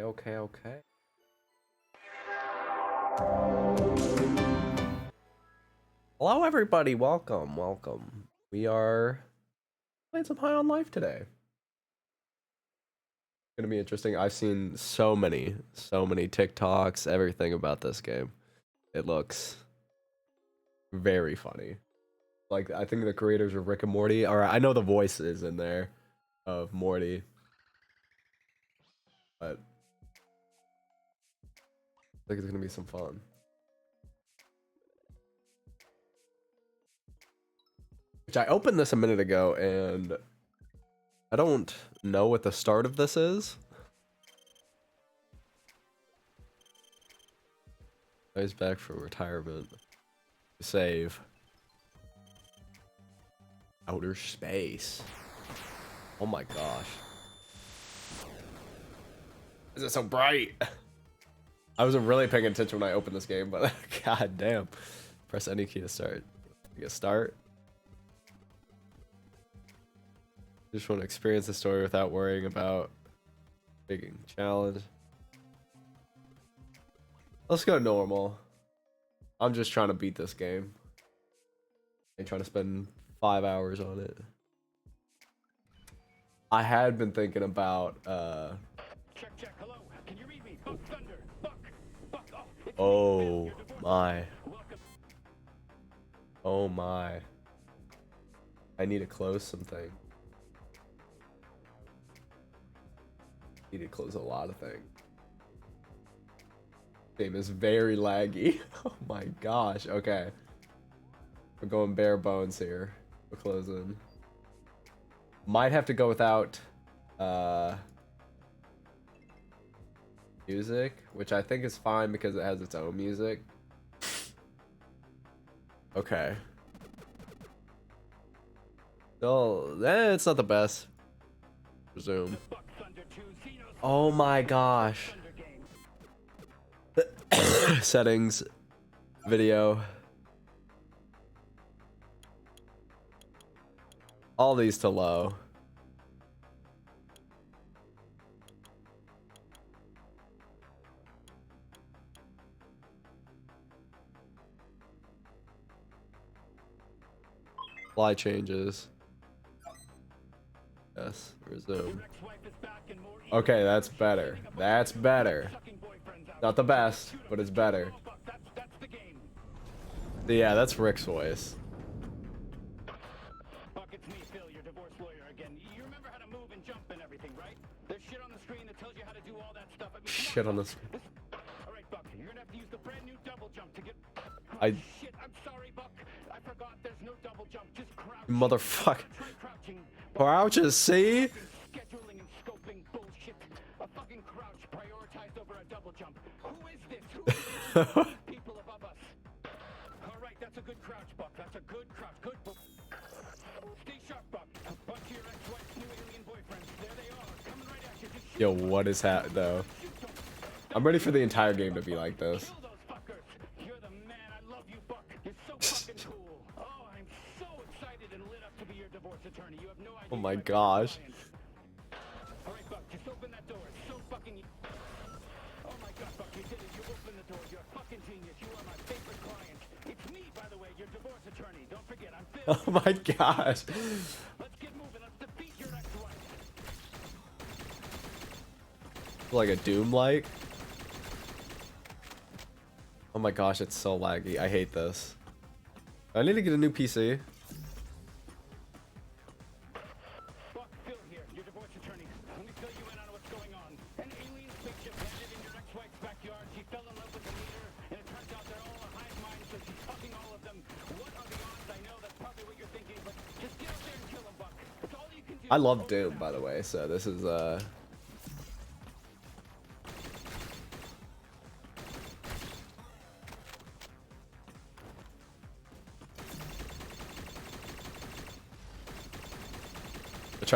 Okay. Hello, everybody. Welcome. We are playing some High on Life today. It's gonna be interesting. I've seen so many TikToks, everything about this game. It looks very funny. Like, I think the creators of Rick and Morty, or I know the voice is in there of Morty, but I think it's gonna be some fun. Which I opened this a minute ago, and I don't know what the start of this is. He's back from retirement. Save. Outer space. Oh my gosh. Is it so bright? I wasn't really paying attention when I opened this game, but god damn. Press any key to start. I guess start. Just want to experience the story without worrying about taking challenge. Let's go normal. I'm just trying to beat this game. I'm trying to spend 5 hours on it. I had been thinking about Check. Hello. Can you read me? Buck Thunder. Buck. Oh my. Oh my. I need to close something. Need to close a lot of things. Game is very laggy. Oh my gosh. Okay. We're going bare bones here. We're closing. Might have to go without music, which I think is fine because it has its own music. Okay. Still, it's not the best. Resume. Oh my gosh. Settings. Video. All these to low. Fly changes. Yes, resume. Okay, that's better. That's better. Not the best, but it's better. Yeah, that's Rick's voice. Buck, it's me, Phil, your divorce lawyer again. You remember how to move and jump and everything, right? There's shit on the screen that tells you how to do all that stuff. I mean, Shit on the screen. All right, Buck, you're gonna have to use the brand new double jump to get. Shit, I'm sorry, Buck. I forgot. There's no double jump. Just crouch. Motherfucker. Try crouching. Crouches, see? Scheduling and scoping bullshit. A fucking crouch prioritized over a double jump. Who is this? Who is this? People above us. All right, that's a good crouch, Buck. That's a good crouch. Good. Stay sharp, Buck. A bunch of your ex-wife's new alien boyfriends. There they are, coming right at you. Just Yo, what is that though? I'm ready for the entire game to be like this. kill those fuckers. You're the man. I love you, Buck. You're so fucking cool. Oh, I'm so excited and lit up to be your divorce attorney. You have no idea. Oh my my gosh. clients. All right, Buck, just open that door. It's so fucking. Oh my God, Buck, you did it. You opened the door. You're a fucking genius. You are my favorite client. It's me, by the way, your divorce attorney. Don't forget, I'm Phil. Oh my gosh. Let's get moving. Let's defeat your ex-wife. Like a Doom like. Oh my gosh, it's so laggy. I hate this. I need to get a new PC. Buck, Phil here, your divorce attorney. Let me fill you in on what's going on. An alien spaceship landed in your ex-wife's backyard. She fell in love with the leader, and it turns out they're all a hive mind, so she's fucking all of them. What are the odds? I know that's probably what you're thinking, but just get out there and kill them, Buck. It's all you can do. I love Doom, by the way, so this is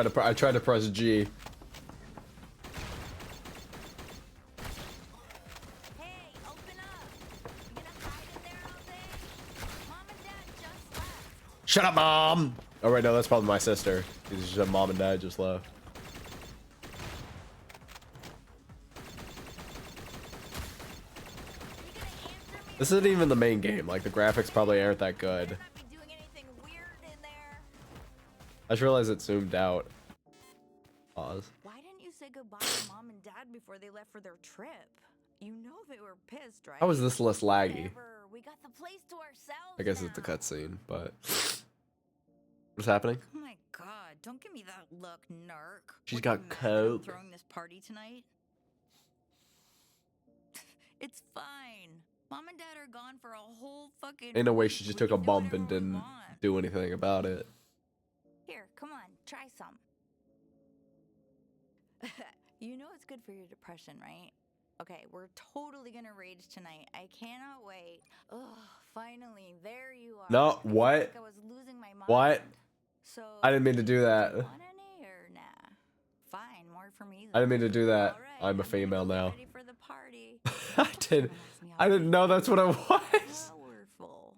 I tried to press G. Hey, open up. You gonna hide in there all day? Mom and Dad just left. Shut up, Mom! Oh, right, no, that's probably my sister. She's just Mom and Dad just left. This isn't even the main game. Like, the graphics probably aren't that good. Better not be doing anything weird in there. I just realized it zoomed out. Pause. Why didn't you say goodbye to Mom and Dad before they left for their trip? You know they were pissed, right? How is this less laggy? Whatever. We got the place to ourselves I guess it's the now. cutscene, but what's happening? Oh my god, don't give me that look, narc. She's What, got you mad that I'm coke. throwing this party tonight? It's fine. Mom and Dad are gone for a whole fucking Ain't no way week. she just We took a can do bump whatever and we didn't want. do anything about it. Here, come on, try some. You know it's good for your depression, right? Okay, we're totally gonna rage tonight. I cannot wait. Ugh, finally, there you are. No, I felt what? like I was losing my mind. What? So I didn't mean to do that. Do you want any or nah? Fine, more for me. I didn't mean to then. do that. All right, I'm a gonna female go get now. ready for the party. I did. Don't ask me how I didn't know that's what it was. powerful.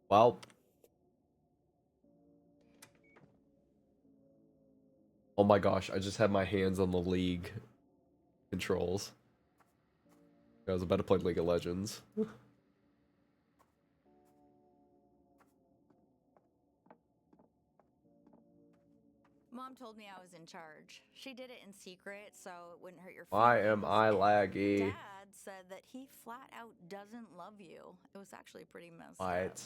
Well. Oh my gosh, I just had my hands on the League controls. I was about to play League of Legends. Mom told me I was in charge. She did it in secret so it wouldn't hurt your Why feelings. am I And laggy? Dad said that he flat out doesn't love you. It was actually pretty messed up. What?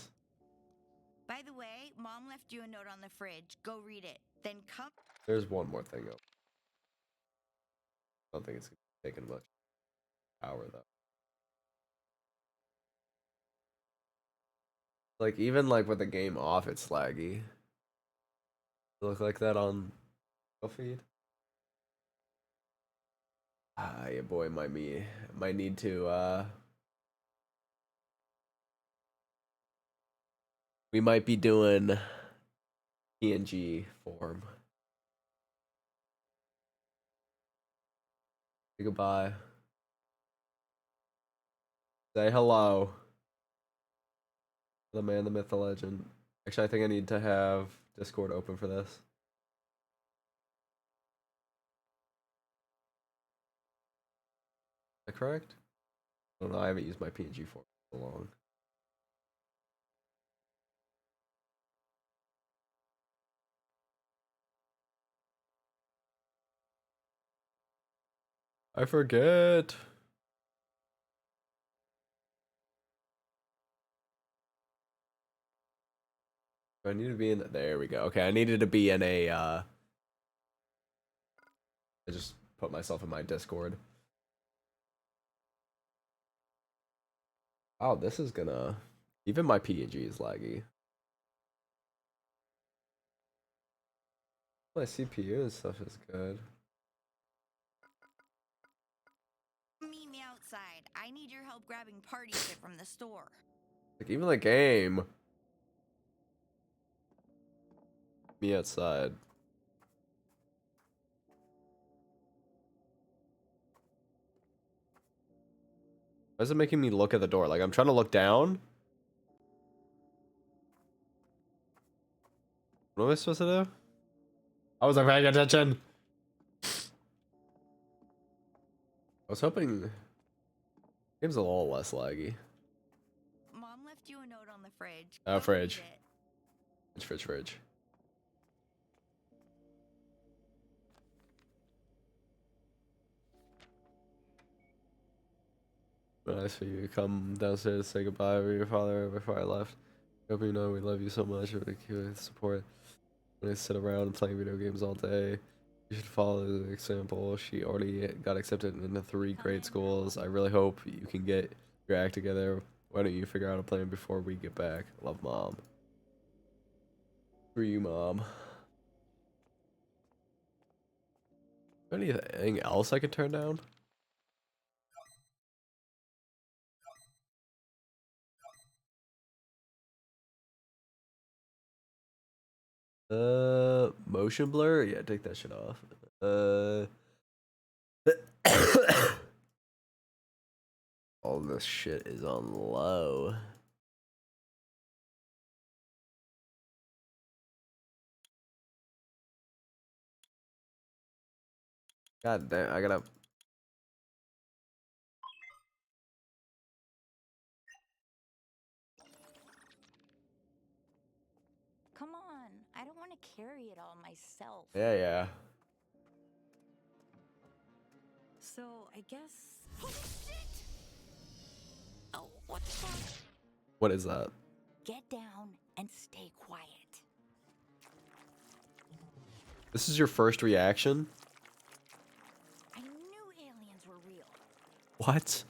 By the way, Mom left you a note on the fridge. Go read it. Then come. There's one more thing up. I don't think it's taking much power though. Like even like with the game off, it's laggy. Look like that on the feed. Ah, your boy might need to we might be doing PNG form. Say goodbye. Say hello. The man, the myth, the legend. Actually, I think I need to have Discord open for this. Is that correct? I don't know. I haven't used my PNG form for so long. I forget. I need to be in. There we go. Okay, I needed to be in a. I just put myself in my Discord. Wow, this is gonna. Even my PNG is laggy. My CPU and stuff is good. Meet me outside. I need your help grabbing party shit from the store. Like even the game. Me outside. Why is it making me look at the door? Like I'm trying to look down. What am I supposed to do? I wasn't paying attention. I was hoping game's a little less laggy. Mom left you a note on the fridge. Oh, Go fridge. read it. Fridge. Nice for you to come downstairs to say goodbye to your father before I left. Hope you know we love you so much. We can support. When I sit around playing video games all day, you should follow the example. She already got accepted into 3 great schools. I really hope you can get your act together. Why don't you figure out a plan before we get back? Love, Mom. For you, Mom. Anything else I could turn down? Motion blur? Yeah, take that shit off. All this shit is on low. God damn, I gotta carry it all myself. Yeah, yeah. So I guess. Holy shit! Oh, what the fuck? What is that? Get down and stay quiet. This is your first reaction? I knew aliens were real. What?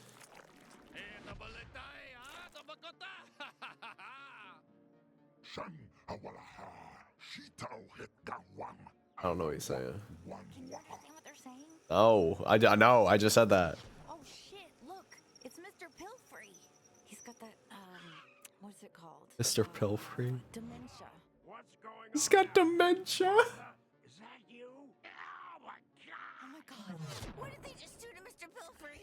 I don't know what he's saying. Can you understand what they're saying? Oh, I know. I just said that. Oh shit! Look, it's Mr. Pilfrey. He's got that what's it called? Mr. Pilfrey. Dementia. What's going He's on? got dementia. Is that you? Oh my god! Oh my god! What did they just do to Mr. Pilfrey?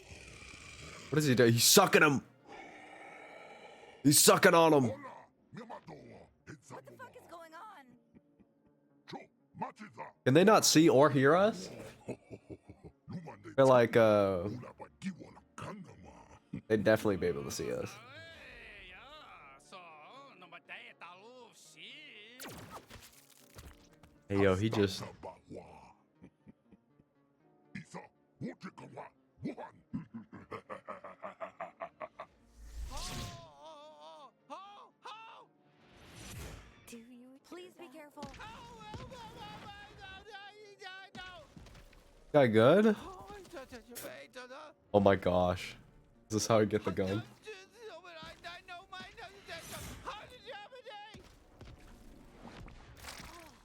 What does he do? He's sucking him. He's sucking on him. What the fuck is going on? Can they not see or hear us? They're like, they'd definitely be able to see us. Hey, yo, he just... Do you please be careful? Guy good? Oh my gosh. Is this how I get the gun?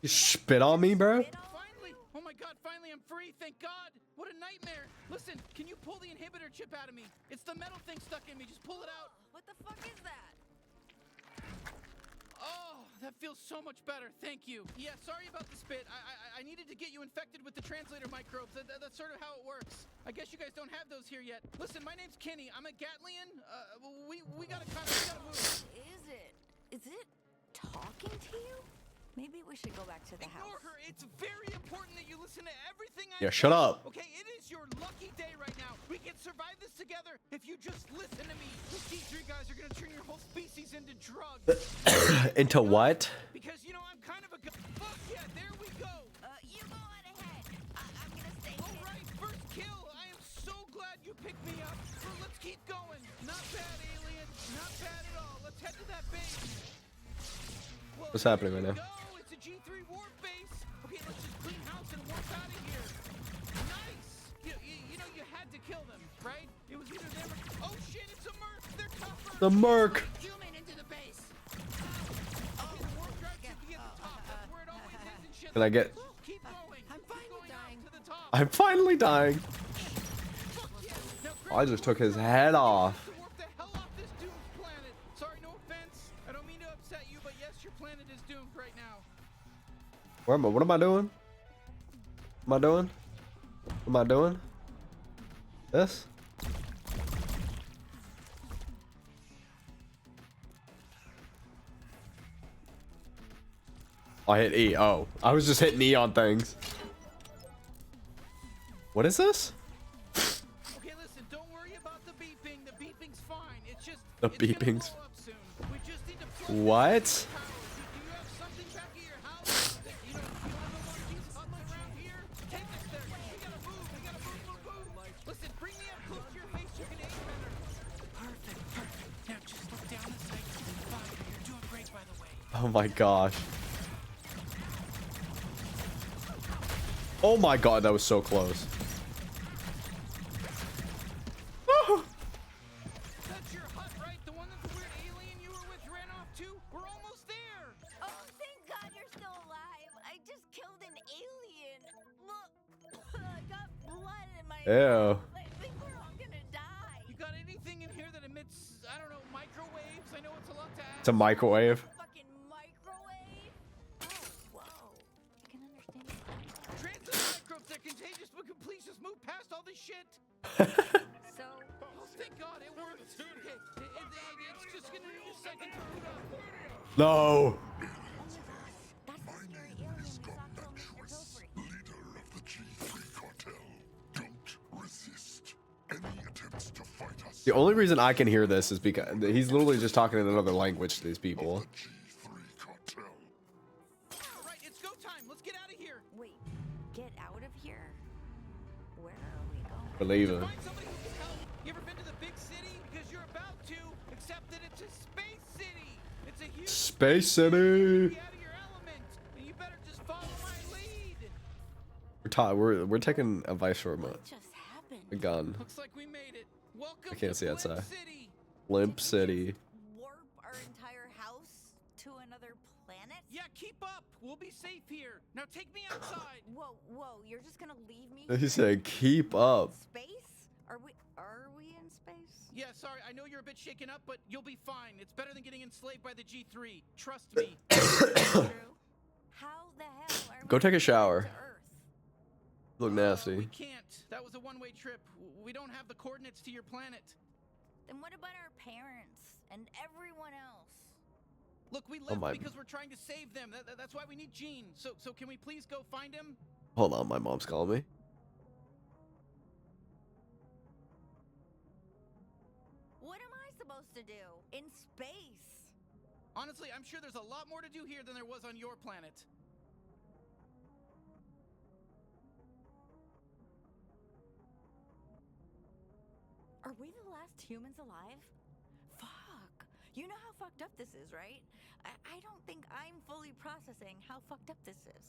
You spit on me, bro? Finally! Oh my god, finally I'm free, thank god! What a nightmare! Listen, can you pull the inhibitor chip out of me? It's the metal thing stuck in me, just pull it out! What the fuck is that? Oh, that feels so much better, thank you. Yeah, sorry about the spit. I needed to get you infected with the translator microbes. That's sort of how it works. I guess you guys don't have those here yet. Listen, my name's Kenny. I'm a Gatlian. We gotta move. Is it talking to you? Maybe we should go back to the Ignore house. her. It's very important that you listen to everything I Yeah, say. shut up. Okay, it is your lucky day right now. We can survive this together if you just listen to me. These D3 guys are gonna turn your whole species into drugs. Into what? Because, you know, I'm kind of a fuck yeah, there we go. You go on ahead. I'm gonna stay All right, first kill. I am so glad you picked me up. Let's keep going. Not bad, alien. Not bad at all. Let's head to that base. Well, What's happening right there now? we go. It's a G3 warp base. Okay, let's just clean house and warp out of here. Nice. You know you had to kill them, right? It was either them or... Oh shit, it's a merc. They're tougher. The merc. Human into the base. Okay, the warp drive should be at the top. That's where it always is and shit. Can I get... Keep going. I'm finally dying. To the top. I'm finally dying. I just took his head off. Warp the hell off this doomed planet. Sorry, no offense. I don't mean to upset you, but yes, your planet is doomed right now. Where am I? What am I doing? What am I doing? What am I doing? This? I hit E. Oh, I was just hitting E on things. What is this? Okay, listen, don't worry about the beeping. The beeping's fine. It's just The it's gonna beeping's- blow up soon. We just need to plug What? power. Do you have something back at your house? That, you know, you don't know one keeps huddling around here? Take us there. We gotta move. We gotta move. Listen, bring me up close to your face. You can aim better. Perfect. Now just look down the sight. Fine. You're doing great, by the way. Oh my gosh. Oh my god, that was so close. That's your hut, right? The one that the weird alien you were with ran off to? We're almost there. Oh, thank God you're still alive. I just killed an alien. Look, I got blood in my Ew. mouth. I think we're all gonna die. You got anything in here that emits, I don't know, microwaves? I know it's a lot to ask. It's a microwave. Fucking microwave. Oh, whoa. I can understand. Transit microbes, they're contagious, but can please just move past all this shit? So, Oh, thank God, it worked. Okay, it's just gonna need a second to boot up. No. that's the scary alien we saw kill Mr. Pilfrey. Leader of the G3 cartel. Don't resist. Any attempts to fight us. The only reason I can hear this is because he's literally just talking in another language to these people. The G3 cartel. All right, it's go time. Believe To it. find somebody who can help. You ever been to the big city? Because you're about to, except that it's a space city. It's a huge Space You're gonna City. be out of your element, and you better just follow my lead. We're taking advice from What just happened? a gun. Looks like we made it. Welcome I can't to see Blimp outside. City. Limp Did we City. just warp our entire house to another planet? Yeah, keep up. We'll be safe here. Now take me outside. Whoa, you're just gonna leave me He here said, "Keep up." Space? Are we in space? Yeah, sorry. I know you're a bit shaken up, but you'll be fine. It's better than getting enslaved by the G3. Trust me. True. How the hell are we Go take a gonna get shower. to Earth? Look We nasty. can't. That was a one-way trip. We don't have the coordinates to your planet. Then what about our parents and everyone else? Look, we left my- because we're trying to save them. That's why we need Gene. So can we please go find him? Hold on, my mom's calling me. What am I supposed to do in space? Honestly, I'm sure there's a lot more to do here than there was on your planet. Are we the last humans alive? Fuck. You know how fucked up this is, right? I don't think I'm fully processing how fucked up this is.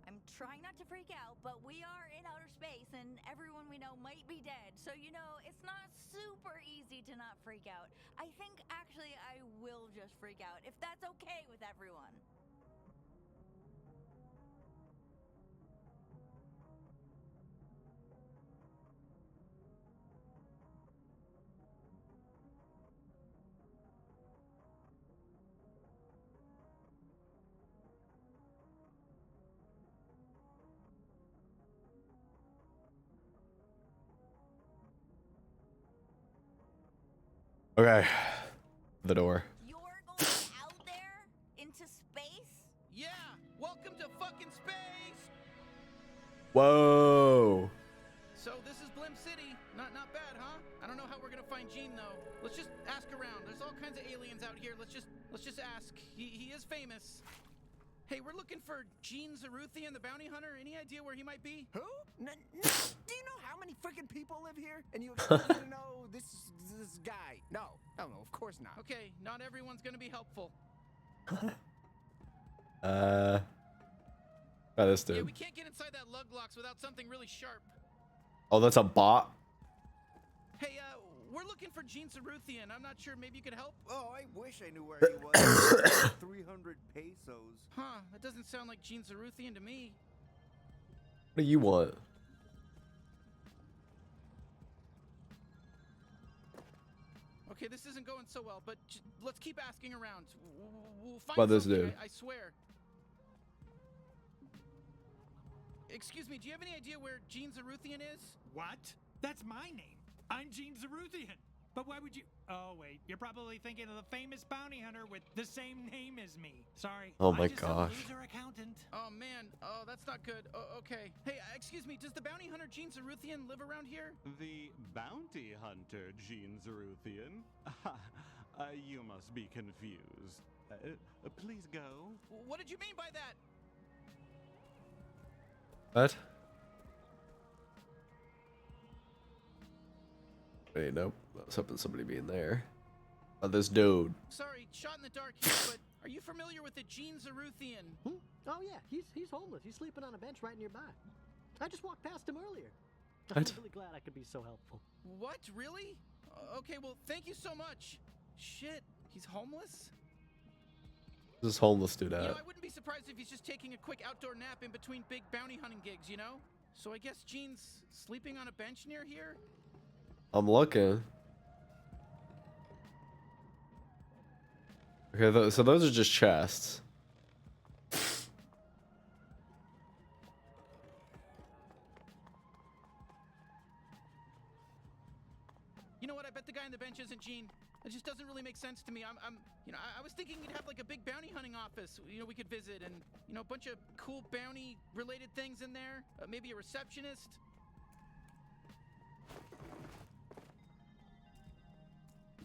I'm trying not to freak out, but we are in outer space and everyone we know might be dead. So, you know, it's not super easy to not freak out. I think actually I will just freak out if that's okay with everyone. Okay. The door. You're going out there into space? Yeah, welcome to fucking space. Whoa. So this is Blimp City. Not bad, huh? I don't know how we're gonna find Gene though. Let's just ask around. There's all kinds of aliens out here. Let's just ask. He is famous. Hey, we're looking for Gene Zaruthian, the bounty hunter. Any idea where he might be? Who? No. Do you know how many freaking people live here? And you expect me to know this guy? No, of course not. Okay, not everyone's gonna be helpful. This Yeah, dude. we can't get inside that lug locks without something really sharp. Oh, that's a bot. Hey, we're looking for Gene Zaruthian. I'm not sure. Maybe you could help? Oh, I wish I knew where he was. 300 pesos. Huh, that doesn't sound like Gene Zaruthian to me. What do you want? Okay, this isn't going so well, but let's keep asking around. We'll find About this something, dude? I swear. Excuse me, do you have any idea where Gene Zaruthian is? What? That's my name. I'm Gene Zaruthian. But why would you? Oh wait, you're probably thinking of the famous bounty hunter with the same name as me. Sorry. Oh my I'm just gosh. a loser accountant. Oh man, oh that's not good. Oh, okay. Hey, excuse me, does the bounty hunter Gene Zaruthian live around here? The bounty hunter, Gene Zaruthian? You must be confused. Please go. What did you mean by that? What? Wait, nope. I was hoping somebody be in there. Oh, this dude. Sorry, shot in the dark here, but are you familiar with the Gene Zaruthian? Oh yeah, he's homeless. He's sleeping on a bench right nearby. I just walked past him earlier. What? I'm really glad I could be so helpful. What? Really? Okay, well, thank you so much. Shit, he's homeless? This homeless dude You know, at? I wouldn't be surprised if he's just taking a quick outdoor nap in between big bounty hunting gigs, you know? So I guess Gene's sleeping on a bench near here? I'm looking. Okay, so those are just chests. You know what? I bet the guy on the bench isn't Gene. It just doesn't really make sense to me. I was thinking you'd have like a big bounty hunting office, you know, we could visit and, you know, a bunch of cool bounty related things in there. Maybe a receptionist.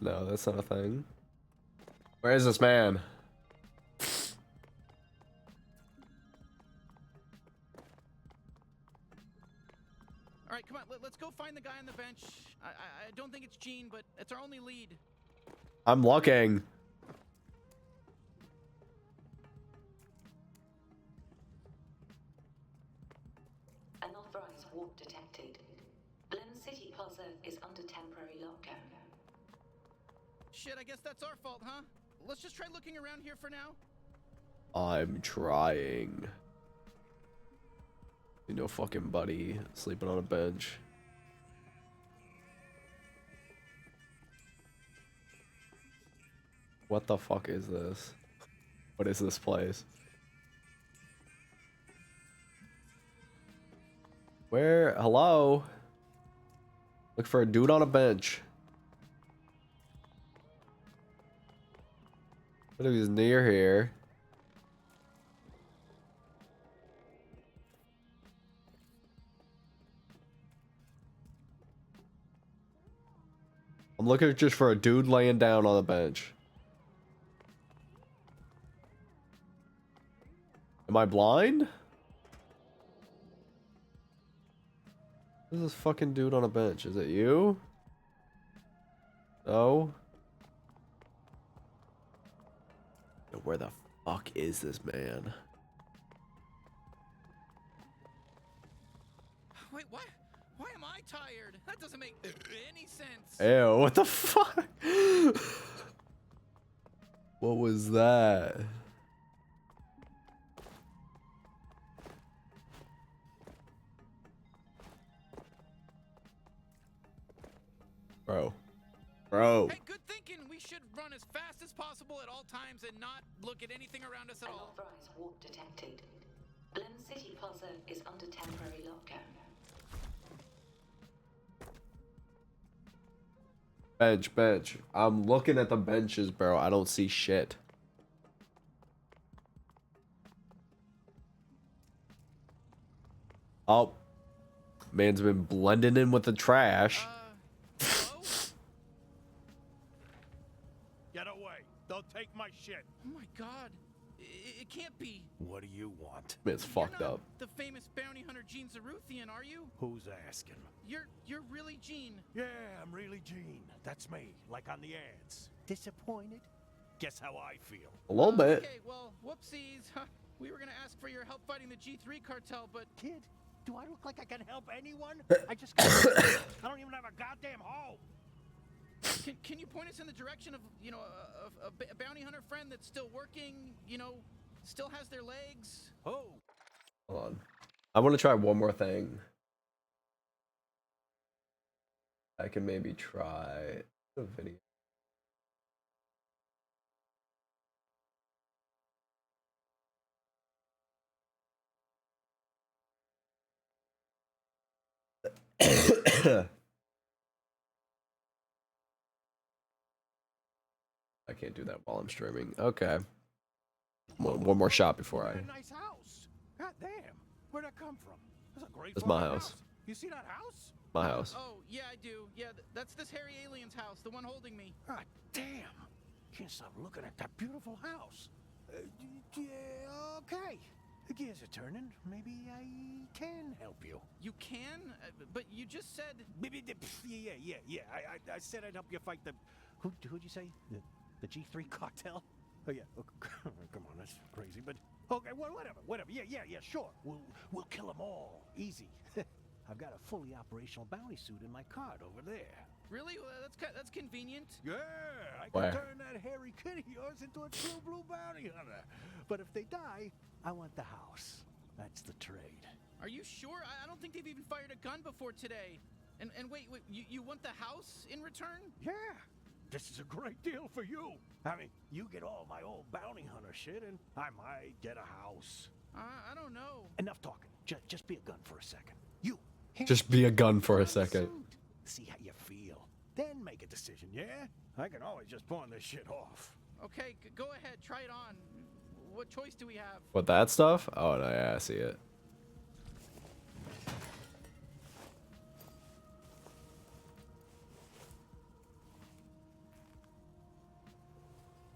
No, that's not a thing. Where is this man? All right, come on. Let's go find the guy on the bench. I don't think it's Gene, but it's our only lead. I'm looking. Unauthorized warp detected. Glen City Plaza is under temporary lockdown. Shit, I guess that's our fault, huh? Let's just try looking around here for now. I'm trying. You know, fucking buddy sleeping on a bench. What the fuck is this? What is this place? Where? Hello? Look for a dude on a bench. What if he's near here? I'm looking just for a dude laying down on a bench. Am I blind? Who's this fucking dude on a bench? Is it you? No? Yo, where the fuck is this man? Wait, what? Why am I tired? That doesn't make any sense. Ew, what the fuck? What was that? Bro. Bro. Hey, good thinking. We should run as fast as possible at all times and not look at anything around us at all. Unauthorized warp detected. Glen City Plaza is under temporary lockdown. Bench, bench. I'm looking at the benches, bro. I don't see shit. Oh. Man's been blending in with the trash. Hello? Get away. Don't take my shit. Oh my god. It can't be. What do you want? It's fucked You're not up. the famous bounty hunter Gene Zaruthian, are you? Who's asking? You're really Gene. Yeah, I'm really Gene. That's me, like on the ads. Disappointed? Guess how I feel. A little bit. Okay, well, whoopsies. We were gonna ask for your help fighting the G3 cartel, but Kid, do I look like I can help anyone? I just I don't even have a goddamn home. can you point us in the direction of, you know, a bounty hunter friend that's still working, you know, still has their legs? Oh. Hold on. I want to try one more thing. I can maybe try a video. I can't do that while I'm streaming. Okay. One more shot before You I... got a nice house. God damn. Where'd that come from? That's a great That's my fucking house. You see that house? My house. Oh, yeah, I do. Yeah, that's this hairy alien's house, the one holding me. God damn. Can't stop looking at that beautiful house. Yeah, okay. The gears are turning. Maybe I can help you. You can? But you just said... Yeah. I said I'd help you fight the... Who'd you say? The G3 cartel? Oh, yeah. Oh, come on, that's crazy, but... Okay, well, whatever. Yeah, sure. We'll kill them all. Easy. I've got a fully operational bounty suit in my cart over there. Really? Well, that's convenient. Yeah, I can Where? turn that hairy kid of yours into a true blue bounty hunter. But if they die, I want the house. That's the trade. Are you sure? I don't think they've even fired a gun before today. And wait, you want the house in return? Yeah, this is a great deal for you. I mean, you get all my old bounty hunter shit, and I might get a house. I don't know. Enough talking. Just be a gun for a second. You. Just be a gun for a hand me the second. suit. See how you feel. Then make a decision, yeah? I can always just pawn this shit off. Okay, go ahead. Try it on. What choice do we have? What, that stuff? Oh, no, yeah, I see it.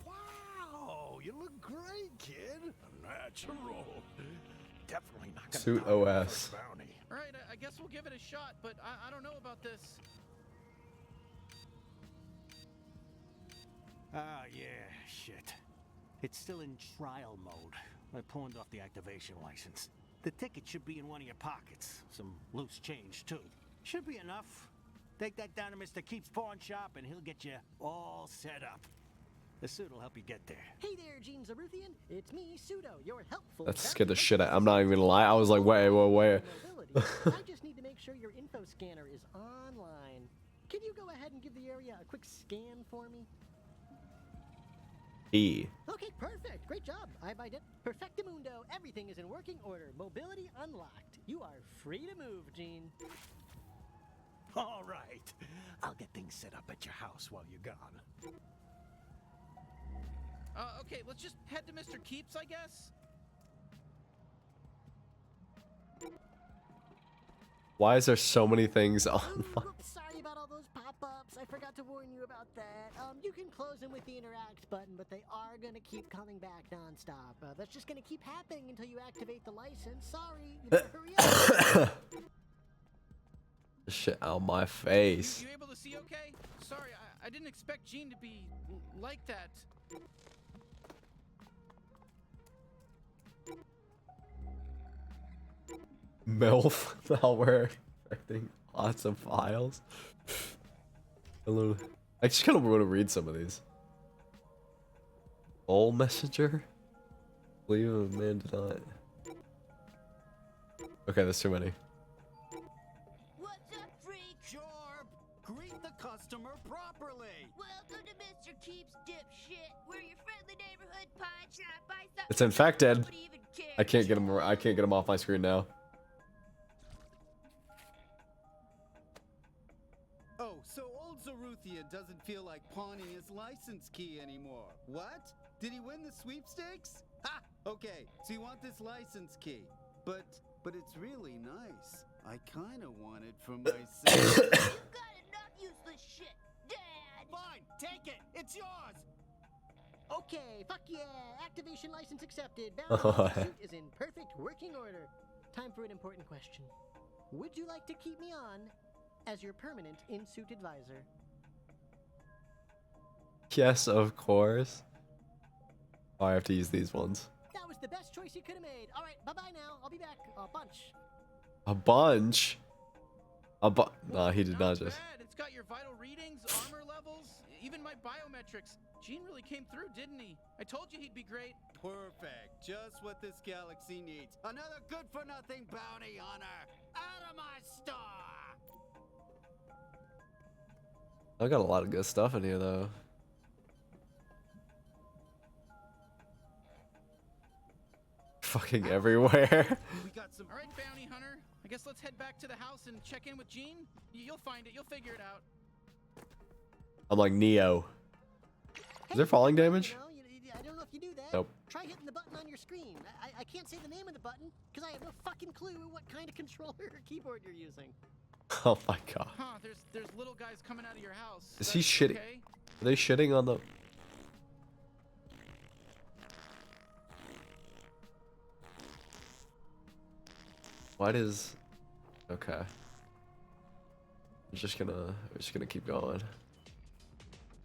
Wow, you look great, kid. Natural. Definitely not gonna Suit die on the OS. first bounty. All right, I guess we'll give it a shot, but I don't know about this. Ah, yeah, shit. It's still in trial mode. I pawned off the activation license. The ticket should be in one of your pockets. Some loose change, too. Should be enough. Take that down to Mr. Keep's pawn shop, and he'll get you all set up. The suit will help you get there. Hey there, Gene Zaruthian. It's me, Pseudo, your helpful. That scared the shit out. I'm not even gonna lie. I was like, wait. I just need to make sure your info scanner is online. Can you go ahead and give the area a quick scan for me? E. Okay, perfect. Great job. I buy it. Perfectamundo. Everything is in working order. Mobility unlocked. You are free to move, Gene. All right. I'll get things set up at your house while you're gone. Okay, let's just head to Mr. Keep's, I guess. Why is there so many things on? Oops, sorry about all those pop-ups. I forgot to warn you about that. You can close them with the interact button, but they are gonna keep coming back non-stop. That's just gonna keep happening until you activate the license. Sorry, you better hurry up. Shit on my face. You able to see okay? Sorry, I didn't expect Gene to be like that. MILF malware affecting lots of files. Hello. I just kind of want to read some of these. All messenger? Believe a man did not. Okay, there's too many. What's up, freak? Jorb, greet the customer properly. Welcome to Mr. Keep's dipshit. We're your friendly neighborhood pawn shop. Buy something. It's infected. Nobody even cares. I can't get him. I can't get him off my screen now. Oh, so old Zaruthian doesn't feel like pawning his license key anymore. What? Did he win the sweepstakes? Ha! Okay, so you want this license key. But it's really nice. I kinda want it for myself. You got enough useless shit, Dad. Fine, take it. It's yours. Okay, fuck yeah. Activation license accepted. Bounty suit is in perfect working order. Time for an important question. Would you like to keep me on as your permanent in-suit advisor? Yes, of course. Oh, I have to use these ones. That was the best choice you could have made. All right, bye-bye now. I'll be back. A bunch. A bunch? Nah, he did not just. Bad. It's got your vital readings, armor levels, even my biometrics. Gene really came through, didn't he? I told you he'd be great. Perfect. Just what this galaxy needs. Another good-for-nothing bounty hunter. Out of my store. I got a lot of good stuff in here, though. Fucking everywhere. We got some. All right, bounty hunter. I guess let's head back to the house and check in with Gene. You'll find it. You'll figure it out. I'm like Neo. Is there falling damage? I don't know if you do that. Nope. Try hitting the button on your screen. I can't say the name of the button because I have no fucking clue what kind of controller or keyboard you're using. Oh my god. Huh? There's little guys coming out of your house. Is he That's shitting? okay? Are they shitting on the? What is? Okay. We're just gonna keep going.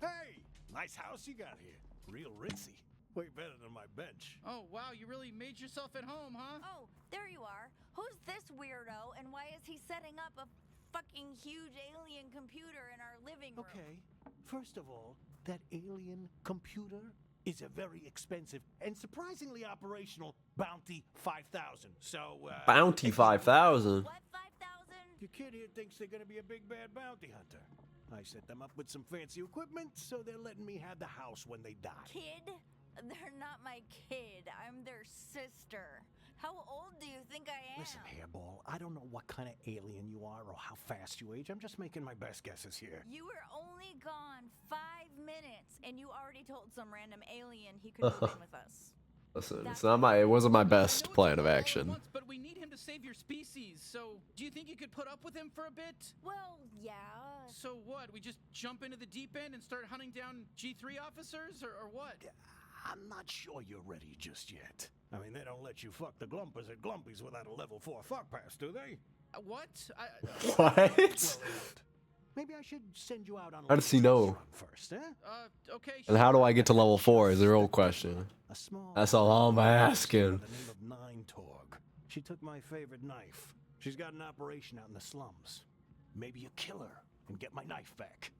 Hey, nice house you got here. Real ritzy. Way better than my bench. Oh wow, you really made yourself at home, huh? Oh, there you are. Who's this weirdo, and why is he setting up a fucking huge alien computer in our living room? Okay, first of all, that alien computer is a very expensive and surprisingly operational Bounty 5000. So, Bounty 5000. What 5,000? Your kid here thinks they're gonna be a big bad bounty hunter. I set them up with some fancy equipment, so they're letting me have the house when they die. Kid? They're not my kid. I'm their sister. How old do you think I am? Listen, Hairball, I don't know what kind of alien you are or how fast you age. I'm just making my best guesses here. You were only gone 5 minutes, and you already told some random alien he could move in with us. Listen, it's not my. It wasn't my best plan of action. But we need him to save your species. So, do you think you could put up with him for a bit? Well, yeah. So what? We just jump into the deep end and start hunting down G3 officers, or what? I'm not sure you're ready just yet. I mean, they don't let you fuck the Glumpers at Glumpies without a level 4 fuck pass, do they? What? What? Maybe I should send you out on a How does he know? first, eh? Okay. And how do I get to level 4 is the real question. A small That's all I'm by asking. the name of Nine Torg. She took my favorite knife. She's got an operation out in the slums. Maybe you kill her and get my knife back.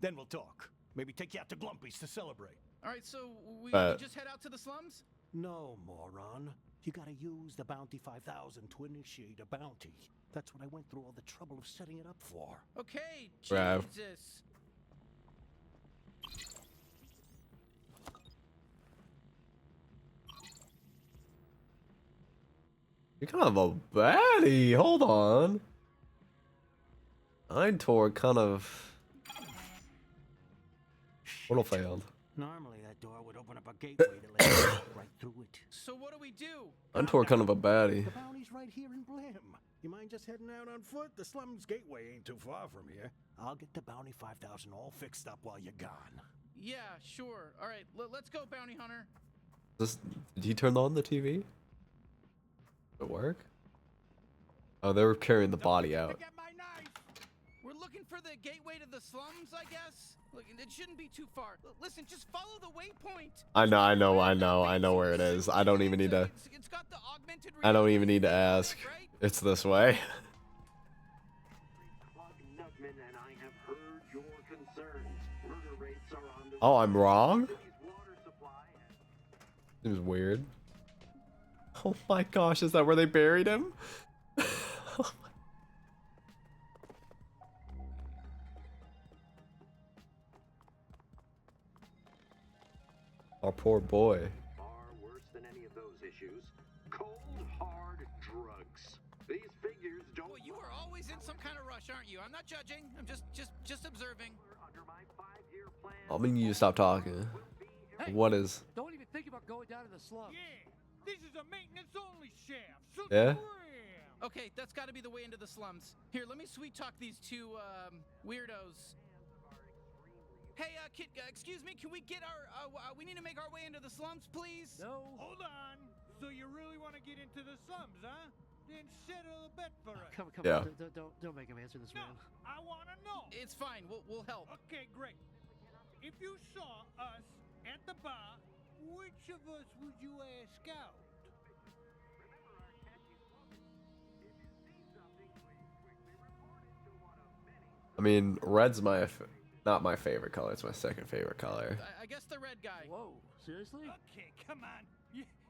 Then we'll talk. Maybe take you out to Glumpy's to celebrate. All right, so we just head out to the slums? No, moron. You gotta use the Bounty 5000 to initiate a bounty. That's what I went through all the trouble of setting it up for. Okay, Right. Jesus. You're kind of a baddie. Hold on. Eintor kind of. Portal failed. Normally that door would open up a gateway to let you right through it. So what do we do? Eintor kind of a baddie. The bounty's right here in Blim. You mind just heading out on foot? The slums gateway ain't too far from here. I'll get the Bounty 5000 all fixed up while you're gone. Yeah, sure. All right, let's go, Bounty Hunter. Did he turn on the TV? Did it work? Oh, they were carrying the body out. We're looking for the gateway to the slums, I guess. Look, it shouldn't be too far. Listen, just follow the waypoint. I know where it is. I don't even need to. It's got the augmented I don't even need to ask. It's this way. Oh, I'm wrong? Seems weird. Oh my gosh, is that where they buried him? Our poor boy. Far worse than any of those issues. Cold, hard drugs. These figures don't. Well, you are always in some kind of rush, aren't you? I'm not judging. I'm just observing. I mean, you stop talking. Hey, what is? Don't even think about going down to the slums. Yeah, this is a maintenance-only shaft. So Yeah? Okay, that's got to be the way into the slums. Here, let me sweet talk these two weirdos. Hey, kid, excuse me, can we get our, we need to make our way into the slums, please? No. Hold on. So you really want to get into the slums, huh? Then settle a bet for us. Come Yeah. on, don't make him answer this, No, man. I want to know. It's fine, we'll help. Okay, great. If you saw us at the bar, which of us would you ask out? I mean, red's not my favorite color. It's my second favorite color. I guess the red guy. Whoa, seriously? Okay, come on.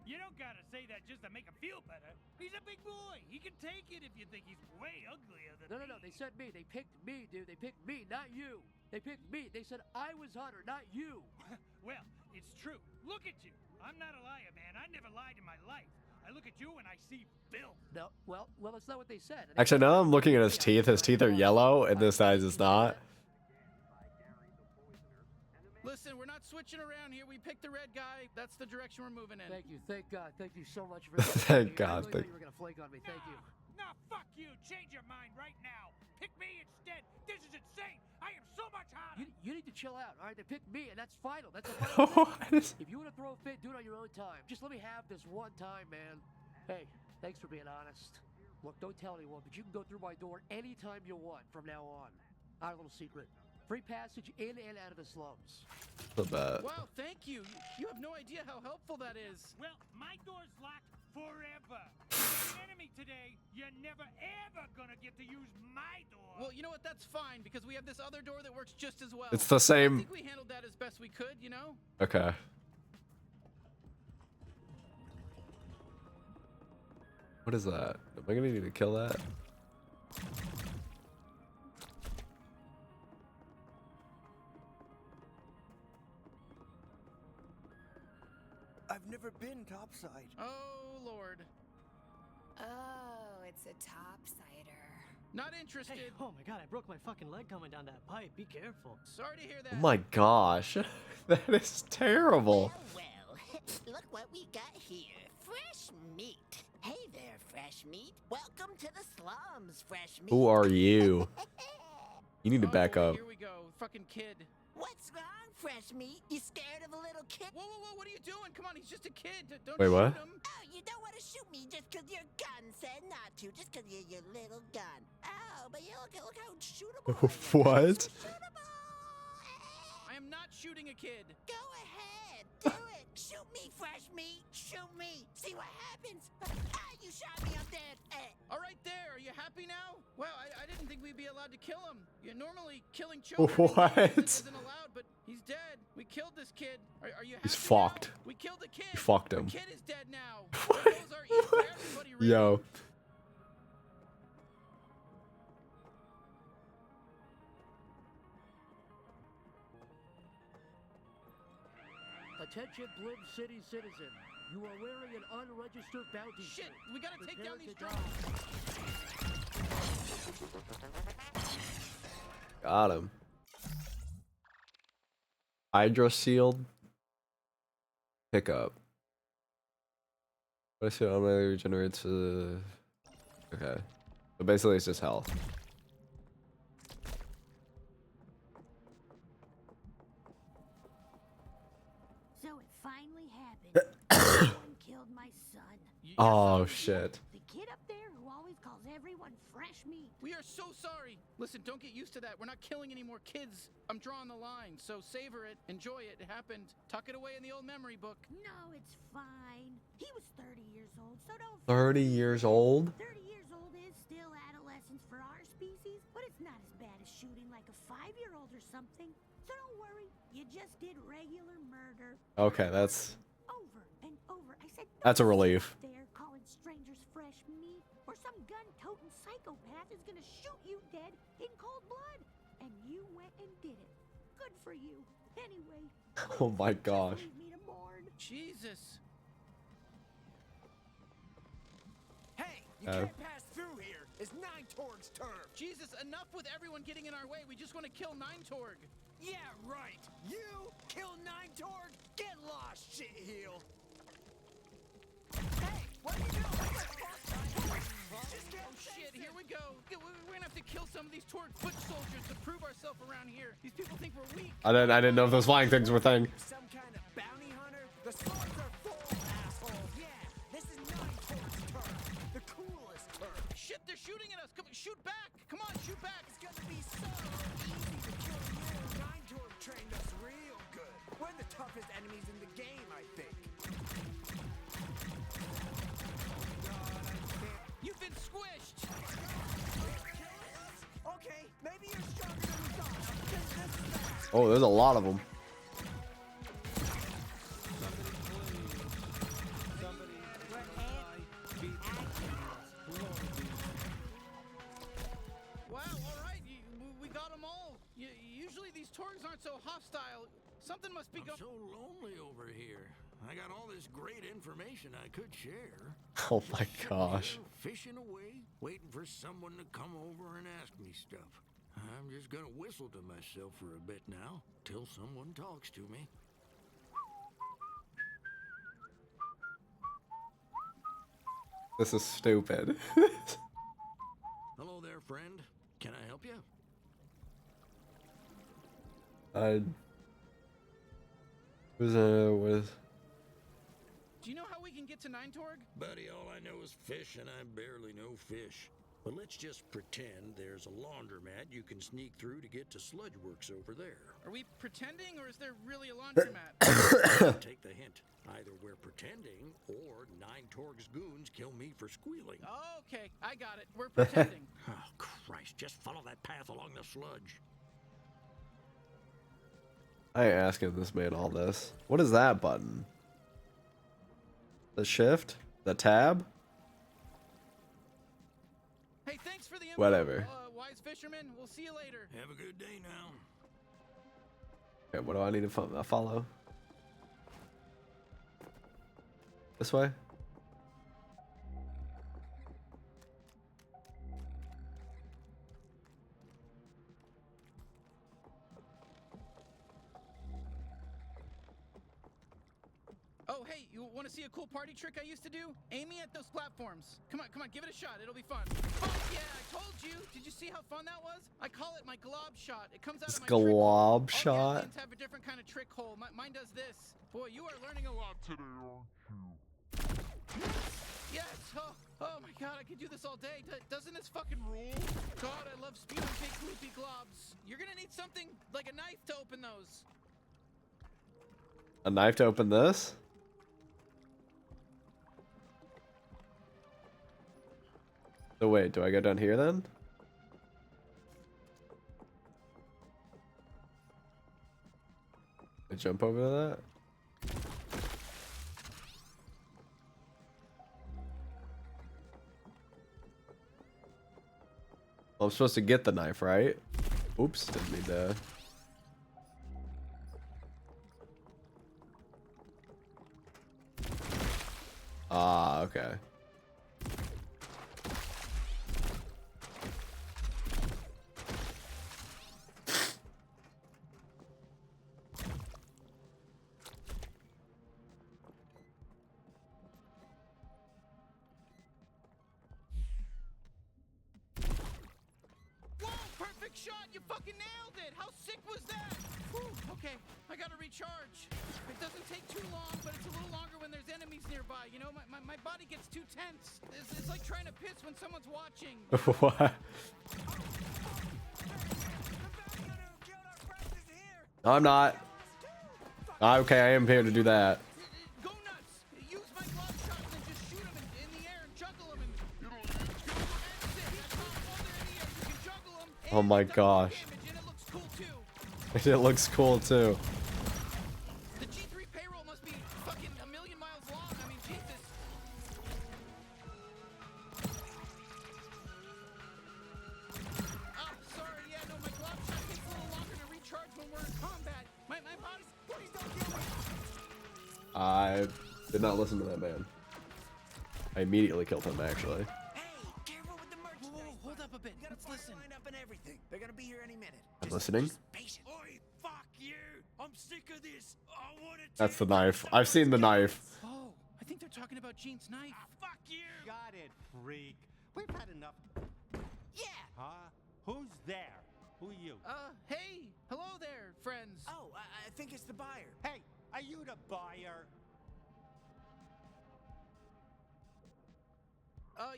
You don't gotta say that just to make him feel better. He's a big boy. He can take it if you think he's way uglier than me. No, they said me. They picked me, dude. They picked me, not you. They picked me. They said I was Hunter, not you. Well, it's true. Look at you. I'm not a liar, man. I never lied in my life. I look at you and I see filth. No, well, that's not what they said. Actually, now I'm looking at his teeth. His teeth are yellow, and this guy's is not. Listen, we're not switching around here. We picked the red guy. That's the direction we're moving in. Thank you, thank God, thank you so much for Thank God, I really thought you were gonna flake on me. Thank you. Nah, fuck you. Change your mind right now. Pick me instead. This is insane. I am so much hotter. You need to chill out, all right? They picked me, and that's final. That's a final thing. If you want to throw a fit, do it on your own time. Just let me have this one time, man. Hey, thanks for being honest. Look, don't tell anyone, but you can go through my door anytime you want from now on. Our little secret. Free passage in and out of the slums. So bad. Wow, thank you. You have no idea how helpful that is. Well, my door's locked forever. You're an enemy today. You're never ever gonna get to use my door. Well, you know what? That's fine because we have this other door that works just as well. It's the I same. think we handled that as best we could, you know? Okay. What is that? Am I gonna need to kill that? I've never been topside. Oh, Lord. Oh, it's a topsider. Not interested. Hey, oh my god, I broke my fucking leg coming down that pipe. Be careful. Sorry to hear that. Oh my gosh. That is terrible. Well, look what we got here. Fresh meat. Hey there, fresh meat. Welcome to the slums, fresh meat. Who are you? You need to back boy, up. Here we go. Fucking kid. What's wrong, fresh meat. You scared of a little kid? Whoa, whoa, whoa! What are you doing? Come on, he's just a kid. Don't Wait, shoot what? him. Oh, you don't want to shoot me just 'cause your gun said not to, just 'cause you're your little gun. Oh, but you look how shootable I am. What? So shootable. I am not shooting a kid. Go ahead, do it. Shoot me, fresh meat. Shoot me. See what happens. Ah, you shot me. I'm dead. All right, there. Are you happy now? Wow, I didn't think we'd be allowed to kill him. Normally, killing children What? isn't allowed, but he's dead. We killed this kid. Are you happy He's fucked. now? We killed the kid. You fucked him. The kid is dead now. There goes our Eat for Everybody rating. Yo. Attention, Blim City citizen. You are wearing an unregistered bounty Shit, suit. we gotta take Prepare down to these die. Got him. Hydro sealed. Pickup. What I see automatically regenerates. Okay. So basically, it's just health. So it finally happened. Someone killed my son. Oh shit. The kid up there who always calls everyone fresh meat. We are so sorry. Listen, don't get used to that. We're not killing any more kids. I'm drawing the line, so savor it, enjoy it. It happened. Tuck it away in the old memory book. No, it's fine. He was 30 years old, so don't. 30 years old? 30 years old is still adolescence for our species, but it's not as bad as shooting like a 5-year-old or something. So don't worry, you just did regular murder. Okay, that's Over and over. I said. That's a relief. There, calling strangers fresh meat, or some gun-toting psychopath is gonna shoot you dead in cold blood, and you went and did it. Good for you. Anyway. Oh my gosh. Leave me to mourn. Jesus. Hey, you can't pass through here. It's Nine Torg's turn. Jesus, enough with everyone getting in our way. We just want to kill Nine Torg. Yeah, right. You kill Nine Torg? Get lost, shitheel. Hey, what are you doing? Oh shit, here we go. We're gonna have to kill some of these Torg foot soldiers to prove ourselves around here. These people think we're weak. I didn't know if those flying things were a thing. Some kind of bounty hunter? The swords are full, asshole. Yeah, this is Nine Torg's turn. The coolest turn. Shit, they're shooting at us. Come, shoot back. Come on, shoot back. It's gonna be so easy to kill you. Nine Torg trained us real good. We're the toughest enemies in the game, I think. You've been squished. Okay, maybe you're stronger than we thought. Oh, there's a lot of them. Wow, all right. We got them all. Usually these Torgs aren't so hostile. Something must be going. I'm so lonely over here. I got all this great information I could share. Oh my gosh. Fishing away, waiting for someone to come over and ask me stuff. I'm just gonna whistle to myself for a bit now, till someone talks to me. This is stupid. Hello there, friend. Can I help you? Who's with? Do you know how we can get to Nine Torg? Buddy, all I know is fish, and I barely know fish. But let's just pretend there's a laundromat you can sneak through to get to Sludgeworks over there. Are we pretending, or is there really a laundromat? Take the hint. Either we're pretending, or Nine Torg's goons kill me for squealing. Okay, I got it. We're pretending. Oh, Christ, just follow that path along the sludge. I ain't asking if this made all this. What is that button? The shift? The tab? Hey, thanks for the info, Whatever. wise fisherman. We'll see you later. Have a good day now. Okay, what do I need to follow? This way? Oh, hey, you want to see a cool party trick I used to do? Aiming at those platforms. Come on, give it a shot. It'll be fun. Oh, yeah, I told you. Did you see how fun that was? I call it my glob shot. It comes out of my trick hole. Glob All the shot? aliens have a different kind of trick hole. Mine does this. Boy, you are learning a lot today, aren't you? Yes. Oh my God, I could do this all day. Doesn't this fucking rule? God, I love spewing big loopy globs. You're gonna need something like a knife to open those. A knife to open this? So wait, do I go down here then? I jump over that? Well, I'm supposed to get the knife, right? Oops, didn't mean to. Ah, okay. Whoa, perfect shot! You fucking nailed it! How sick was that? Whew, okay, I gotta recharge. It doesn't take too long, but it's a little longer when there's enemies nearby. You know, my body gets too tense. It's like trying to piss when someone's watching. What? No, I'm not. Okay, I am here to do that. Go nuts! Use my glove shots and just shoot them in the air and juggle them. Oh my gosh. It looks cool too. The G3 payroll must be fucking a million miles long. I mean, Jesus. Ah, sorry. Yeah, no, my glove shot takes a little longer to recharge when we're in combat. My body. Please don't kill me. I did not listen to that man. I immediately killed him, actually. Whoa, hold up a bit. Let's listen. They're gonna be here any minute. I'm listening. Oi, fuck you! I'm sick of this. I want to. That's the knife. I've seen the knife. Oh, I think they're talking about Gene's knife. Fuck you! Got it, freak. We've had enough. Yeah. Huh? Who's there? Who are you? Hey, hello there, friends. Oh, I think it's the buyer. Hey, are you the buyer?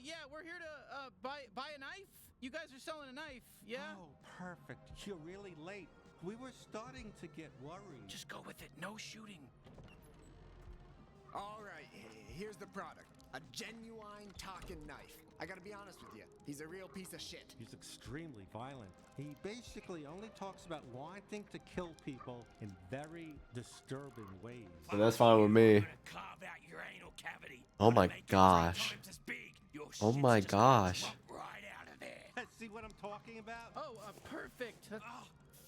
Yeah, we're here to buy a knife. You guys are selling a knife, yeah? Oh, perfect. You're really late. We were starting to get worried. Just go with it. No shooting. All right, here's the product. A genuine talking knife. I gotta be honest with you, he's a real piece of shit. He's extremely violent. He basically only talks about wanting to kill people in very disturbing ways. And that's fine with me. Carve out your anal cavity. Oh my gosh. Oh my gosh. Right out of there. See what I'm talking about? Oh, perfect. Oh,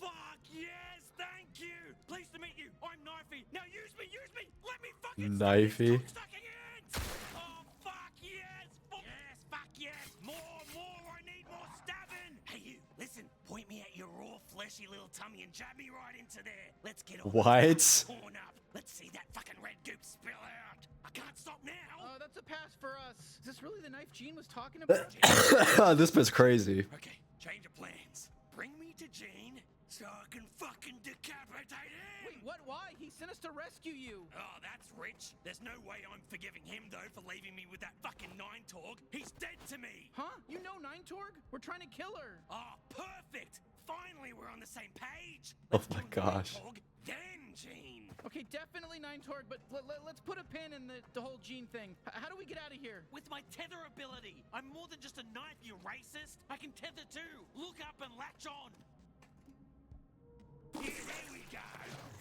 fuck yes, thank you. Pleased to meet you. I'm Knifey. Now use me. Let me fucking Knifey. sucking hands. Oh, fuck yes. Fuck yes. More. I need more stabbing. Hey, you. Listen. Point me at your raw, fleshy little tummy and jab me right into there. Let's get all What? torn up. Let's see that fucking red goop spill out. I can't stop now. That's a pass for us. Is this really the knife Gene was talking about? This bit's crazy. Okay, change of plans. Bring me to Gene so I can fucking decapitate him. Wait, what? Why? He sent us to rescue you. Oh, that's rich. There's no way I'm forgiving him, though, for leaving me with that fucking Nine-Torg. He's dead to me. Huh? You know Nine-Torg? We're trying to kill her. Oh, perfect. Finally, we're on the same page. Oh my gosh. Nine-Torg, then Gene. Okay, definitely Nine-Torg, but let's put a pin in the whole Gene thing. How do we get out of here? With my tether ability. I'm more than just a knife, you racist. I can tether too. Look up and latch on. Yeah, there we go.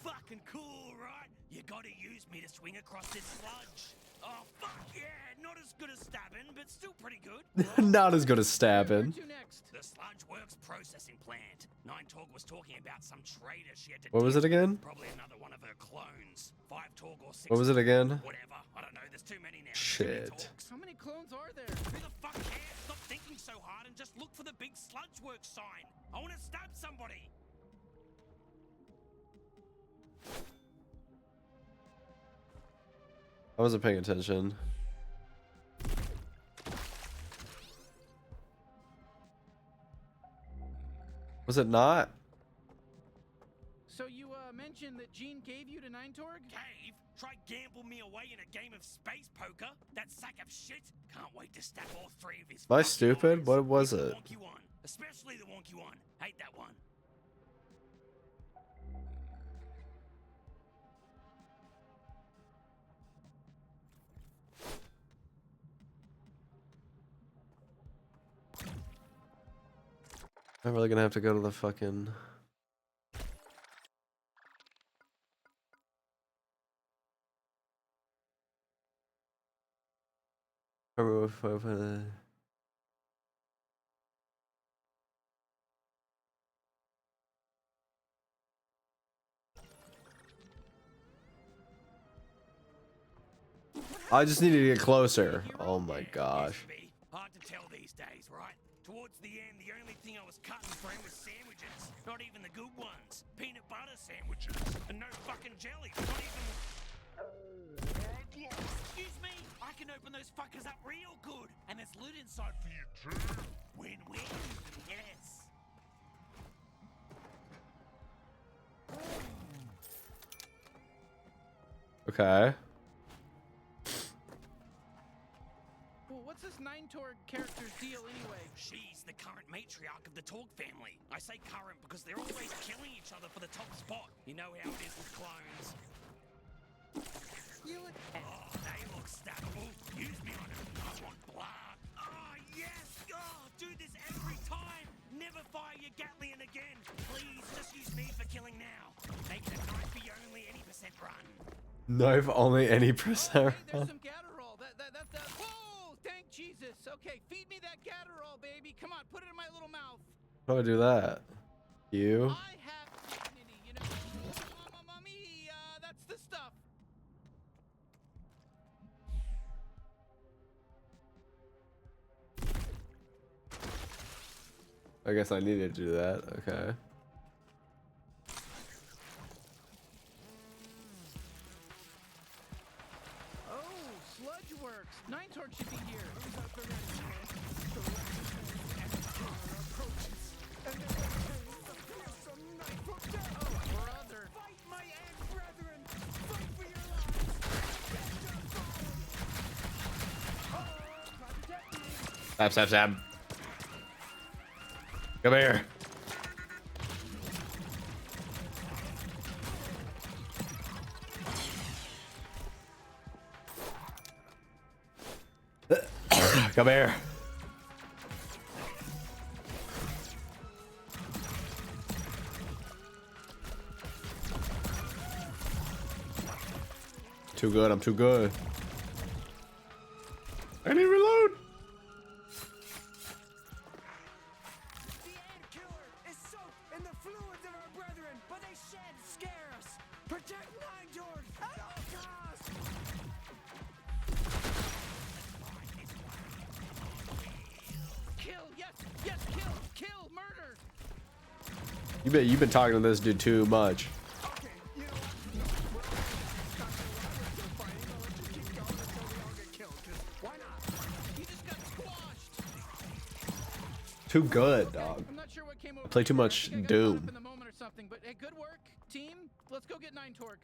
Fucking cool, right? You gotta use me to swing across this sludge. Oh, fuck yeah. Not as good as stabbing, but still pretty good. Not as good as stabbing. Where to next? The Sludge Works processing plant. Nine-Torg was talking about some traitor she had to What was it again? Probably another one of her clones. 5-Torg or 6. What was it again? Whatever. I don't know. There's too many now. Shit. How many clones are there? Who the fuck cares? Stop thinking so hard and just look for the big Sludge Works sign. I want to stab somebody. I wasn't paying attention. Was it not? So you mentioned that Gene gave you to Ninetorg? Gave? Try gamble me away in a game of space poker? That sack of shit? Can't wait to stab all three of his. Am I stupid? What was The it? wonky one. Especially the wonky one. Hate that one. I'm really gonna have to go to the fucking. I just needed to get closer. Oh my gosh. Hard to tell these days, right? Towards the end, the only thing I was cutting for him was sandwiches. Not even the good ones. Peanut butter sandwiches. And no fucking jelly. Not even... Excuse me? I can open those fuckers up real good. And there's loot inside for you too. Win-win. Yes. Okay. Well, what's this Ninetorg character's deal anyway? She's the current matriarch of the Torg family. I say current because they're always killing each other for the top spot. You know how it is with clones. Oh, they look stackable. Use me on them. I want blood. Oh, yes. Oh, do this every time. Never fire your Gatlian again. Please, just use me for killing now. Make it a knife be only 80% run. Knife only any percent. Hey, there's some Gatterall. That. Whoa, thank Jesus. Okay, feed me that Gatterall, baby. Come on, put it in my little mouth. How do I do that? You? I have dignity, you know. Mommy, that's the stuff. I guess I needed to do that. Okay. Oh, Sludge Works. Ninetorg should be here. Oh, brother. Fight my ant brethren! Fight for your lives! Stab, stab, stab. Come here. Come here. Too good, I'm too good. I need to reload. The ant killer is soaked in the fluids of our brethren, but they shan't scare us. Protect Ninetorg at all costs. Kill, yes, kill, murder. You've been talking to this dude too much. Too good, dog. I'm not sure what came over. I play too much Doom. In the moment or something, but hey, good work, team. Let's go get Ninetorg.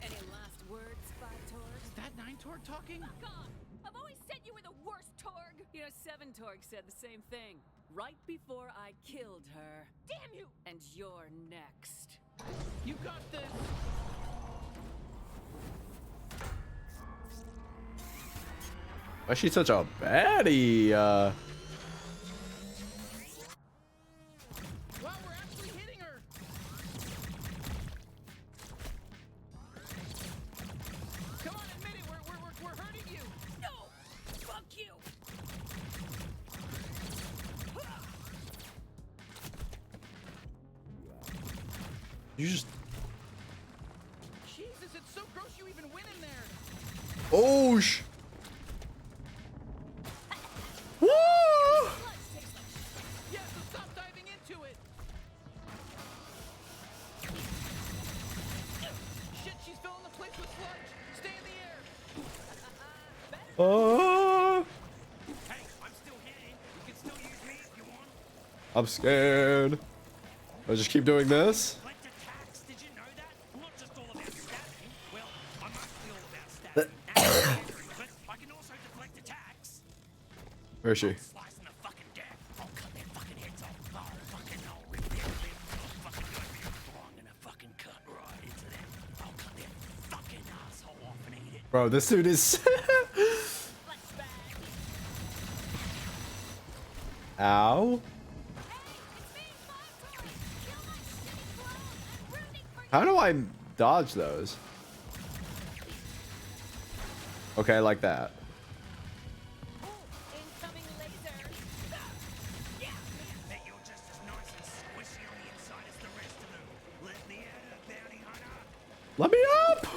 Any last words, Five-Torg? Is that Ninetorg talking? Fuck off! I've always said you were the worst Torg! You know, Seven-Torg said the same thing. Right before I killed her. Damn you! And you're next. You got this! Why is she such a baddie? Wow, we're actually hitting her! Come on, admit it, we're hurting you! No! Fuck you! You just. Jesus, it's so gross you even went in there! Oh sh. Woo! Yeah, so stop diving into it! Shit, she's filling the place with sludge! Stay in the air! I'm scared. I'll just keep doing this. Did you know that? Not just all about stabbing. Well, I'm mostly all about stabbing. But I can also deflect attacks. Where is she? Slicing the fucking death. I'll cut their fucking heads off. I'll rip their limbs. I'll fucking go for you. I'm gonna fucking cut right into them. I'll cut their fucking asshole off and eat it. Bro, this dude is. Ow. How do I dodge those? Okay, like that. Bet you're just as nice and squishy on the inside as the rest of them. Let me out, bounty hunter. Let me up! Wow,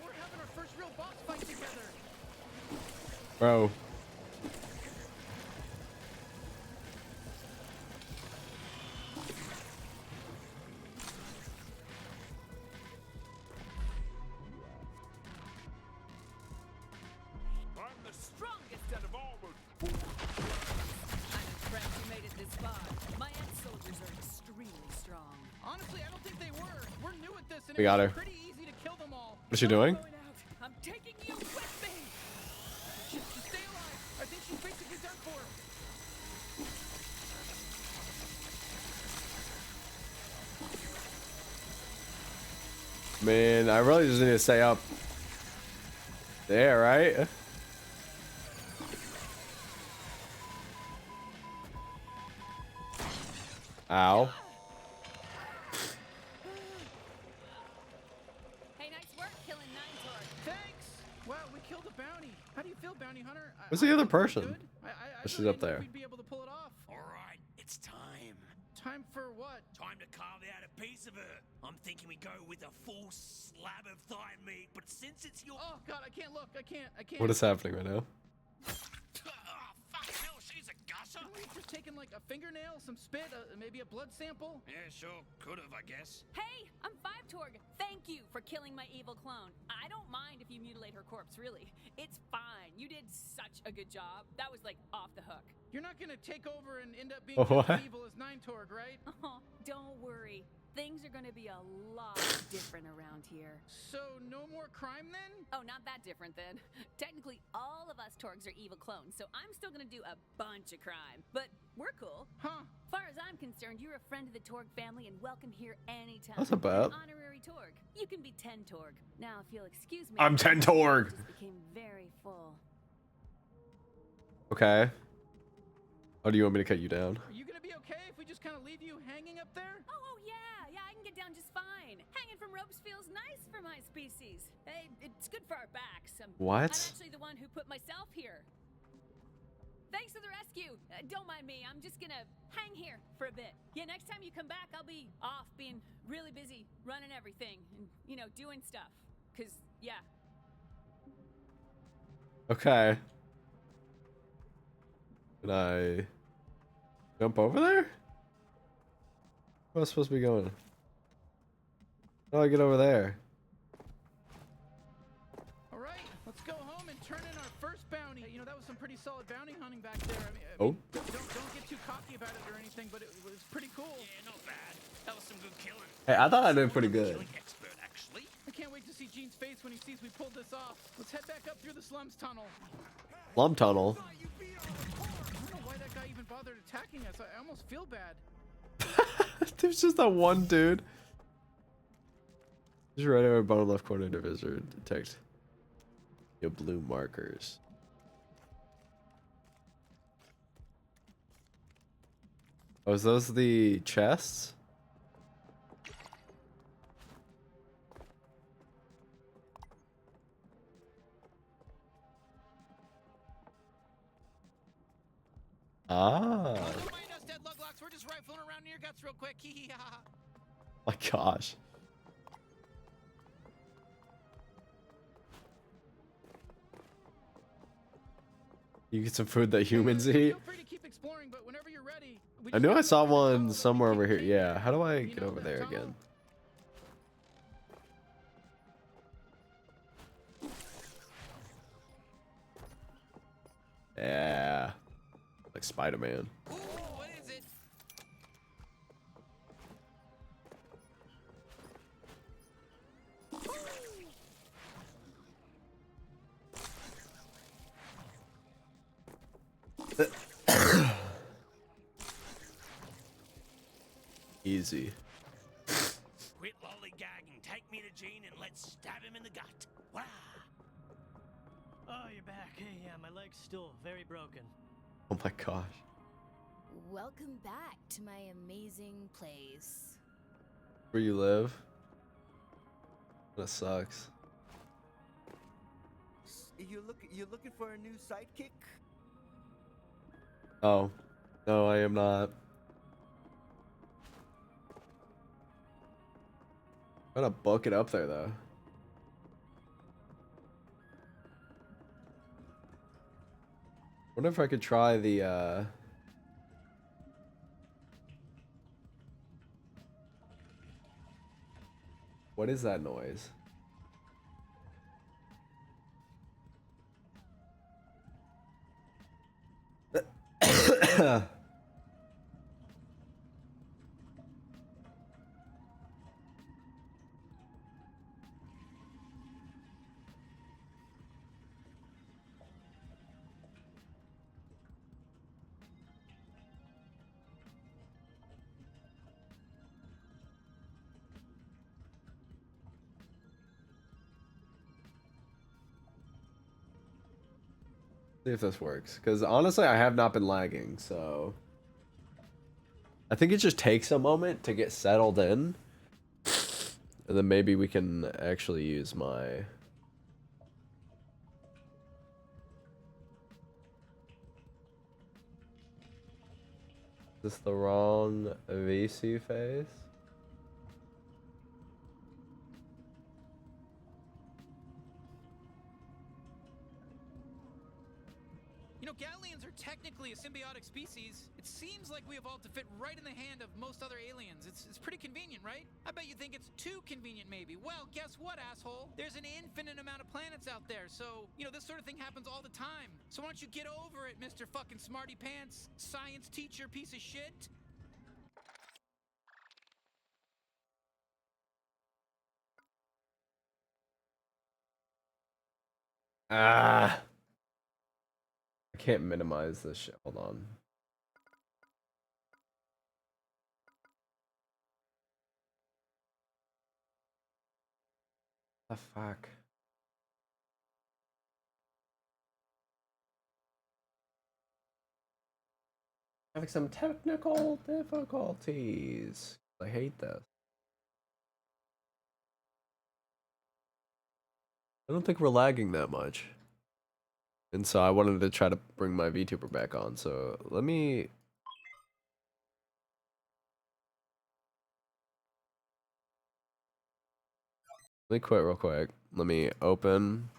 we're having our first real boss fight together. Bro. I'm the strongest out of all the... I'm impressed you made it this far. My ex-soldiers are extremely strong. Honestly, I don't think they were. We're new at this, and We it got was her. pretty easy to kill them all. What's she doing? I'm taking you with me. Just stay alive. I think she's basically done for. Man, I really just need to stay up there, right? Ow. Hey, nice work killing Nine-Torg. Thanks. Wow, we killed a bounty. How do you feel, bounty hunter? Where's the other think we're person? good. I She's really up didn't think there. We'd be able to pull it off. All right, it's time. Time for what? Time to carve out a piece of her. I'm thinking we go with a full slab of thigh meat, but since it's your... Oh God, I can't look. I can't. What is happening right now? Oh, fuck hell, she's a gusher. Couldn't we have just taken like a fingernail, some spit, maybe a blood sample? Yeah, sure, could've, I guess. Hey, I'm 5-Torg. Thank you for killing my evil clone. I don't mind if you mutilate her corpse, really. It's fine. You did such a good job. That was like off the hook. You're not gonna take over and end up being What? just as evil as Nine-Torg, right? Oh, don't worry. Things are gonna be a lot different around here. So no more crime then? Oh, not that different then. Technically, all of us Torgs are evil clones, so I'm still gonna do a bunch of crime. But we're cool. Huh? Far as I'm concerned, you're a friend of the Torg family and welcome here anytime. That's not bad. An honorary Torg. You can be 10 Torg. Now, if you'll excuse me. I'm 10 Torg. Just became very full. Okay. Oh, do you want me to cut you down? Are you gonna be okay if we just kind of leave you hanging up there? Oh yeah, I can get down just fine. Hanging from ropes feels nice for my species. Hey, it's good for our backs. What? I'm actually the one who put myself here. Thanks for the rescue. Don't mind me. I'm just gonna hang here for a bit. Yeah, next time you come back, I'll be off being really busy running everything and, doing stuff. 'Cause, yeah. Okay. Can I jump over there? Where am I supposed to be going? How do I get over there? All right, let's go home and turn in our first bounty. That was some pretty solid bounty hunting back there. I mean, don't get too cocky about it or anything, but it was pretty cool. Yeah, not bad. That was some good killing. Hey, I thought I did pretty good. Expert, actually. I can't wait to see Gene's face when he sees we pulled this off. Let's head back up through the slums tunnel. Slum tunnel. I don't know why that guy even bothered attacking us. I almost feel bad. There's just that one dude. Just right over bottom left corner of the visitor. Detect your blue markers. Oh, is those the chests? Ah. Don't mind us, dead luglocks. We're just rifling around in your guts real quick. Hee hee ha ha. My gosh. You get some food that humans eat? Feel free to keep exploring, but whenever you're ready, I knew I saw one somewhere over here. Yeah, how do I get over there again? Yeah. Like Spider-Man. Ooh, what is it? Easy. Quit lollygagging. Take me to Gene and let's stab him in the gut. Wah! Oh, you're back. Hey, yeah, my leg's still very broken. Oh my gosh. Welcome back to my amazing place. Where you live? That sucks. You're looking for a new sidekick? Oh. No, I am not. I'm gonna book it up there though. Wonder if I could try the what is that noise? See if this works, because honestly I have not been lagging, so I think it just takes a moment to get settled in, and then maybe we can actually use my is this the wrong VC face? You know, Gatlians are technically a symbiotic species. It seems like we evolved to fit right in the hand of most other aliens. It's pretty convenient, right? I bet you think it's too convenient, maybe. Well, guess what, asshole? There's an infinite amount of planets out there, so, you know, this sort of thing happens all the time. So why don't you get over it, Mr. fucking Smarty Pants, science teacher piece of shit? Ah. I can't minimize this shit. Hold on. The fuck? Having some technical difficulties. I hate this. I don't think we're lagging that much. And so I wanted to try to bring my VTuber back on. So let me quit real quick. Let me open.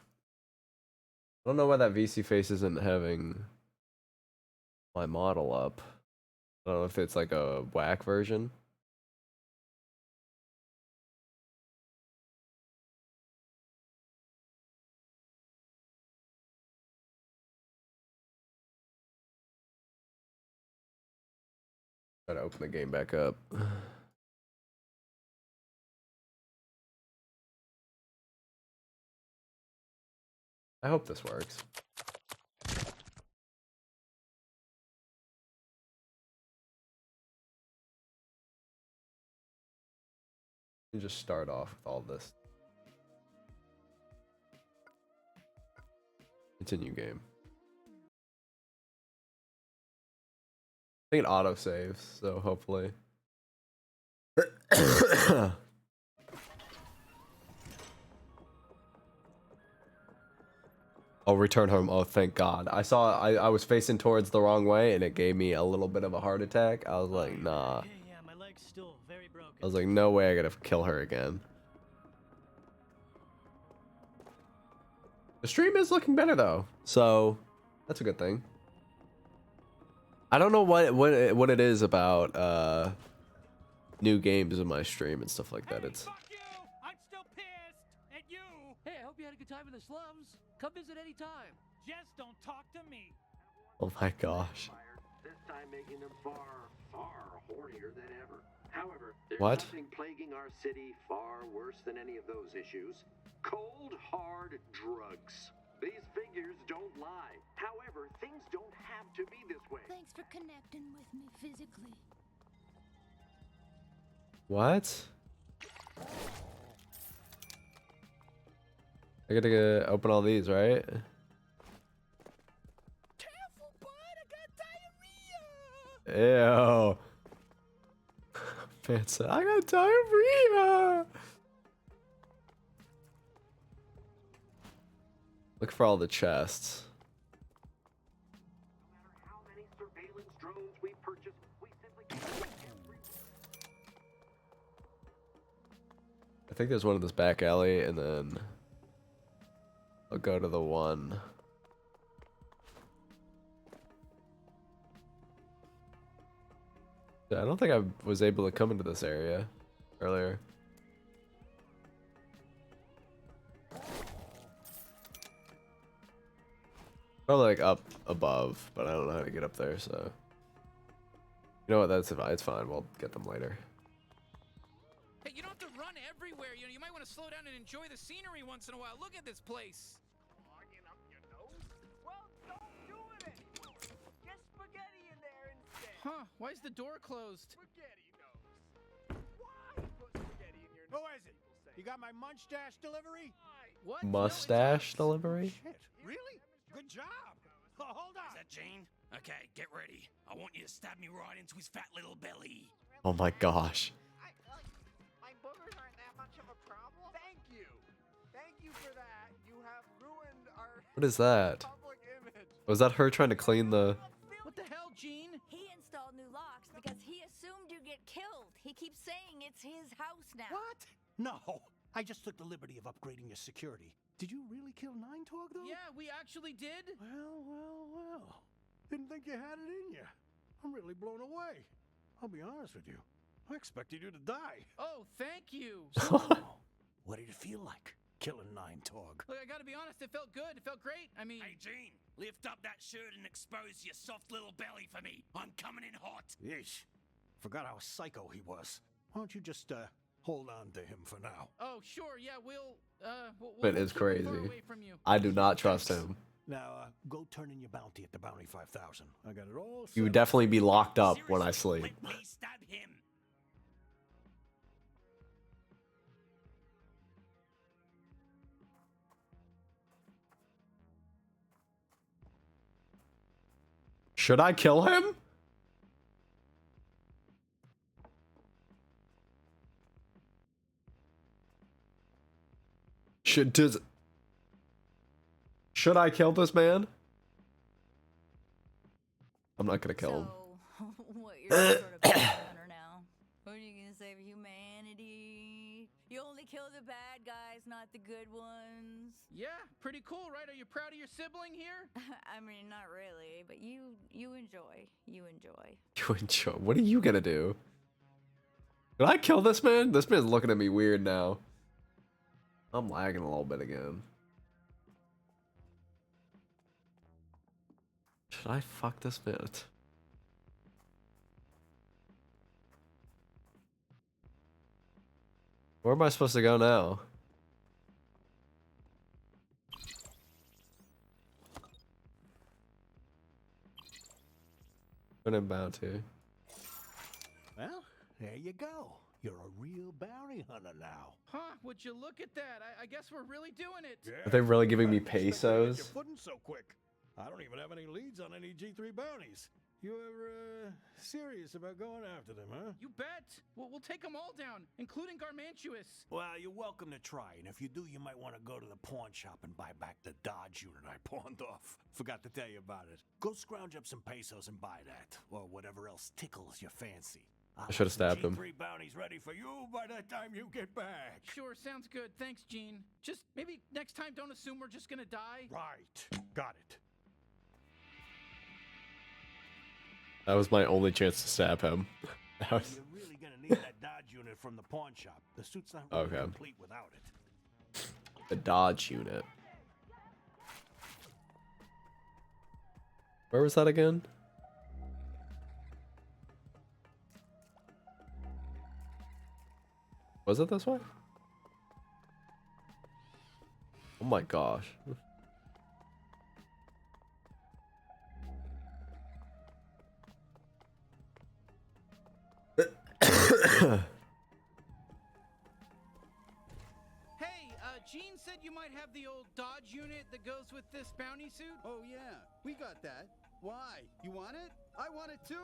I don't know why that VC face isn't having my model up. I don't know if it's like a whack version. Try to open the game back up. I hope this works. You just start off with all this. Continue game. I think it auto saves, so hopefully. Oh, return home. Oh, thank God. I was facing towards the wrong way and it gave me a little bit of a heart attack. I was like, nah. Yeah, my leg's still very broken. I was like, no way I gotta kill her again. The stream is looking better though, so that's a good thing. I don't know what it is about new games in my stream and stuff like that. It's I'm still pissed at you. Hey, I hope you had a good time in the slums. Come visit anytime. Just don't talk to me. oh my gosh. This time making them far, far hornier than ever. However, there's What? nothing plaguing our city far worse than any of those issues. Cold, hard drugs. These figures don't lie. However, things don't have to be this way. Thanks for connecting with me physically. What? I gotta go open all these, right? Careful, bud. I got diarrhea. Ew. Man said, I got diarrhea. Look for all the chests. How many surveillance drones we purchase, we simply can't every... I think there's one in this back alley, and then I'll go to the one. I don't think I was able to come into this area earlier. Probably like up above, but I don't know how to get up there, so. You know what, that's fine. It's fine. We'll get them later. Hey, you don't have to run everywhere. You know, you might want to slow down and enjoy the scenery once in a while. Look at this place. Well, don't do it anymore. Get spaghetti in there instead. Huh? Why is the door closed? Spaghetti knows. Why put spaghetti in your Who is it? You got my munch dash delivery? What? Mustache delivery? Shit, really? Good job. Oh, hold on. Is that Gene? Okay, get ready. I want you to stab me right into his fat little belly. Oh my gosh. My boogers aren't that much of a problem. Thank you. Thank you for that. You have ruined our What is that? public image. Was that her trying to clean the... What the hell, Gene? He installed new locks because he assumed you get killed. He keeps saying it's his house now. What? No. I just took the liberty of upgrading your security. Did you really kill Nine Torg, though? Yeah, we actually did. Well. Didn't think you had it in you. I'm really blown away. I'll be honest with you. I expected you to die. Oh, thank you. What did it feel like, killing Nine Torg? Look, I gotta be honest, it felt good. It felt great. I mean... Hey, Gene, lift up that shirt and expose your soft little belly for me. I'm coming in hot. Yeesh. Forgot how psycho he was. Why don't you just, hold on to him for now? Oh, sure, yeah, we'll It is keep him crazy. far away from you. I do not trust him. Now, go turn in your bounty at the Bounty 5000. I got it all set You would up. definitely be locked up when I sleep. Let me stab him. Should I kill him? Should I kill this man? I'm not gonna kill him. What, you're some sort of bounty hunter now? What are you gonna save humanity? You only kill the bad guys, not the good ones. Yeah, pretty cool, right? Are you proud of your sibling here? I mean, not really, but you enjoy. You enjoy. You enjoy. What are you gonna do? Did I kill this man? This man's looking at me weird now. I'm lagging a little bit again. Should I fuck this man? Where am I supposed to go now? What am bounty? Well, there you go. You're a real bounty hunter now. Huh, would you look at that? I guess we're really doing it. Are they really giving me You're pesos? footing so quick. I don't even have any leads on any G3 bounties. You're, serious about going after them, huh? You bet. We'll take them all down, including Garmantuous. Well, you're welcome to try, and if you do, you might want to go to the pawn shop and buy back the Dodge unit I pawned off. Forgot to tell you about it. Go scrounge up some pesos and buy that, or whatever else tickles your fancy. I should have stabbed him. G3 bounties ready for you by the time you get back. Sure, sounds good. Thanks, Gene. Just maybe next time don't assume we're just gonna die. Right. Got it. That was my only chance to stab him. That was... You're really gonna need that Dodge unit from the pawn shop. The suit's not really Okay. complete without it. The Dodge unit. Where was that again? Was it this way? Oh my gosh. have the old dodge unit that goes with this bounty suit? Oh yeah, we got that. Why? You want it? I want it too.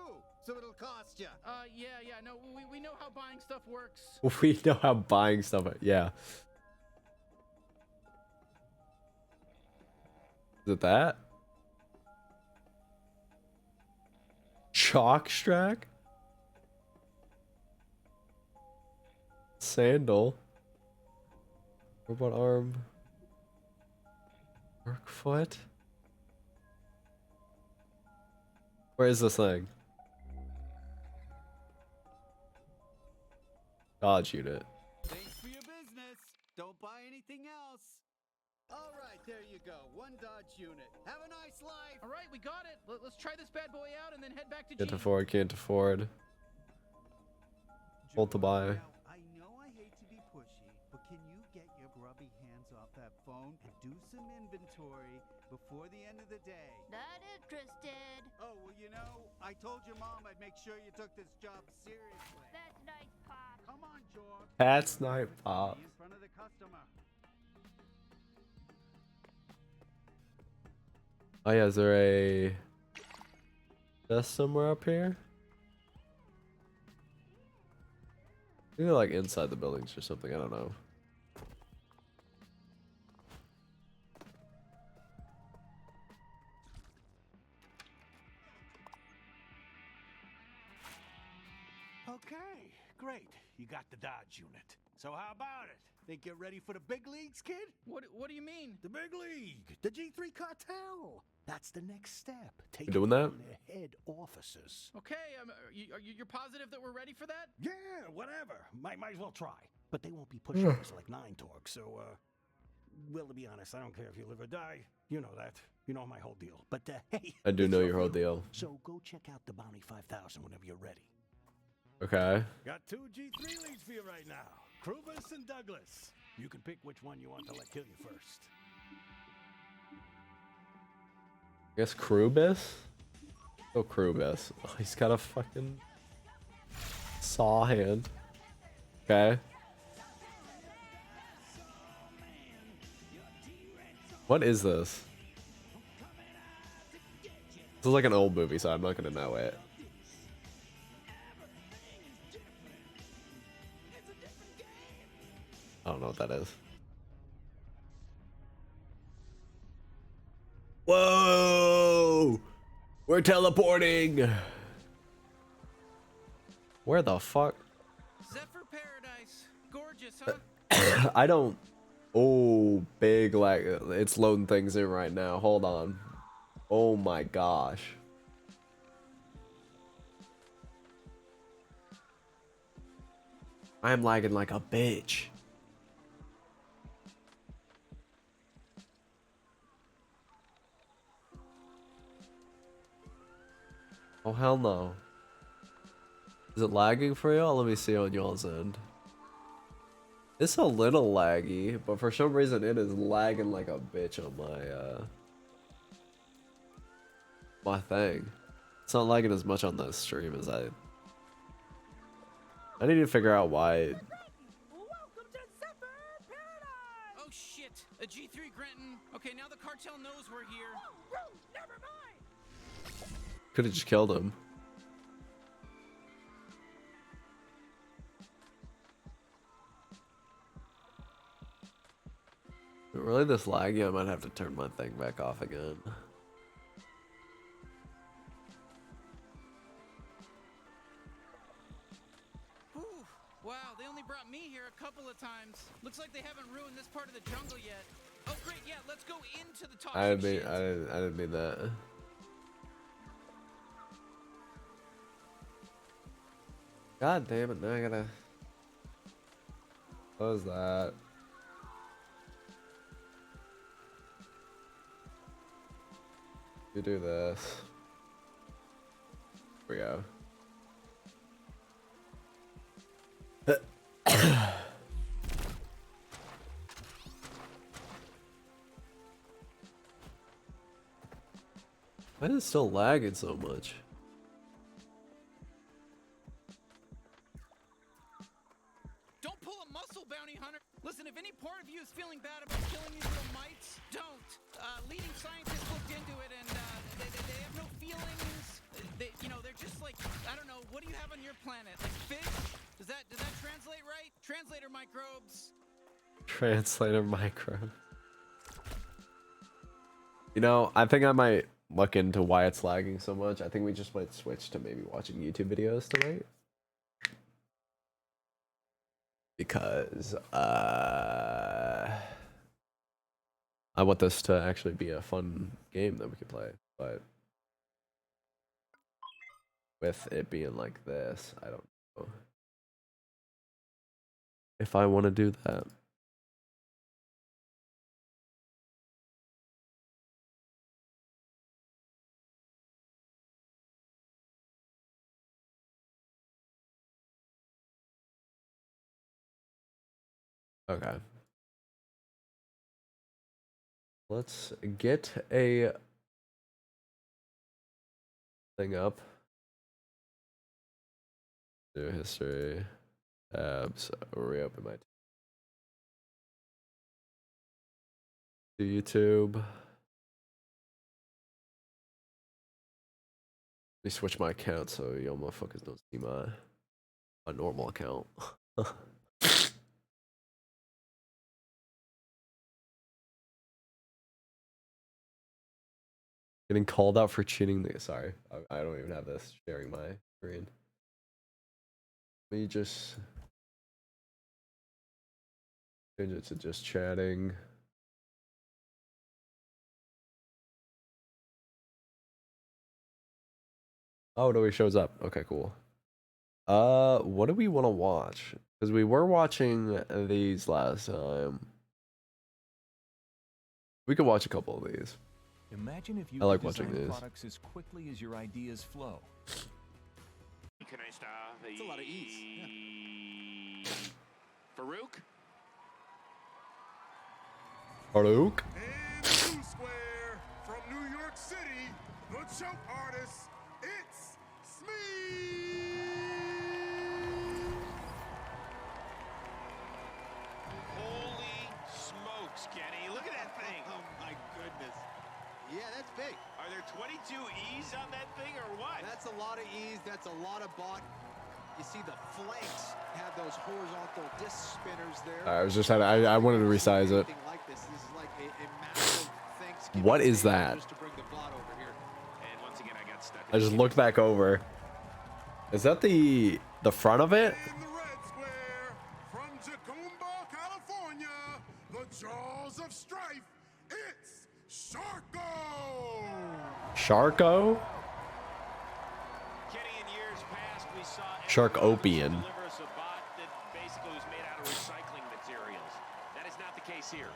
So it'll cost you. Yeah. No, we know how buying stuff works. We know how buying stuff. Yeah. Is it that? Chalk strack? Sandal. Robot arm. Work foot. Where is this thing? Dodge unit. Thanks for your business. Don't buy anything else. All right, there you go. One dodge unit. Have a nice life. All right, we got it. Let's try this bad boy out and then head back to Can't G. afford, can't afford. Hold to buy. Now, I know I hate to be pushy, but can you get your grubby hands off that phone and do some inventory before the end of the day? Not interested. Oh, well, you know, I told your mom I'd make sure you took this job seriously. That's nice, Pop. Come on, George. That's night pop. Be in front of the customer. Oh yeah, is there a chest somewhere up here? Maybe like inside the buildings or something, I don't know. Okay, great. You got the dodge unit. So how about it? Think you're ready for the big leagues, kid? What do you mean? The big league, the G3 cartel. That's the next step. Take doing that? their head officers. Okay, you're positive that we're ready for that? Yeah, whatever. Might as well try. But they won't be pushing us like 9 torque, so, well, to be honest, I don't care if you live or die. You know that. You know my whole deal. But, hey. I do it's know your your whole funeral. deal. So go check out the Bounty 5000 whenever you're ready. Okay. Got 2 G3 leads for you right now. Krubis and Douglas. You can pick which one you want to let kill you first. I guess Krubis? Oh, Krubis. Oh, he's got a fucking saw hand. Okay. What is this? This is like an old movie, so I'm not gonna know it. I don't know what that is. Whoa! We're teleporting! Where the fuck? Zephyr Paradise. Gorgeous, huh? I don't... Oh, big like... It's loading things in right now. Hold on. Oh my gosh. I'm lagging like a bitch. Oh, hell no. Is it lagging for y'all? Let me see on y'all's end. It's a little laggy, but for some reason it is lagging like a bitch on my, my thing. It's not lagging as much on the stream as I need to figure out why. Oh shit! A G3 Grenton. Okay, now the cartel knows we're here. Never mind. Could have just killed him. Really this laggy? I might have to turn my thing back off again. Whew. Wow, they only brought me here a couple of times. Looks like they haven't ruined this part of the jungle yet. Oh great, yeah, let's go into the toxic I shit. didn't mean that. God damn it, now I gotta close that. You do this. Here we go. Why is it still lagging so much? Don't pull a muscle, bounty hunter. Listen, if any part of you is feeling bad about killing these little mites, don't. Leading scientists looked into it, and they have no feelings. They're just like, I don't know. What do you have on your planet? Like fish? Does that translate right? Translator microbes. Translator micro. You know, I think I might look into why it's lagging so much. I think we just might switch to maybe watching YouTube videos tonight. Because I want this to actually be a fun game that we can play, but with it being like this, I don't know if I want to do that. Okay. Let's get a thing up. New history. Tabs. Reopen my YouTube. Let me switch my account so y'all motherfuckers don't see my normal account. Getting called out for cheating. Sorry, I don't even have this sharing my screen. Let me just change it to just chatting. Oh, no, he shows up. Okay, cool. What do we want to watch? Because we were watching these last time. We could watch a couple of these. Imagine if you I like could watching design these. products as quickly as your ideas flow. Can I stop? It's a lot of ease. Yeah. Farouk? Farouk? And Blue Square from New York City, the choke artist, it's Smee! Holy smokes, Kenny. Look at that thing. Oh my goodness. Yeah, that's big. Are there 22 E's on that thing or what? That's a lot of E's. That's a lot of bot. You see the flanks have those horizontal disc spinners there. I was just I wanted to resize it. Like this is like a massive Thanksgiving What is table that? just to bring the bot over here. And once again, I got stuck. I just looked back over. Is that the front of it? In the red square from Tacoma, California, the jaws of strife, it's Sharko! Sharko? Kenny, in years past, we saw Sharkopian. deliver us a bot that basically was made out of recycling materials. That is not the case here.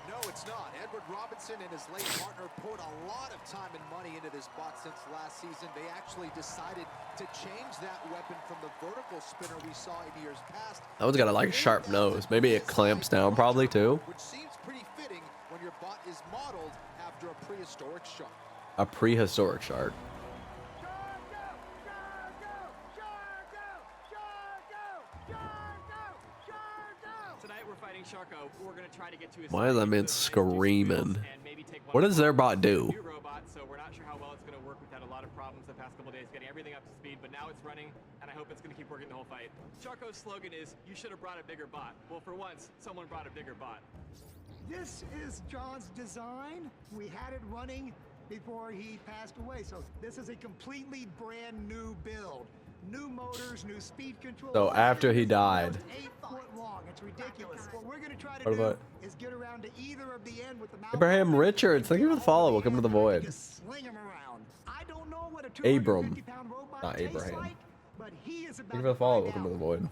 No, it's not. Edward Robinson and his late partner poured a lot of time and money into this bot since last season. They actually decided to change that weapon from the vertical spinner we saw in years past. That one's got a like sharp nose. Maybe it clamps down probably too. Which seems pretty fitting when your bot is modeled after a prehistoric shark. A prehistoric shark. Tonight we're fighting Sharko. We're gonna try to get to his Why is that man screaming? What does their bot do? new robot, so we're not sure how well it's gonna work. We've had a lot of problems the past couple days getting everything up to speed, but now it's running, and I hope it's gonna keep working the whole fight. Sharko's slogan is, "You should have brought a bigger bot." Well, for once, someone brought a bigger bot. This is John's design. We had it running before he passed away, so this is a completely brand new build. New motors, new speed control. So after he died. 8 foot long. It's ridiculous. What we're gonna try to What do about is get around to either of the end with the mouth. Abraham Richards? Thank you for the follow. Welcome to the void. Sling him around. I don't know what a Abram. 250-pound robot Not tastes Abraham. like, but he is Thank about you for the to follow. find Welcome to out. the void.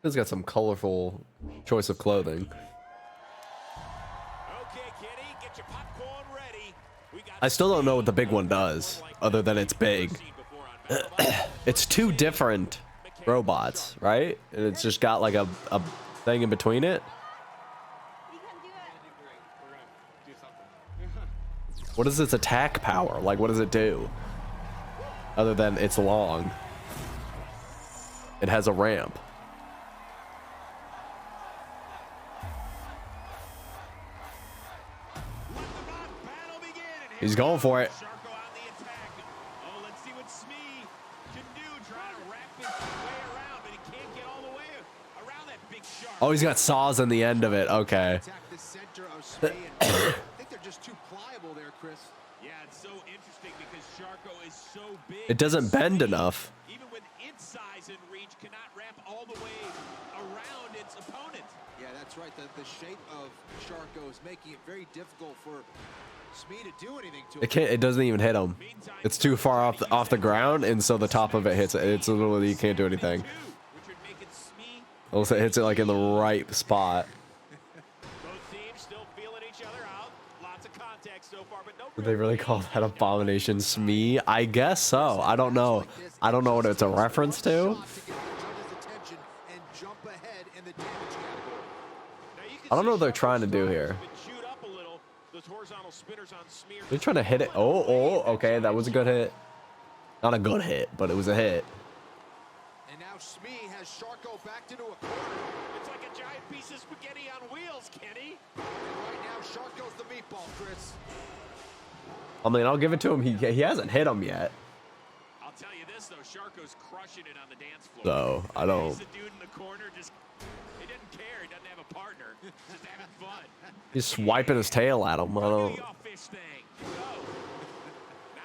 He's got some colorful choice of clothing. Okay, Kenny, get your popcorn ready. We got I still don't know what the big one does, other than it's big. It's two different robots, right? And it's just got like a thing in between it. What is its attack power? Like, what does it do? Other than it's long. It has a ramp. He's going for it. Oh, let's see what Smee can do. Trying to wrap his way around, but he can't get all the way around that big shark. Oh, he's got saws in the end of it. Okay. Attack the center of Smee, and I think they're just too pliable there, Chris. Yeah, it's so interesting because Sharko is so big. It doesn't bend enough. Even with its size and reach, cannot wrap all the way around its opponent. Yeah, that's right. The shape of Sharko is making it very difficult for Smee to do anything to It can't. It doesn't even hit him. It's too far off the ground, and so the top of it hits it. It's literally you can't do anything. Unless it hits it like in the right spot. Did they really call that Abomination Smee? I guess so. I don't know. I don't know what it's a reference to. I don't know what they're trying to do here. They're trying to hit it. Oh, okay. That was a good hit. Not a good hit, but it was a hit. And now Smee has Sharko backed into a corner. It's like a giant piece of spaghetti on wheels, Kenny. And right now, Sharko's the meatball, Chris. I mean, I'll give it to him. He hasn't hit him yet. I'll tell you this though, Sharko's crushing it on the dance floor. So I don't. He's the dude in the corner, just he didn't care. He doesn't have a partner. Just having fun. He's swiping his tail at him. I don't. Now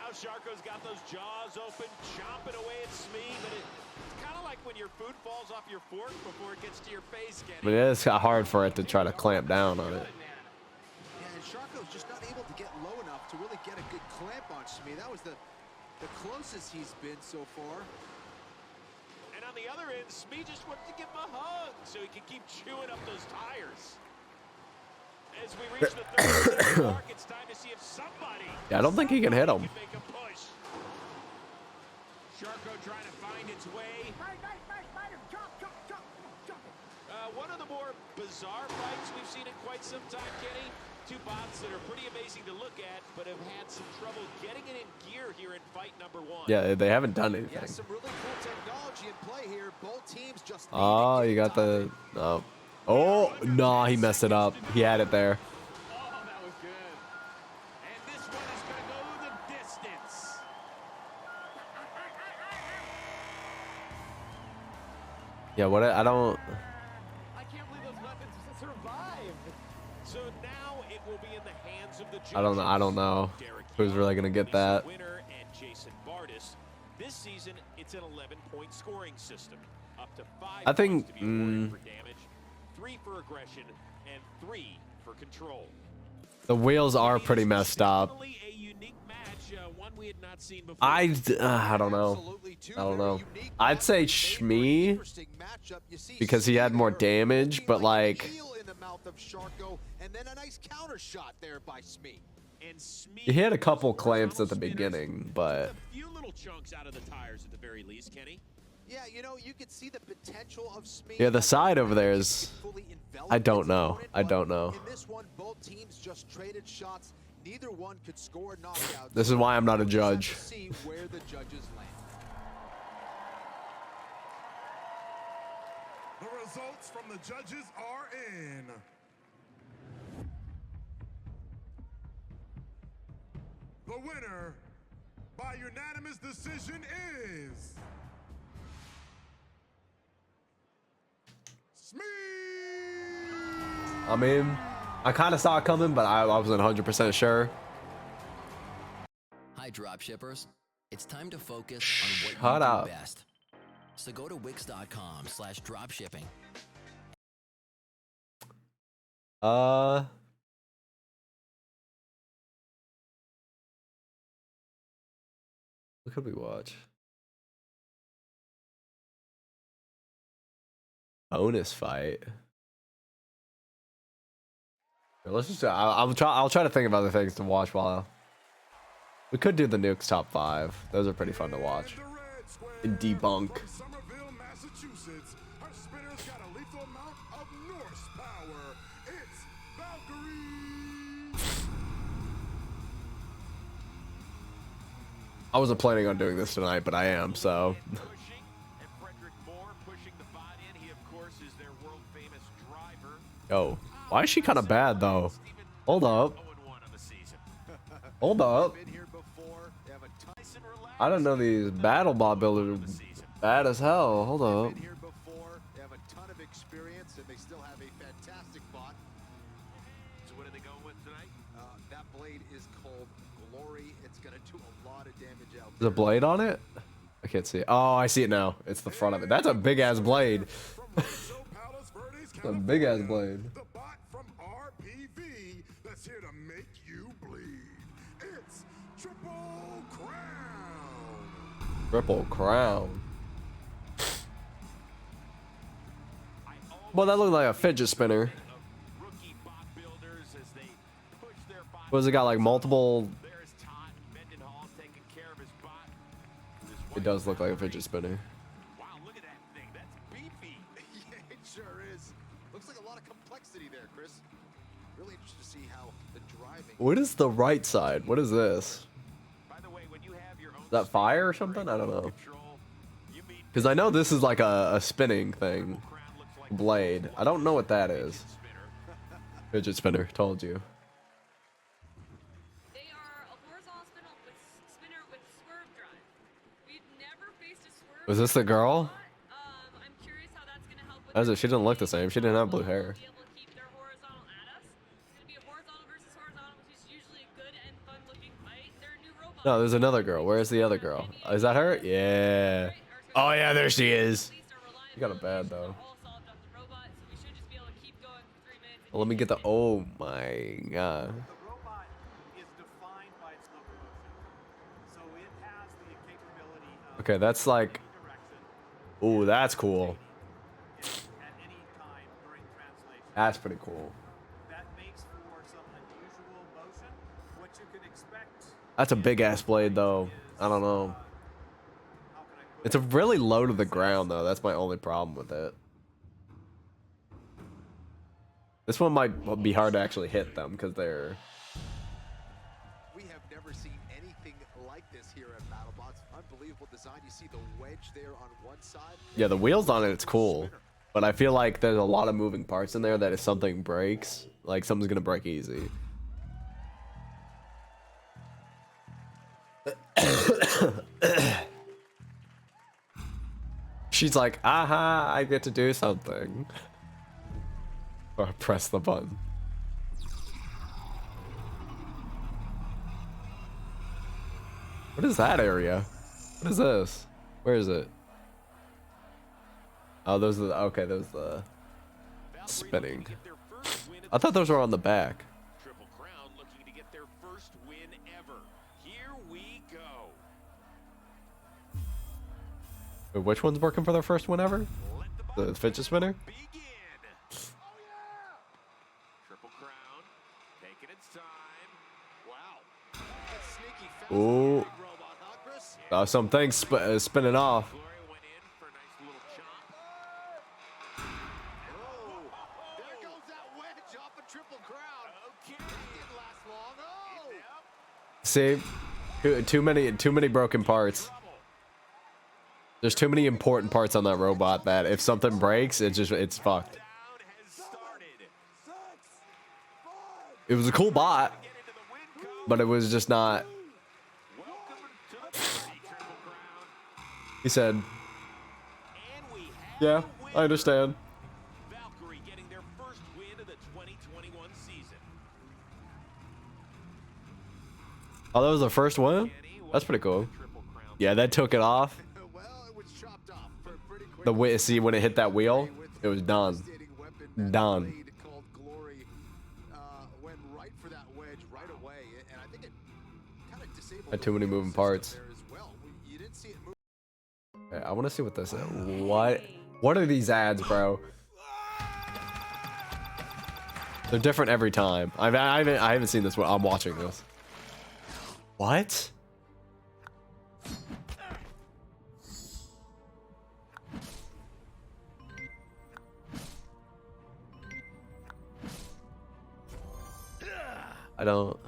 Sharko's got those jaws open, chomping away at Smee, but it's kind of like when your food falls off your fork before it gets to your face, Kenny. I mean, it's hard for it to try to clamp down on it. Yeah, and Sharko's just not able to get low enough to really get a good clamp on Smee. That was the closest he's been so far. And on the other end, Smee just wants to give him a hug so he can keep chewing up those tires. As we reach the third mark, it's time to see if somebody. Yeah, I don't think he can hit him. Make a push. Sharko trying to find its way. One of the more bizarre fights we've seen in quite some time, Kenny. Two bots that are pretty amazing to look at, but have had some trouble getting it in gear here in fight number one. Yeah, they haven't done anything. Yeah, some really cool technology in play here. Both teams just. Oh, you got the. Oh. Oh, no, he messed it up. He had it there. Oh, that was good. And this one is going to go the distance. Yeah, what I don't. I can't believe those weapons survived. So now it will be in the hands of the judges. I don't know who's really gonna get that. Winner and Jason Bardis. This season, it's an 11-point scoring system. Up to 5 I think. points to be awarded for damage, 3 for aggression, and 3 for control. The wheels are pretty messed up. I don't know. I don't know. I'd say Smee because he had more damage, but like In the mouth of Sharko, and then a nice counter shot there by Smee. And Smee he had a couple clamps at the beginning, but a few little chunks out of the tires at the very least, Kenny. Yeah, you know, you could see the potential of Smee. yeah, the side over there is. I don't know. I don't know. In this one, both teams just traded shots. Neither one could score knockouts. This is why I'm not a judge. See where the judges land. The results from the judges are in. The winner by unanimous decision is Smee. I mean, I kind of saw it coming, but I wasn't 100% sure. Hi, dropshippers. It's time to focus on what Shut you up. do best. So go to wix.com/dropshipping. What could we watch? Bonus fight. Let's just. I'll try to think of other things to watch while. We could do the Nukes top 5. Those are pretty fun to watch. And debunk. Somerville, Massachusetts. Her spinner's got a lethal amount of Norse power. It's Valkyrie. I wasn't planning on doing this tonight, but I am, so. Yo, why is she kind of bad though? Hold up. Hold up. I don't know these battle bot builders are bad as hell. Hold up. They have a ton of experience and they still have a fantastic bot. So what are they going with tonight? That blade is called Glory. It's gonna do a lot of damage out There's a blade on it? I can't see it. Oh, I see it now. It's the front of it. That's a big ass blade. A big ass blade. The bot from RPV that's here to make you bleed. It's Triple Crown. Triple Crown. Well, that looked like a fidget spinner. Was it got like multiple? It does look like a fidget spinner. Wow, look at that thing. That's beefy. Yeah, it sure is. Looks like a lot of complexity there, Chris. Really interested to see how the driving. What is the right side? What is this? Is that fire or something? I don't know. Because I know this is like a spinning thing. Blade. I don't know what that is. Fidget spinner. Told you. Was this the girl? As if she didn't look the same. She didn't have blue hair. No, there's another girl. Where's the other girl? Is that her? Yeah. Oh yeah, there she is. You got a bad though. Well, let me get the. Oh my god. Okay, that's like. Ooh, that's cool. That's pretty cool. That's a big ass blade though. I don't know. It's a really low to the ground though. That's my only problem with it. This one might be hard to actually hit them because they're. We have never seen anything like this here at BattleBots. Unbelievable design. You see the wedge there on one side. Yeah, the wheels on it's cool, but I feel like there's a lot of moving parts in there that if something breaks, like something's gonna break easy. She's like, aha, I get to do something. Or press the button. What is that area? What is this? Where is it? Oh, those are the, okay, those are the spinning. I thought those were on the back. Triple Crown looking to get their first win ever. Here we go. Wait, which one's working for their first win ever? The fidget spinner? Triple Crown taking its time. Wow. Ooh. Something's spinning off. See, too many broken parts. There's too many important parts on that robot that if something breaks, it's fucked. It was a cool bot, but it was just not. He said, "Yeah, I understand." Valkyrie getting their first win of the 2021 season. Oh, that was the first one? That's pretty cool. Yeah, that took it off. The see when it hit that wheel, it was done. Done. Had too many moving parts. Okay, I want to see what this is. What are these ads, bro? They're different every time. I haven't seen this one. I'm watching this. What? I don't.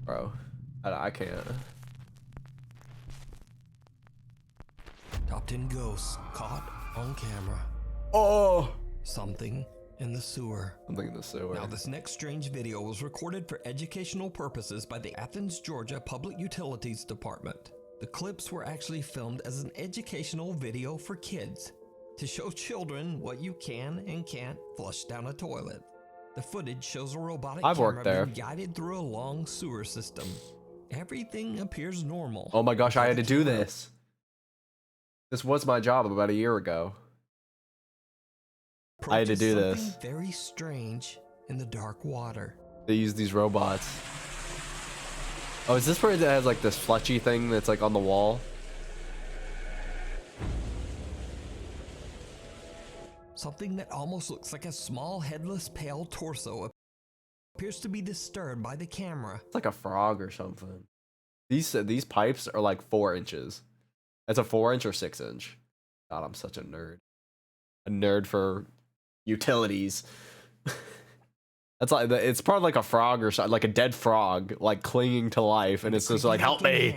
Bro, I can't. Haunting ghosts caught on camera. Oh! Something in the sewer. Something in the sewer. Now, this next strange video was recorded for educational purposes by the Athens, Georgia Public Utilities Department. The clips were actually filmed as an educational video for kids to show children what you can and can't flush down a toilet. The footage shows a robotic camera being guided through a long sewer system. Everything appears normal. Oh my gosh, I had to do this. This was my job about a year ago. I had to do this. Something very strange in the dark water. They use these robots. Oh, is this where it has like this fletchy thing that's like on the wall? Something that almost looks like a small headless pale torso appears to be disturbed by the camera. It's like a frog or something. These pipes are like 4 inches. It's a 4-inch or 6-inch. God, I'm such a nerd. A nerd for utilities. That's like it's probably like a frog or something, like a dead frog, like clinging to life, and it's just like, help me,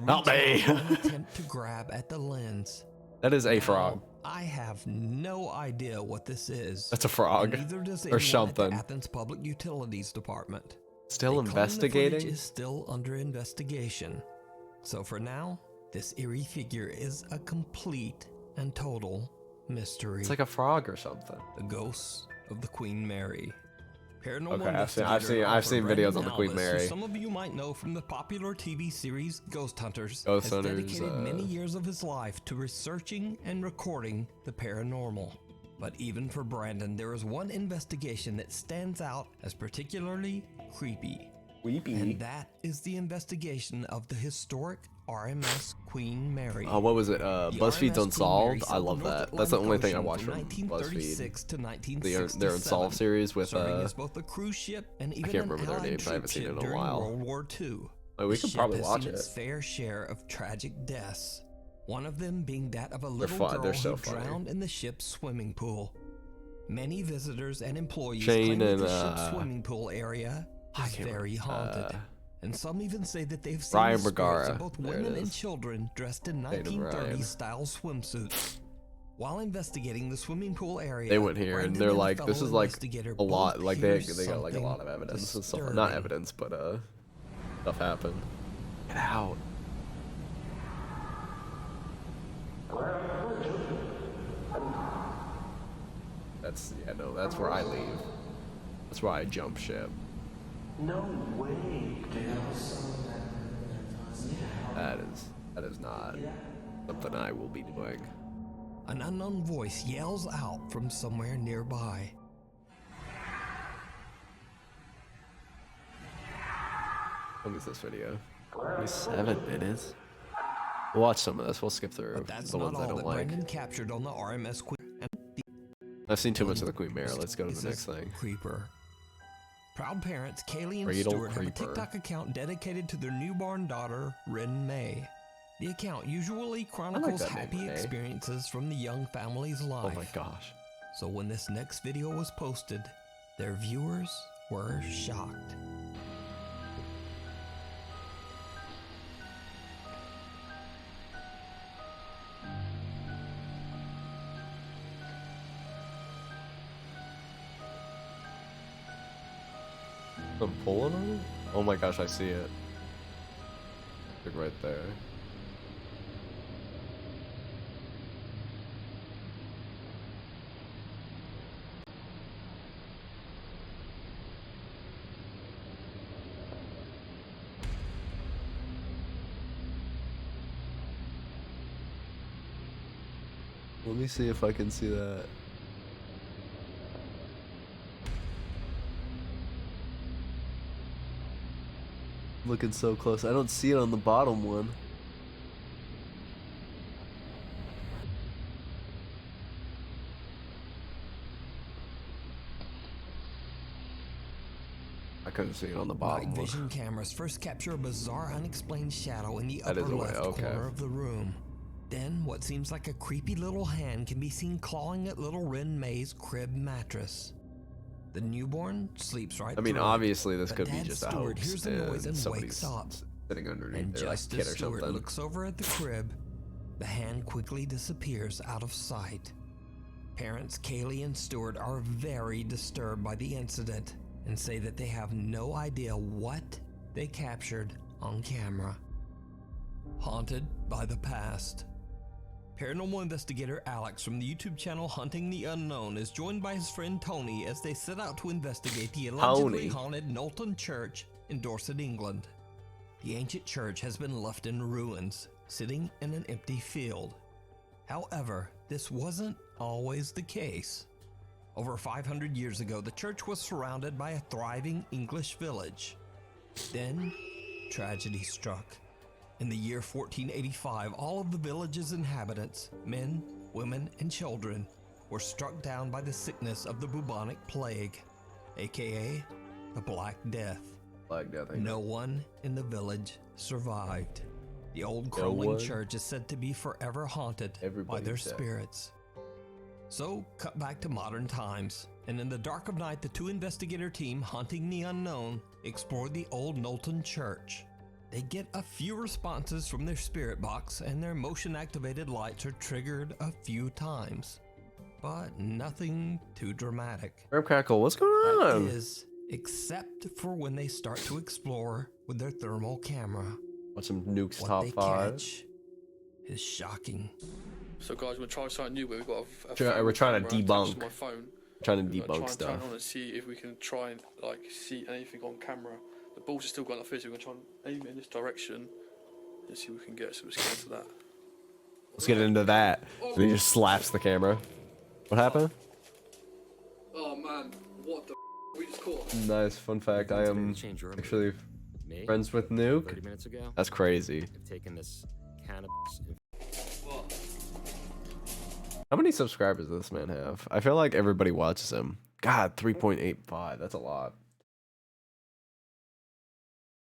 help me. Attempt to grab at the lens. That is a frog. I have no idea what this is. That's a frog Neither does or something. At the Athens Public Utilities Department. Still investigating? The is still under investigation. So for now, this eerie figure is a complete and total mystery. It's like a frog or something. The ghosts of the Queen Mary. Okay, I've seen videos on the Queen Mary. Some of you might know from the popular TV series Ghost Hunters. Ghost has Hunters, dedicated many years of his life to researching and recording the paranormal. But even for Brandon, there is one investigation that stands out as particularly creepy. And that is the investigation of the historic RMS Queen Mary. Oh, what was it? BuzzFeed's Unsolved? I love that. That's the only thing I watch from BuzzFeed. Their Unsolved series with both a cruise ship and even I can't remember their names. I haven't seen it in a while. World War II. Oh, we could probably watch it. Its fair share of tragic deaths. One of them being that of a little girl who drowned in the ship's swimming pool. Many visitors and employees claim that the ship's swimming pool area is very haunted. And some even say that they've seen the spirits of both women and children dressed in 1930s style swimsuits. While investigating the swimming pool area, they went here and they're like, this is like a lot, like they got like a lot of evidence and stuff. Not evidence, but stuff happened. Get out. That's that's where I leave. That's where I jump ship. No way, That is not something I will be doing. An unknown voice yells out from somewhere nearby. When is this video? 27 minutes. We'll watch some of this. We'll skip through the ones I don't like. Brandon captured on the RMS Queen. I've seen too much of the Queen Mary. Let's go to the next thing. Creeper. Proud parents Kaylee and Stuart have a TikTok account dedicated to their newborn daughter, Rin May. The account usually chronicles happy experiences from the young family's life. Oh my gosh. So when this next video was posted, their viewers were shocked. I'm pulling on it? Oh my gosh, I see it. Like right there. Let me see if I can see that. Looking so close. I don't see it on the bottom one. I couldn't see it on the bottom Night vision cameras first capture a bizarre, unexplained shadow in the That upper is a way, left okay. corner of the room. Then, what seems like a creepy little hand can be seen clawing at little Rin May's crib mattress. The newborn sleeps right I mean, through it, obviously this but could be Dad just a Stewart hoax hears the noise and somebody's wakes up. sitting underneath And their like just kid as or Stewart something. looks over at the crib, The hand quickly disappears out of sight. Parents Kaylee and Stuart are very disturbed by the incident and say that they have no idea what they captured on camera. Haunted by the past. Paranormal investigator Alex from the YouTube channel Hunting the Unknown is joined by his friend Tony as they set out to investigate the allegedly haunted Knowlton Church in Dorset, England. The ancient church has been left in ruins, sitting in an empty field. However, this wasn't always the case. Over 500 years ago, the church was surrounded by a thriving English village. Then, tragedy struck. In the year 1485, all of the village's inhabitants, men, women, and children, were struck down by the sickness of the bubonic plague, aka the Black Death. Black Death. No one in the village survived. The old crumbling church is said to be forever haunted by their spirits. So, cut back to modern times, and in the dark of night, the two investigator team Hunting the Unknown explored the old Knowlton Church. They get a few responses from their spirit box, and their motion-activated lights are triggered a few times, but nothing too dramatic. Herb Crackle, what's going on? That is, except for when they start to explore with their thermal camera. What's some Nuke's what top they 5? Catch is shocking. So guys, we're trying something new where we've got a We're trying to debunk. my phone. Trying to We're gonna debunk try stuff. and turn on and see if we can try and like see anything on camera. The balls are still going like this. We're gonna try and aim it in this direction and see if we can get. So let's get into that. Let's get into that. And he just slaps the camera. What happened? Oh man, what the? We just caught. Nice fun fact. I am actually friends with Nuke. 30 minutes ago. That's crazy. I've taken this cannabis. How many subscribers does this man have? I feel like everybody watches him. God, 3.85. That's a lot.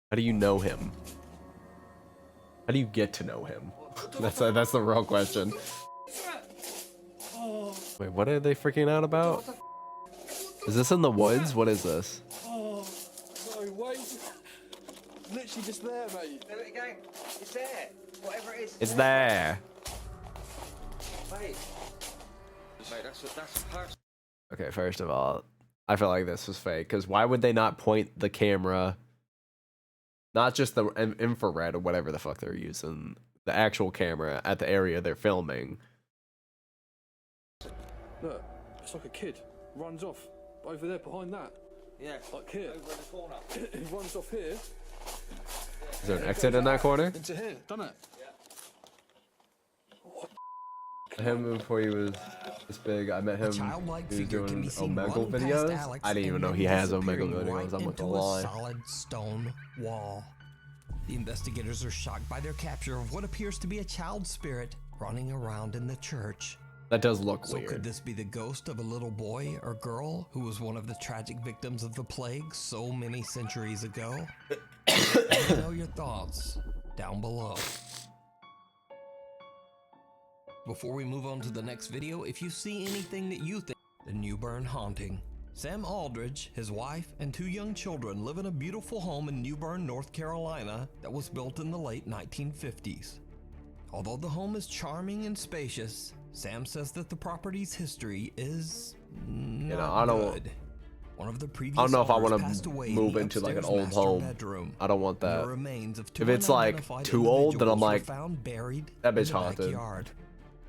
How do you know him? How do you get to know him? That's the real question. Wait, what are they freaking out about? Is this in the woods? What is this? Oh, no, wait. Literally just there, mate. There we go. It's there. Whatever it is. It's there. Mate. Mate, that's a person. Okay, first of all, I feel like this was fake. Because why would they not point the camera, not just the infrared or whatever the fuck they're using, the actual camera at the area they're filming? Look, it's like a kid. Runs off over there behind that. Yeah. Like here. Over in the corner. He runs off here. Is there an exit in that corner? Into here, done it? Him before he was this big. I met him. He was doing Omegle videos. I didn't even know he has Omegle videos. I'm gonna lie. Solid stone wall. The investigators are shocked by their capture of what appears to be a child spirit running around in the church. That does look so weird. Could this be the ghost of a little boy or girl who was one of the tragic victims of the plague so many centuries ago? Let me know your thoughts down below. Before we move on to the next video, if you see anything that you think the Newbern haunting. Sam Aldridge, his wife, and 2 young children live in a beautiful home in Newbern, North Carolina that was built in the late 1950s. Although the home is charming and spacious, Sam says that the property's history is not good. One of the previous I don't know if I owners want passed to away in move the into like an upstairs old master home. bedroom. I don't want The that. remains of 2 If it's like unidentified too old, then I'm individuals were like, found buried that in bitch the haunted. backyard.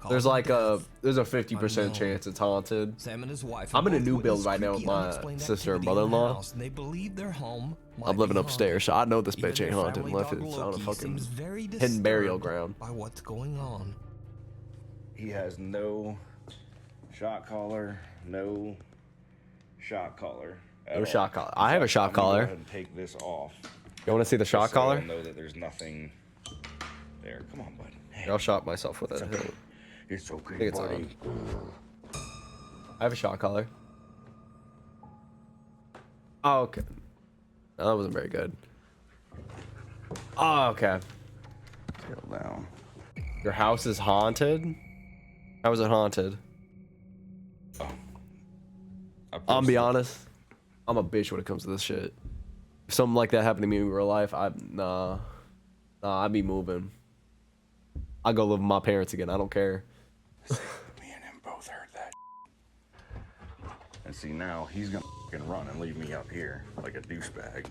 There's like a 50% unknown. chance it's haunted. Sam and his wife I'm in a both new build witnessed right now with creepy, my unexplained sister and activity in the brother-in-law. house, and they believe their home might I'm living be upstairs, so I know this Even bitch ain't their haunted family unless dog it's on a Loki fucking seems very hidden burial disturbed ground. by what's going on. He has no shot collar, no shot collar. No shot collar. I have a shot I'm gonna collar. Go ahead and take this off. You want to see the shot just so collar? I'll know that there's nothing there. Come on, bud. Hey, I'll shot myself with it. It's okay. It's okay, I think it's buddy. on. I have a shot collar. Oh, okay. No, that wasn't very good. Oh, okay. Settle down. Your house is haunted? How is it haunted? I'll be honest. I'm a bitch when it comes to this shit. If something like that happened to me in real life, I'd be moving. I'll go live with my parents again. I don't care. Me and him both heard that. And see, now he's gonna fucking run and leave me up here like a douchebag.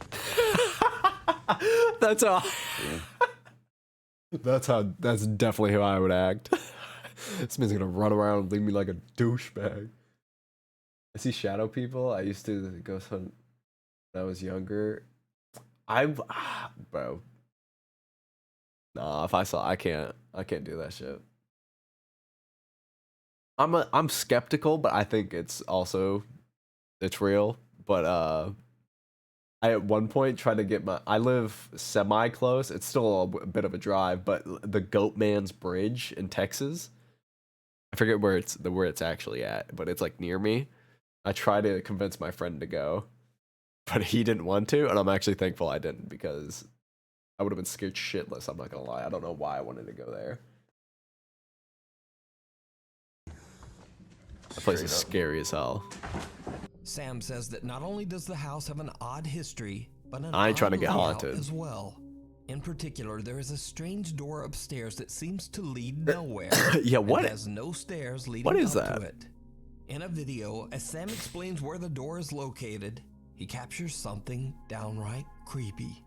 That's how. That's definitely how I would act. This man's gonna run around and leave me like a douchebag. I see shadow people. I used to ghost hunt when I was younger. Bro. Nah, if I saw, I can't do that shit. I'm skeptical, but I think it's real. But I at one point tried to get I live semi close. It's still a bit of a drive, but the Goatman's Bridge in Texas. I forget where it's actually at, but it's like near me. I tried to convince my friend to go, but he didn't want to, and I'm actually thankful I didn't, because I would have been scared shitless. I'm not gonna lie. I don't know why I wanted to go there. That place is scary as hell. Sam says that not only does the house have an odd history, but an I ain't trying to odd get layout haunted as well. In particular, there is a strange door upstairs that seems to lead nowhere. Yeah, what? It has no stairs leading What is up that? to it. In a video, as Sam explains where the door is located, he captures something downright creepy.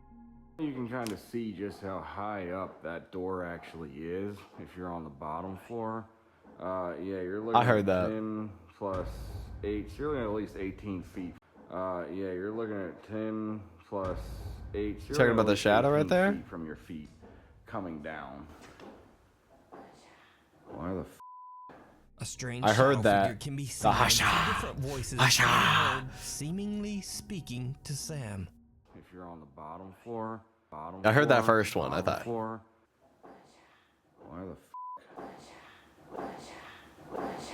You can kind of see just how high up that door actually is if you're on the bottom floor. Yeah, you're looking I heard at that. 10 plus 8, so you're looking at least 18 feet. Yeah, you're looking at 10 plus 8. So Talking about the shadow right there? From your feet coming down. Why the f? A strange I heard shadow that. figure can be The seen in Hasha. two different voices Hasha. being heard, seemingly speaking to Sam. If you're on the bottom floor, I heard that floor, first one. I bottom thought. Floor. Why the f?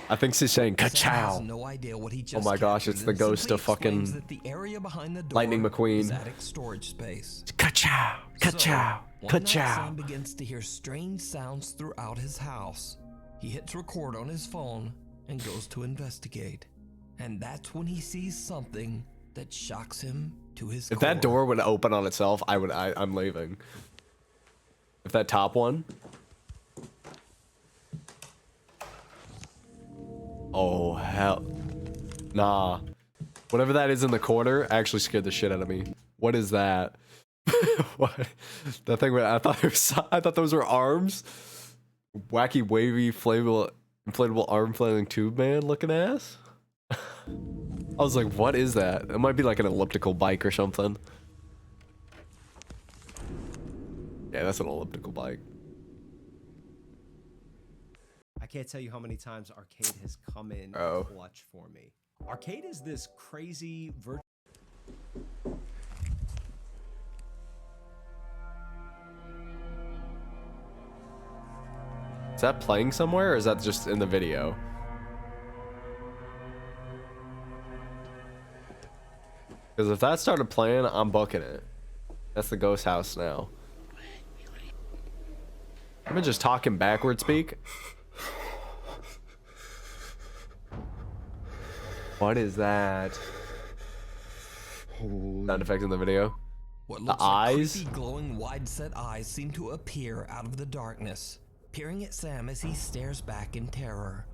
I think she's saying Sam has ka-chow. no idea what he Oh just my gosh, captured it's the and ghost simply of fucking explains that the area behind the door Lightning McQueen. is attic storage space. Ka-chow, ka-chow, So, one night ka-chow. Sam begins to hear strange sounds throughout his house. He hits record on his phone and goes to investigate. And that's when he sees something that shocks him to his If core. that door would open on itself, I'm leaving. If that top one. Oh hell. Nah. Whatever that is in the corner actually scared the shit out of me. What is that? What? That thing I thought those were arms. Wacky wavy inflatable arm flailing tube man looking ass. I was like, what is that? It might be like an elliptical bike or something. Yeah, that's an elliptical bike. I can't tell you how many times Arcade has come in clutch for me. Arcade is this crazy virtual. Is that playing somewhere or is that just in the video? Because if that started playing, I'm booking it. That's the ghost house now. I've been just talking backward speak. What is that? Sound effect in the video. What The looks like eyes? creepy, glowing, wide-set eyes seem to appear out of the darkness, peering at Sam as he stares back in terror.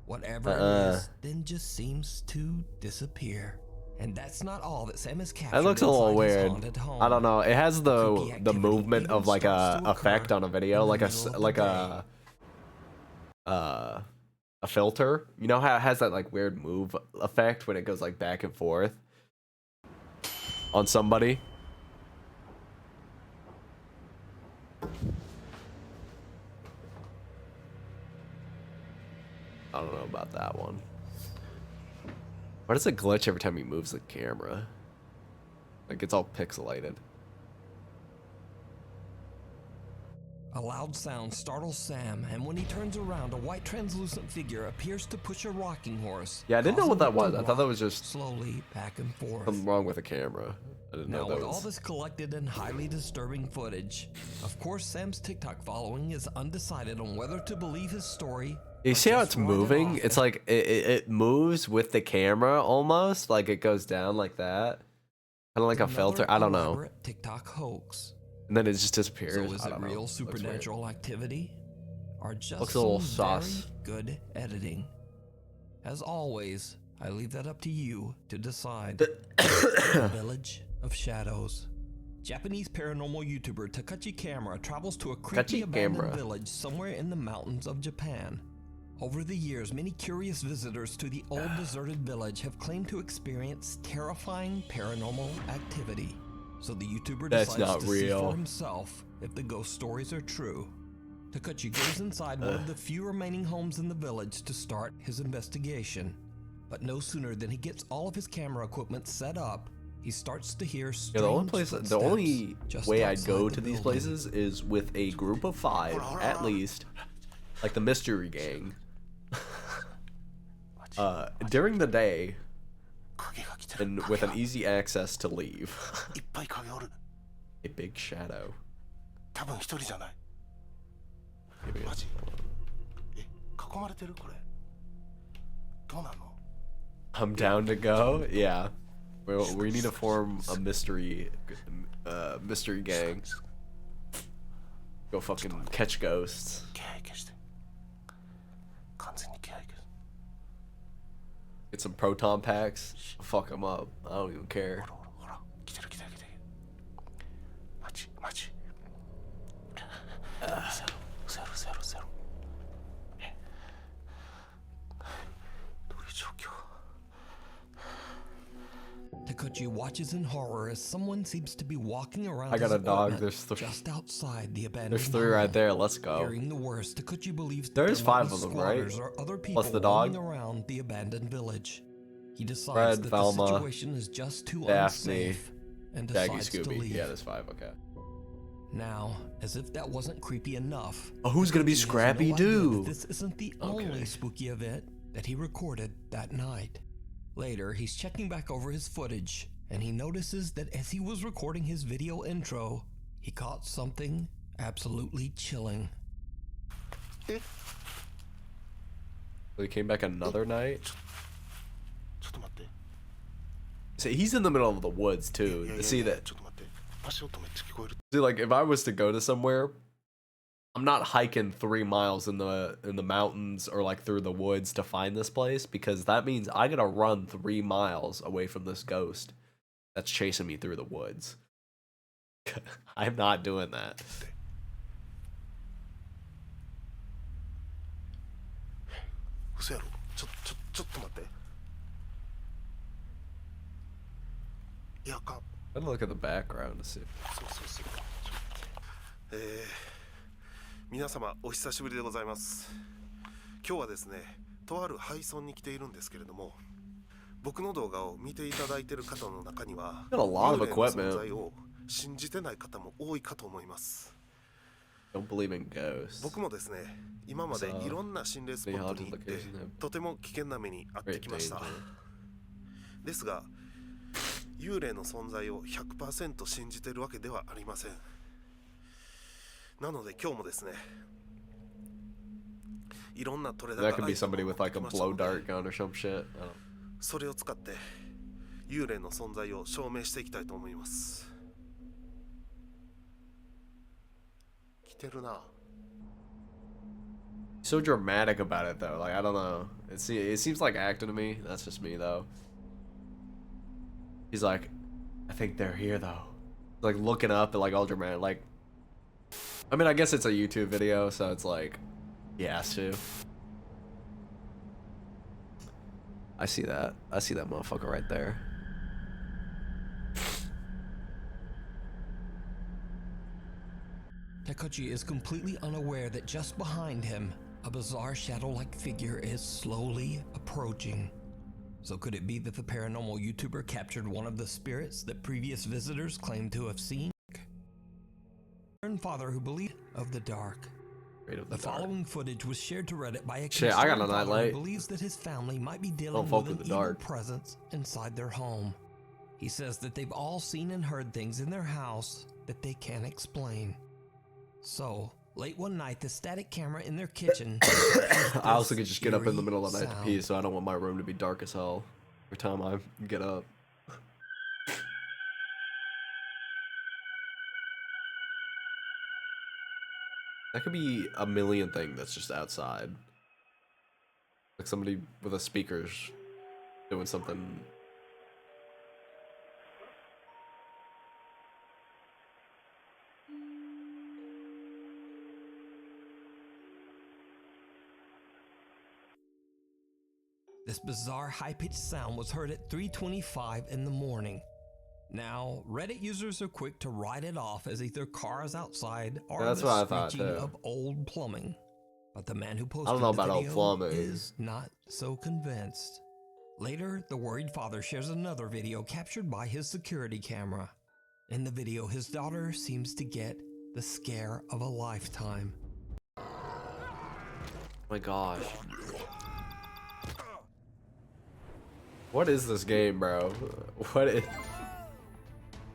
Whatever it is, then just seems to disappear. And that's not all that Sam has captured. That looks a little inside his weird. haunted home. I don't know. It has the activity movement even of like starts a to effect occur on a video, in like the a middle of the like day. a filter. You know how it has that like weird move effect when it goes like back and forth on somebody? I don't know about that one. Why does it glitch every time he moves the camera? Like it's all pixelated. A loud sound startles Sam, and when he turns around, a white translucent figure appears to push a rocking horse. Yeah, I didn't know what that causing was. it I to thought that rock was just slowly back and forth. something wrong with the camera. I didn't Now, know that with all was. this collected and highly disturbing footage, of course, Sam's TikTok following is undecided on whether to believe his story. You see how it's moving? It's like it moves with the camera almost, like it goes down like that, kind of like a filter. I don't know. TikTok hoax. And then it just disappears. So is I it don't know. real Looks weird. supernatural activity? are just Looks a little some sauce. very good editing. As always, I leave that up to you to decide. The Village of Shadows. Japanese paranormal YouTuber Takachi Camera travels to a creepy abandoned village somewhere in the mountains of Japan. Over the years, many curious visitors to the old deserted village have claimed to experience terrifying paranormal activity. So the YouTuber decides to see for himself if the ghost stories are true. Takachi goes inside one of the few remaining homes in the village to start his investigation. But no sooner than he gets all of his camera equipment set up, he starts to hear strange footsteps. The only way I'd go to these places is with a group of 5, at least, like the mystery gang. During the day, and with an easy access to leave. A big shadow. I'm down to go. Yeah, we need to form a mystery gang. Go fucking catch ghosts. Get some proton packs. Fuck them up. I don't even care. Takachi watches in horror as someone seems to be walking around. I got a dog. There's just outside the abandoned. There's 3 right there. Let's go. Hearing the worst, Takachi believes there's 5 of them, right? Or other people plus the dog around the abandoned village. He decides Fred, that Velma, the situation is just too Daphne, unsafe and Shaggy, decides Scooby. to leave. Yeah, there's 5. Okay. Now, as if that wasn't creepy enough, oh, who's gonna be Scrappy Doo? This isn't the only spooky event that he recorded that night. Later, he's checking back over his footage, and he notices that as he was recording his video intro, he caught something absolutely chilling. So he came back another night? See, he's in the middle of the woods too. See that? See, like if I was to go to somewhere, I'm not hiking 3 miles in the mountains or like through the woods to find this place, because that means I gotta run 3 miles away from this ghost that's chasing me through the woods. I'm not doing that. I'd look at the background to see. 皆様お久しぶりでございます。今日はですね、とある配送に来ているんですけれども、僕の動画を見ていただいている方の中には、幽霊の存在を信じてない方も多いかと思います。Don't believe in ghosts. 僕もですね、今までいろんな心霊スポットに行って、とても危険な目に遭ってきました。ですが、幽霊の存在を 100% 信じているわけではありません。なので今日もですね、いろんなトレーダーが That could be somebody with like a blow dart gun or some shit. それを使って幽霊の存在を証明していきたいと思います。来てるな。So dramatic about it though. Like I don't know. It seems like acting to me. That's just me though. He's like, I think they're here though. Like looking up and like all dramatic. Like, I mean, I guess it's a YouTube video, so it's like, he has to. I see that. I see that motherfucker right there. Takachi is completely unaware that just behind him, a bizarre shadow-like figure is slowly approaching. So could it be that the paranormal YouTuber captured one of the spirits that previous visitors claimed to have seen? Grandfather who believed of the dark. The following footage was shared to Reddit by a concerned father who believes that his family might be dealing with an evil presence inside their home. He says that they've all seen and heard things in their house that they can't explain. So, late one night, the static camera in their kitchen... I also could just get up in the middle of the night to pee, so I don't want my room to be dark as hell every time I get up. That could be a million thing that's just outside. Like somebody with a speakers doing something. This bizarre high-pitched sound was heard at 3:25 in the morning. Now, Reddit users are quick to write it off as either cars outside or That's the what I thought, screeching too. of old plumbing. But the man who I posted don't know the about old video plumbing. is not so convinced. Later, the worried father shares another video captured by his security camera. In the video, his daughter seems to get the scare of a lifetime. Oh my gosh. What is this game, bro? What is...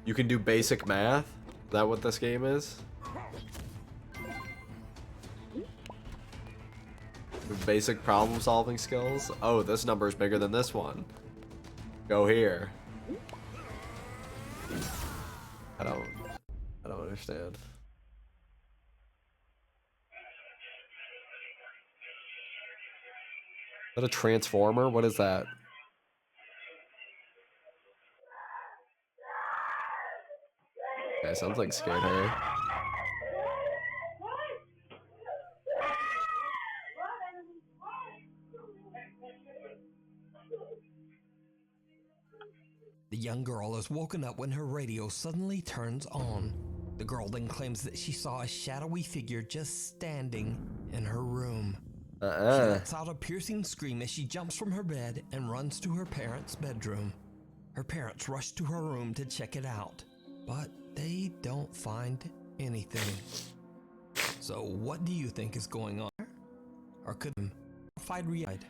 You can do basic math? Is that what this game is? Basic problem solving skills? Oh, this number is bigger than this one. Go here. I don't understand. Is that a transformer? What is that? Okay, sounds like scared her. The young girl is woken up when her radio suddenly turns on. The girl then claims that she saw a shadowy figure just standing in her room. She lets out a piercing scream as she jumps from her bed and runs to her parents' bedroom. Her parents rush to her room to check it out, but they don't find anything. So what do you think is going on? Or could find reality?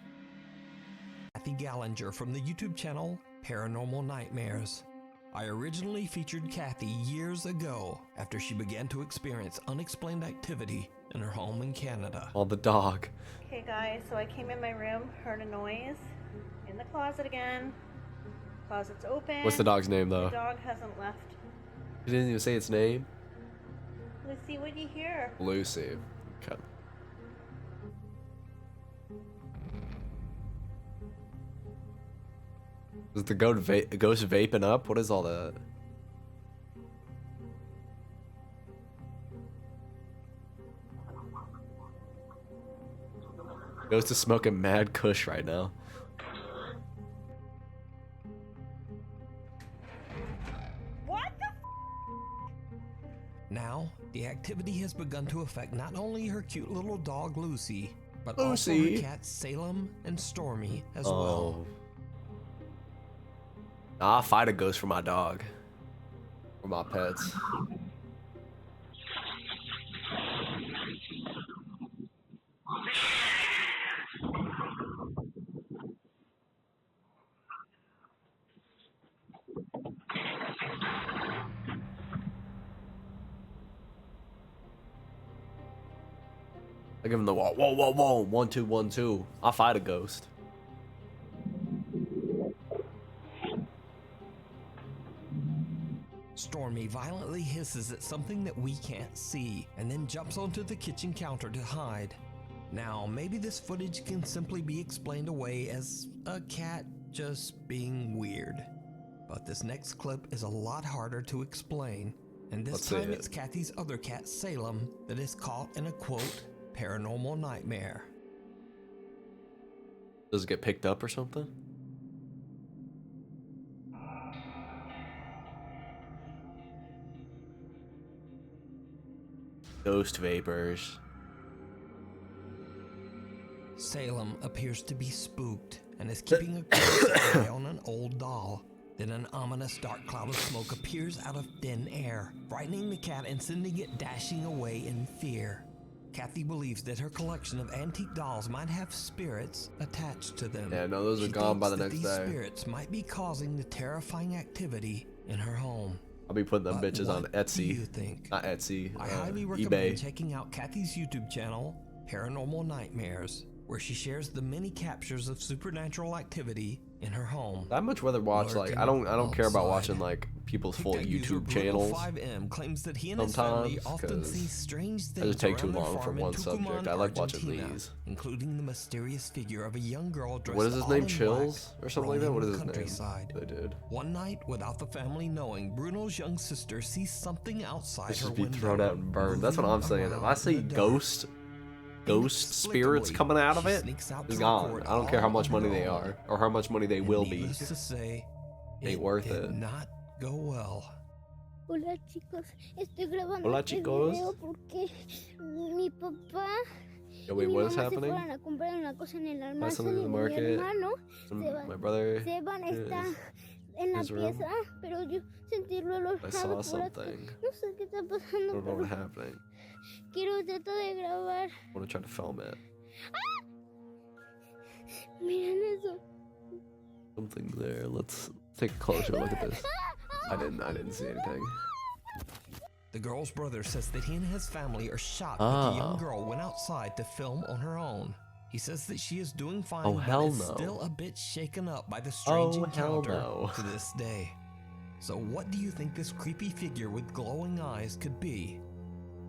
Kathy Gallinger from the YouTube channel Paranormal Nightmares. I originally featured Kathy years ago after she began to experience unexplained activity in her home in Canada. Oh, the dog. Okay guys, so I came in my room, heard a noise, in the closet again. Closet's open. What's the dog's name though? The dog hasn't left. You didn't even say its name? Lucy, what do you hear? Lucy. Okay. Is the ghost vaping up? What is all that? Ghost is smoking mad kush right now. What the Now, the activity has begun to affect not only her cute little dog Lucy, but Lucy. also her cats Salem and Stormy as well. I'll fight a ghost for my dog. For my pets. I give him the whoa, whoa, whoa, whoa, 1 2 1 2. I'll fight a ghost. Stormy violently hisses at something that we can't see, and then jumps onto the kitchen counter to hide. Now, maybe this footage can simply be explained away as a cat just being weird. But this next clip is a lot harder to explain, and this time it's Kathy's other cat, Salem, that is caught in a quote, paranormal nightmare. Does it get picked up or something? Ghost vapors. Salem appears to be spooked and is keeping a close eye on an old doll. Then an ominous dark cloud of smoke appears out of thin air, frightening the cat and sending it dashing away in fear. Kathy believes that her collection of antique dolls might have spirits attached to them. Yeah, no, those are gone by the next these day. Spirits might be causing the terrifying activity in her home. I'll be putting them bitches on Etsy. Do you think? Not Etsy. I highly recommend eBay. checking out Kathy's YouTube channel, Paranormal Nightmares, where she shares the many captures of supernatural activity in her home. I'd much rather watch like I don't care about watching like people's full YouTube channels 5M claims that he and his family sometimes often see because strange I things just take too around their long for farm in one subject. Tucumán, I like watching Argentina, these. including the mysterious figure of a young girl dressed What is his all name? in Chills black, or something like that? What roaming is the his name? countryside. They did. One night, without the family knowing, Bruno's young sister sees something outside Let's her just be window. thrown out and burned. That's what I'm saying. If I see ghost spirits coming out of it, it's gone. I don't care how much money they are or how much money they will be. Needless to say, Ain't worth did it. not go well. Hola chicos, estoy grabando Hola, este chicos. video porque mi papá Yo, wait, y mi what is mamá happening? se fueron a comprar una cosa en el Buy almacén something in y the mi market. hermano My brother Seban está is en la his room. pieza, pero yo sentí el olor I raro saw por acá. something. No sé qué está I pasando, don't know pero what's happening. quiero tratar de grabar. I want to try to film it. Miren eso. Something there. Let's take a closer look at this. I didn't see anything. The girl's brother says that he and his family are shocked that the young girl went outside to film on her own. He says that she is doing fine, Oh, but hell is no. still a bit shaken up by the strange Oh, hell encounter no. to this day. So what do you think this creepy figure with glowing eyes could be?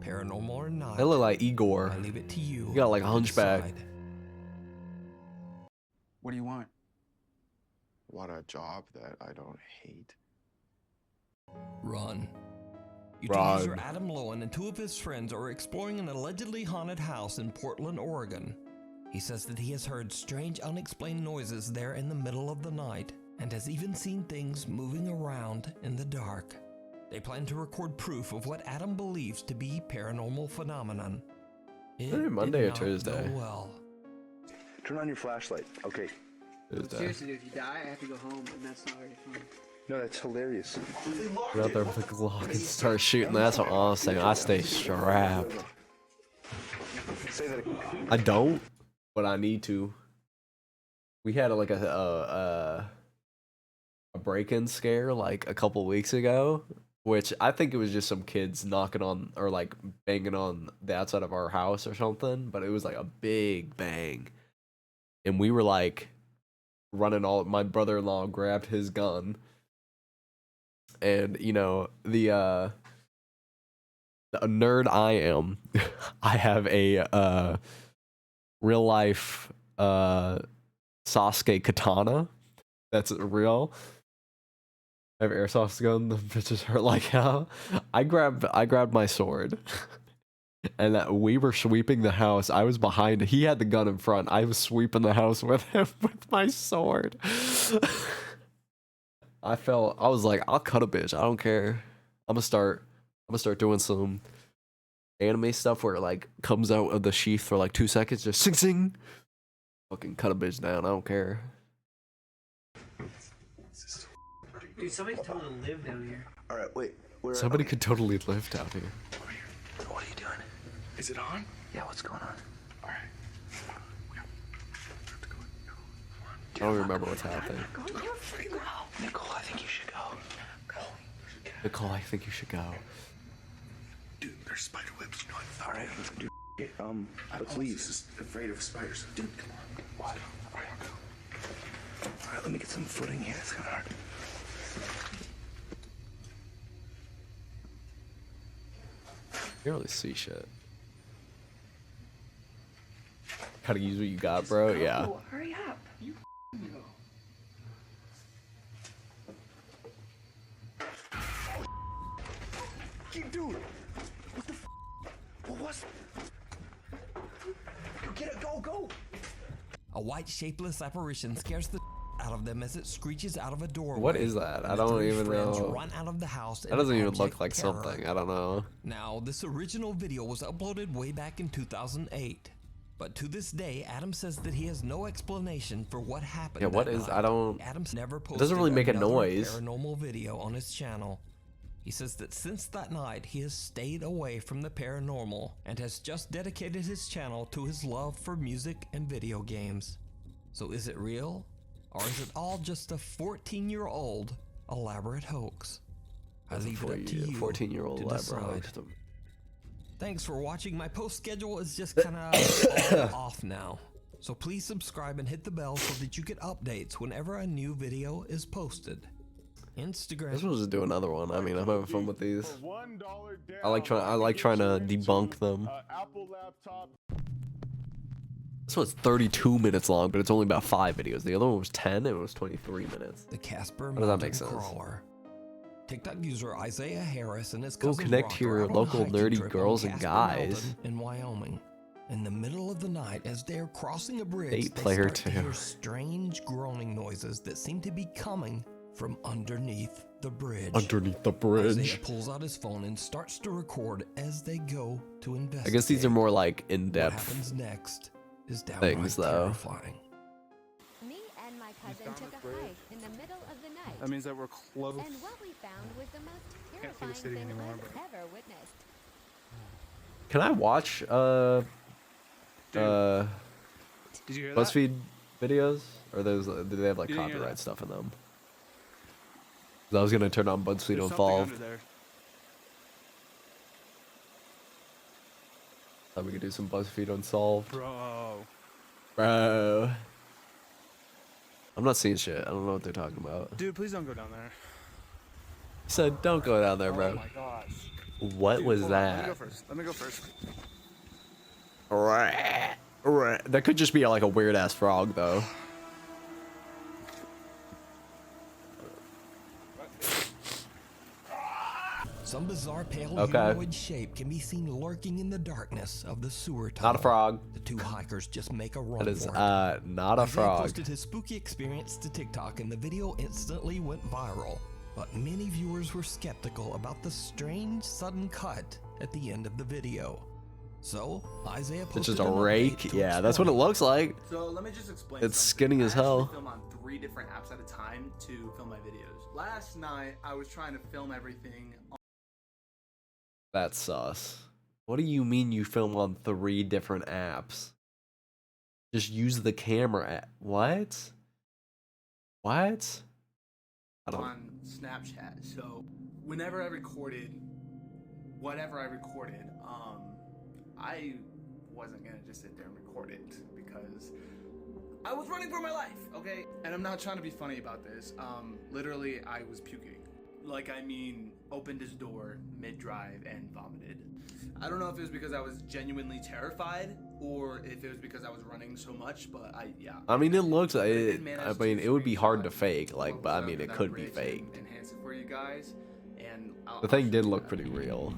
Paranormal or not? They look like Igor. I leave it to you. You got like a to hunchback. decide. What do you want? Want a job that I don't hate. Run. Run. YouTuber Adam Lowen and two of his friends are exploring an allegedly haunted house in Portland, Oregon. He says that he has heard strange, unexplained noises there in the middle of the night and has even seen things moving around in the dark. They plan to record proof of what Adam believes to be paranormal phenomenon. It Maybe Monday did or not Tuesday. go well. Turn on your flashlight. Okay. Tuesday. Seriously, dude, if you die, I have to go home, and that's not very fun. No, that's hilarious. Get out there with a Glock and start shooting. That's what I'm saying. I stay strapped. Say that again. I don't, but I need to. We had like a break-in scare like a couple weeks ago, which I think it was just some kids knocking on or like banging on the outside of our house or something, but it was like a big bang. And we were like running all, my brother-in-law grabbed his gun. And you know, the nerd I am, I have a real life Sasuke katana that's real. I have an airsoft gun. The bitches hurt like hell. I grabbed my sword, and we were sweeping the house. I was behind. He had the gun in front. I was sweeping the house with him with my sword. I was like, I'll cut a bitch. I don't care. I'm gonna start doing some anime stuff where it like comes out of the sheath for like 2 seconds, just sing sing. Fucking cut a bitch down. I don't care. Dude, somebody could totally live down here. All right, wait. Somebody could totally live down here. What are you doing? Is it on? Yeah, what's going on? All right. I don't remember what's happening. Nicole, I think you should go. Nicole, I think you should go. Dude, there's spider webs. You know what? All right, let's do it. Let's leave. Just afraid of spiders. Dude, come on. What? All right, go. All right, let me get some footing here. It's kind of hard. You don't really see shit. Gotta use what you got, bro. Yeah. Hurry up. You go. Dude, what the what was? Get it, go. A white shapeless apparition scares the out of them as it screeches out of a doorway. What is that? I don't even know. Run out of the house. That doesn't even look like something. I don't know. Now, this original video was uploaded way back in 2008. But to this day, Adam says that he has no explanation for what happened. Yeah, what that is? night. I don't. Adam's never posted It doesn't really make a another noise. paranormal video on his channel. He says that since that night, he has stayed away from the paranormal and has just dedicated his channel to his love for music and video games. So is it real? Or is it all just a 14-year-old elaborate hoax? I leave it up to you 14-year-old to elaborate decide. hoax. Thanks for watching. My post schedule is just kind of off now. So please subscribe and hit the bell so that you get updates whenever a new video is posted. Instagram. This was just do another one. I mean, I'm having fun with these. I like trying to debunk them. This one's 32 minutes long, but it's only about 5 videos. The other one was 10 and it was 23 minutes. The Casper How does that make sense? Crawler. TikTok user Isaiah Harris and his cousin connect Rock to your are out on a local hiking nerdy trip girls on and Casper guys. Mountain in Wyoming. In the middle of the night, as they're crossing a bridge, Date they player start to too. hear strange groaning noises that seem to be coming from underneath the bridge. Underneath the bridge. Isaiah pulls out his phone and starts to record as they go to investigate. I guess these are more like What in-depth happens next is downright things, though. terrifying. Me and my cousin took a hike in the middle of the night. That means that we're close. And what we found was the most Can't see the terrifying city thing anymore, I've ever witnessed. Can I watch Did you hear BuzzFeed videos? Or those do they have like You didn't hear copyright that? stuff in them? 'Cause I was gonna turn on BuzzFeed There's something Unsolved. under there. Thought we could do some BuzzFeed Unsolved. Bro. I'm not seeing shit. I don't know what they're talking about. Dude, please don't go down there. He said, don't go down there, bro. Oh my gosh. What Dude, was hold on. Let me that? go first. Let me go first. That could just be like a weird ass frog, though. Some bizarre pale Okay. humanoid shape can be seen lurking in the darkness of the sewer tunnel. Not a frog. The two hikers just make a run That is for it. not a Isaiah frog. posted his spooky experience to TikTok and the video instantly went viral. But many viewers were skeptical about the strange sudden cut at the end of the video. So, Isaiah posted It's just a an update rake. to Yeah, that's what it explain. looks like. So let me just explain. It's something. skinny as I hell. actually film on 3 different apps at a time to film my videos. Last night I was trying to film everything. That's sus. What do you mean you film on 3 different apps? Just use the camera app. What? What? I don't. On Snapchat. So whenever I recorded, whatever I recorded, I wasn't gonna just sit there and record it because I was running for my life, okay? And I'm not trying to be funny about this. Literally, I was puking. Like, I mean, opened his door mid-drive and vomited. I don't know if it was because I was genuinely terrified or if it was because I was running so much, but yeah. I mean, it looks like I it. did manage I to mean, it would be hard to screenshot fake, like, what but I was mean, under it that could be bridge faked. and enhance it for you guys. And The thing did look pretty real.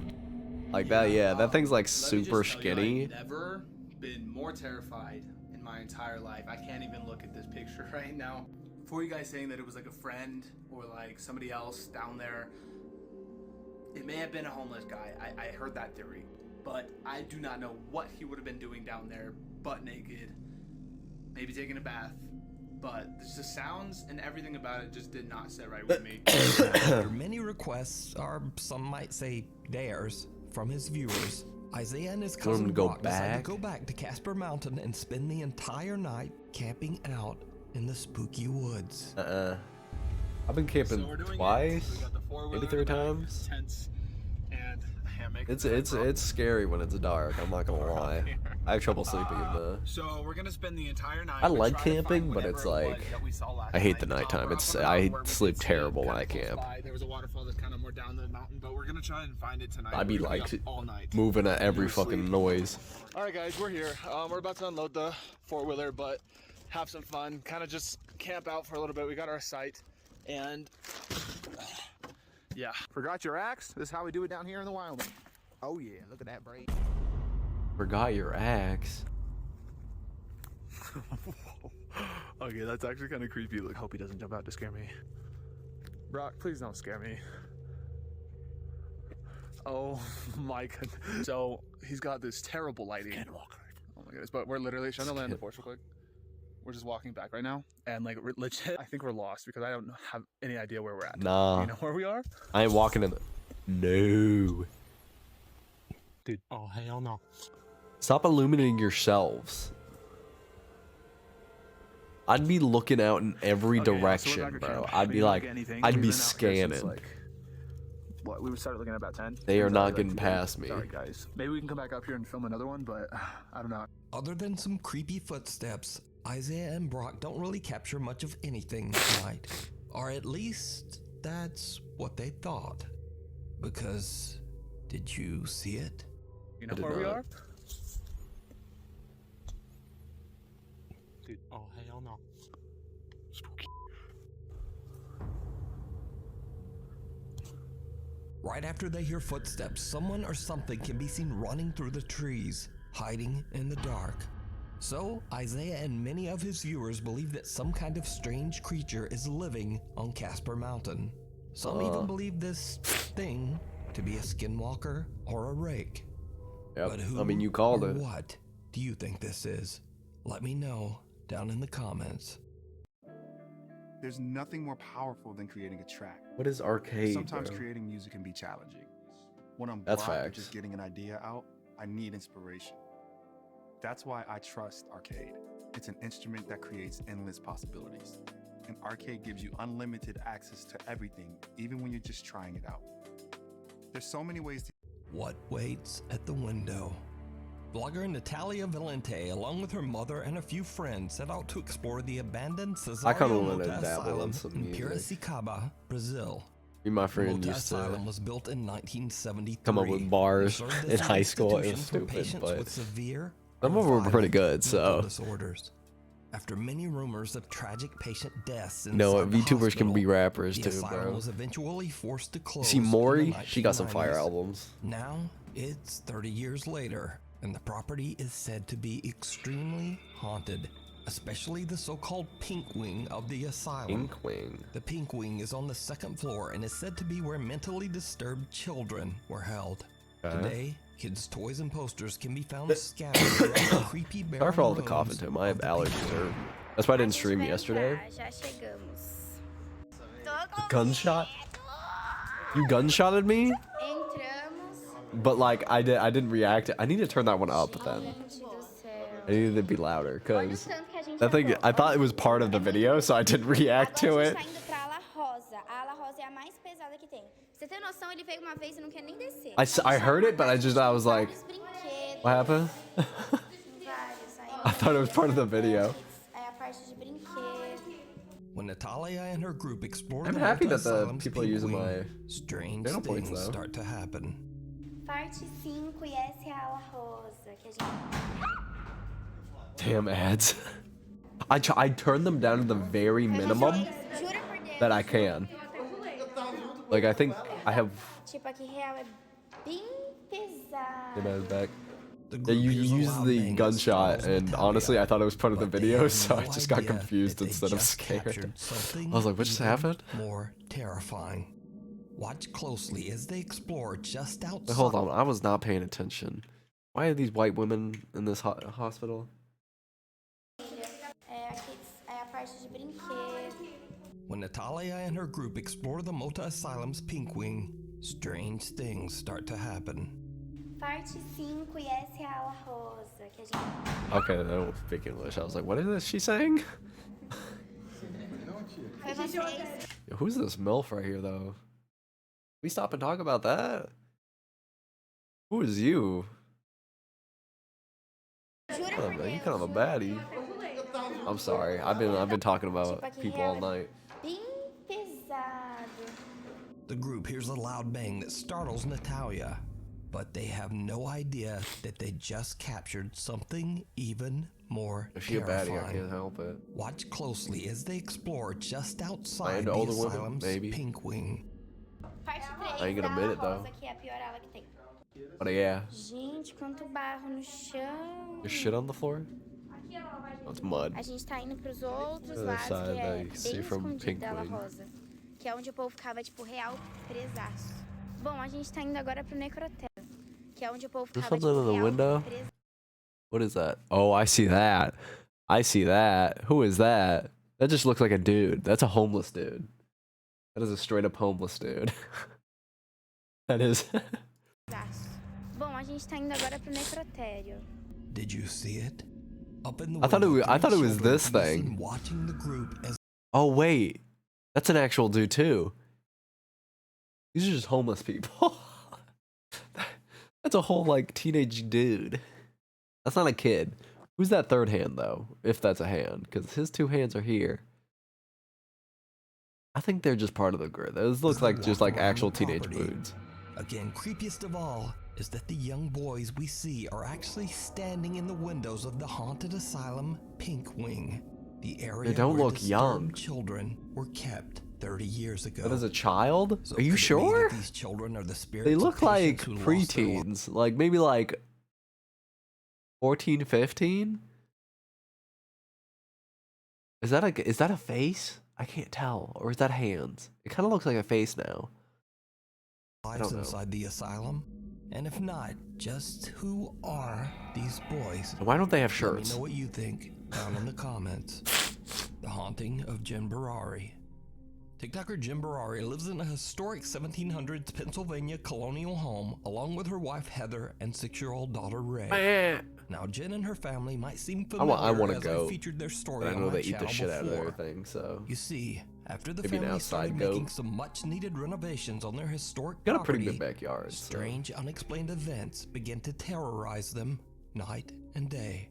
Like that, yeah. That thing's like super skinny. I've never been more terrified in my entire life. I can't even look at this picture right now. For you guys saying that it was like a friend or like somebody else down there, it may have been a homeless guy. I heard that theory, but I do not know what he would have been doing down there, butt naked, maybe taking a bath. But the sounds and everything about it just did not sit right with me. After many requests, or some might say dares, from his viewers, Isaiah and his Want him cousin to go Brock decided back? to go back to Casper Mountain and spend the entire night camping out in the spooky woods. I've been camping twice, maybe 3 times. Tents and a hammock. It's scary when it's dark. I'm not gonna lie. I have trouble sleeping in the. So we're gonna spend the entire night. I like camping, but it's like I hate the nighttime. I sleep terrible when I camp. There was a waterfall that's kind of more down the mountain, but we're gonna try and find it tonight. I'd be We're gonna like be up all night. moving at every fucking noise. All right, guys, we're here. We're about to unload the 4-wheeler, but have some fun. Kind of just camp out for a little bit. We got our site, and yeah. Forgot your axe? This is how we do it down here in the Wyoming. Oh yeah, look at that braid. Forgot your axe. Okay, that's actually kind of creepy. Look, hope he doesn't jump out to scare me. Brock, please don't scare me. Oh my goodness. So he's got this terrible lighting. Oh my goodness, but we're literally trying to land the Porsche real quick. We're just walking back right now, and like we're legit, I think we're lost because I don't have any idea where we're at. Nah. You know where we are? I ain't walking in the. No. Dude. Oh hell no. Stop illuminating yourselves. I'd be looking out in every Okay, yeah, so we're direction, back at bro. camp. I'd We be didn't like, look at anything. I'd We've be been out here since, scanning. like, what we started looking at about 10. They are not Like, getting past me. Sorry guys. Maybe we can come back up here and film another one, but I don't know. Other than some creepy footsteps, Isaiah and Brock don't really capture much of anything tonight. Or at least, that's what they thought. Because, did you see it? You know where we are? Dude, oh hell no. Spooky. Right after they hear footsteps, someone or something can be seen running through the trees, hiding in the dark. So, Isaiah and many of his viewers believe that some kind of strange creature is living on Casper Mountain. Some even believe this thing to be a skinwalker or a rake. Yep. But who I mean, you called or it. what do you think this is? Let me know down in the comments. There's nothing more powerful than creating a track. What is arcade? Sometimes bro? creating music can be challenging. When I'm That's blocked or facts. just getting an idea out, I need inspiration. That's why I trust arcade. It's an instrument that creates endless possibilities. And arcade gives you unlimited access to everything, even when you're just trying it out. There's so many ways to... What waits at the window? Blogger Natalia Valente, along with her mother and a few friends, set out to explore the abandoned I kinda Cesario wanna Mota dabble in Asylum some in music. Piracicaba, Brazil. Me and my The friend Mota used to Asylum was built in 1973. come up with bars It served as in an high school. It was institution for stupid, patients but with severe some or of them were pretty violent good. mental So disorders. After many rumors of tragic patient deaths no, inside the VTubers can be hospital, rappers the too, asylum bro. was eventually forced to You close. see in the Maury? She got some 1990s. fire albums. Now it's 30 years later, and the property is said to be extremely haunted, especially the so-called Pink Wing of the asylum. Pink Wing. The Pink Wing is on the second floor and is said to be where mentally disturbed children were held. Okay. Today, kids' toys and posters can be found scattered throughout the creepy Sorry barren for all the rooms coughing too. I have of the allergies. Or that's why I didn't stream yesterday. Já chegamos. Gunshot? You gunshotted me? Entramos. But like I didn't react. I need to turn that one up then. Gente do céu. I needed to be louder Olha o because tanto que a gente that thing. andou. I thought it was part of the video, so I didn't react to Agora it. a gente tá indo pra ala rosa. A ala rosa é a mais pesada que tem. Pra você ter noção, ele veio uma vez e não quer nem descer. I heard it, but I was like, Brinquedos. what happened? Vários. Aí, I thought it was part of the video. Aí a parte de brinquedo. When Natalia and her group explore I'm the happy Mota that the Asylum's people are Pink using Wing, my strange channel points, things though. start to happen. Parte 5 e essa é a ala rosa. Que a gente... Damn ads. I turn them down to the very minimum Jura por Deus. that I can. Like I think I have. Tipo, aqui real é bem pesado. Get my back. The Yeah, you group hears a used loud the bang that gunshot, startles and Natalia, honestly, I thought it was part of the but they video, have so I no just got idea confused that they instead of just scared. captured something I was like, what just even happened? More terrifying. Watch closely as they explore just outside. Wait, hold on, I was not paying attention. Why are these white women in this hospital? É, aqui é a parte de brinquedo. When Natalia and her group explore the Mota Asylum's Pink Wing, strange things start to happen. Parte 5 e essa é a ala rosa. Que a gente... Okay, I don't speak English. I was like, what is she saying? Foi vocês. Yo, who's this MILF right here, though? We stop and talk about that? Who is you? Jura Oh, por man, you Deus. kind of a baddie. I'm sorry. I've been talking about Tipo, aqui people real all é night. bem pesado. The group hears a loud bang that startles Natalia, but they have no idea that they just captured something even more If she a baddie, I terrifying. can't help it. Watch closely as they explore just outside into the older women? asylum's Maybe. Pink Wing. Parte 3 I ain't gonna da admit ala it, though. rosa, que é a pior ala que tem. But yeah, Gente, quanto barro no chão. there's shit on the floor? Oh, it's mud. A gente tá indo pros outros Other lados, side que that é you can see bem from escondido Pink da ala Wing. rosa. Que é onde o povo ficava, tipo, real presaço. Bom, a gente tá indo agora pro necrotério. Que é onde o povo There's ficava, something tipo, in the real window? presaço. What is that? Oh, I see that. I see that. Who is that? That just looks like a dude. That's a homeless dude. That is a straight up homeless dude. That is. Bom, a gente tá indo agora pro necrotério. Did you see it? Up in the I thought it window, was, I three thought it was children this can be thing. seen watching the group as Oh wait, that's an actual dude too. These are just homeless people. That's a whole like teenage dude. That's not a kid. Who's that third hand though? If that's a hand, because his two hands are here. I think they're just part of the grid. Those look like just like actual teenage dudes. Again, creepiest of all is that the young boys we see are actually standing in the windows of the haunted asylum Pink Wing, the area They don't where look young. children were kept 30 years ago. That is a child? So are you could it be sure? that these children are the spirits They of look like patients who lost their preteens, like maybe like 14, 15? Is that a face? I can't tell. Or is that hands? It kind of looks like a face now. lives inside the asylum? And if not, just who are these boys? Why don't they have Let shirts? me know what you think down in the comments. The Haunting of Jim Barari. TikToker Jim Barari lives in a historic 1700s Pennsylvania colonial home along with her wife Heather and 6-year-old daughter Ray. Now Jen and her family might seem familiar I want to as go. I featured their story But I on know my they eat the channel shit out of before. everything, so. You see, after the Maybe an family outside started goat. making some much needed renovations on their historic Got a property, pretty good backyard. So. strange unexplained events began to terrorize them night and day.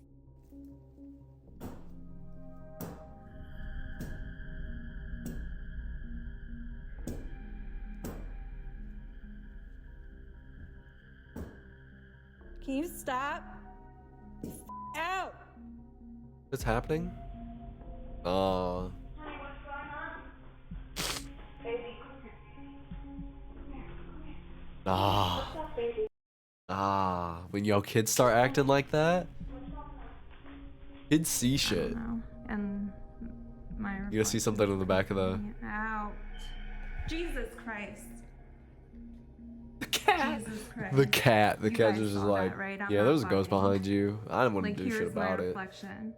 Can you stop? Out! What's happening? When your kids start acting like that, kids see shit. And my You gonna see something in the back of the out. Jesus Christ. the cat. Jesus Christ. The cat. The You cat guys is just saw that, like, right? I'm yeah, not there's a ghost fucking. behind you. I don't want to Like, do shit here's my about it. reflection.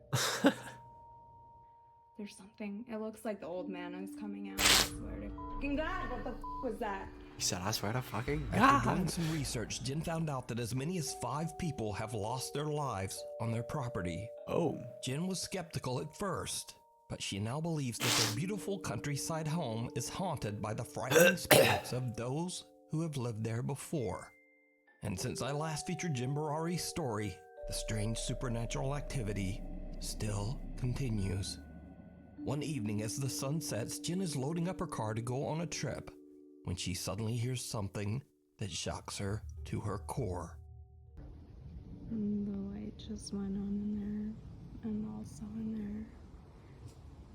There's something. It looks like the old man is coming out. I swear to fucking God, what the was that? He said, I swear to fucking After God. doing some research, Jen found out that as many as 5 people have lost their lives on their property. Oh. Jen was skeptical at first, but she now believes that their beautiful countryside home is haunted by the frightening spirits of those who have lived there before. And since I last featured Jim Barari's story, the strange supernatural activity still continues. One evening as the sun sets, Jen is loading up her car to go on a trip when she suddenly hears something that shocks her to her core. And the light just went on in there. And also in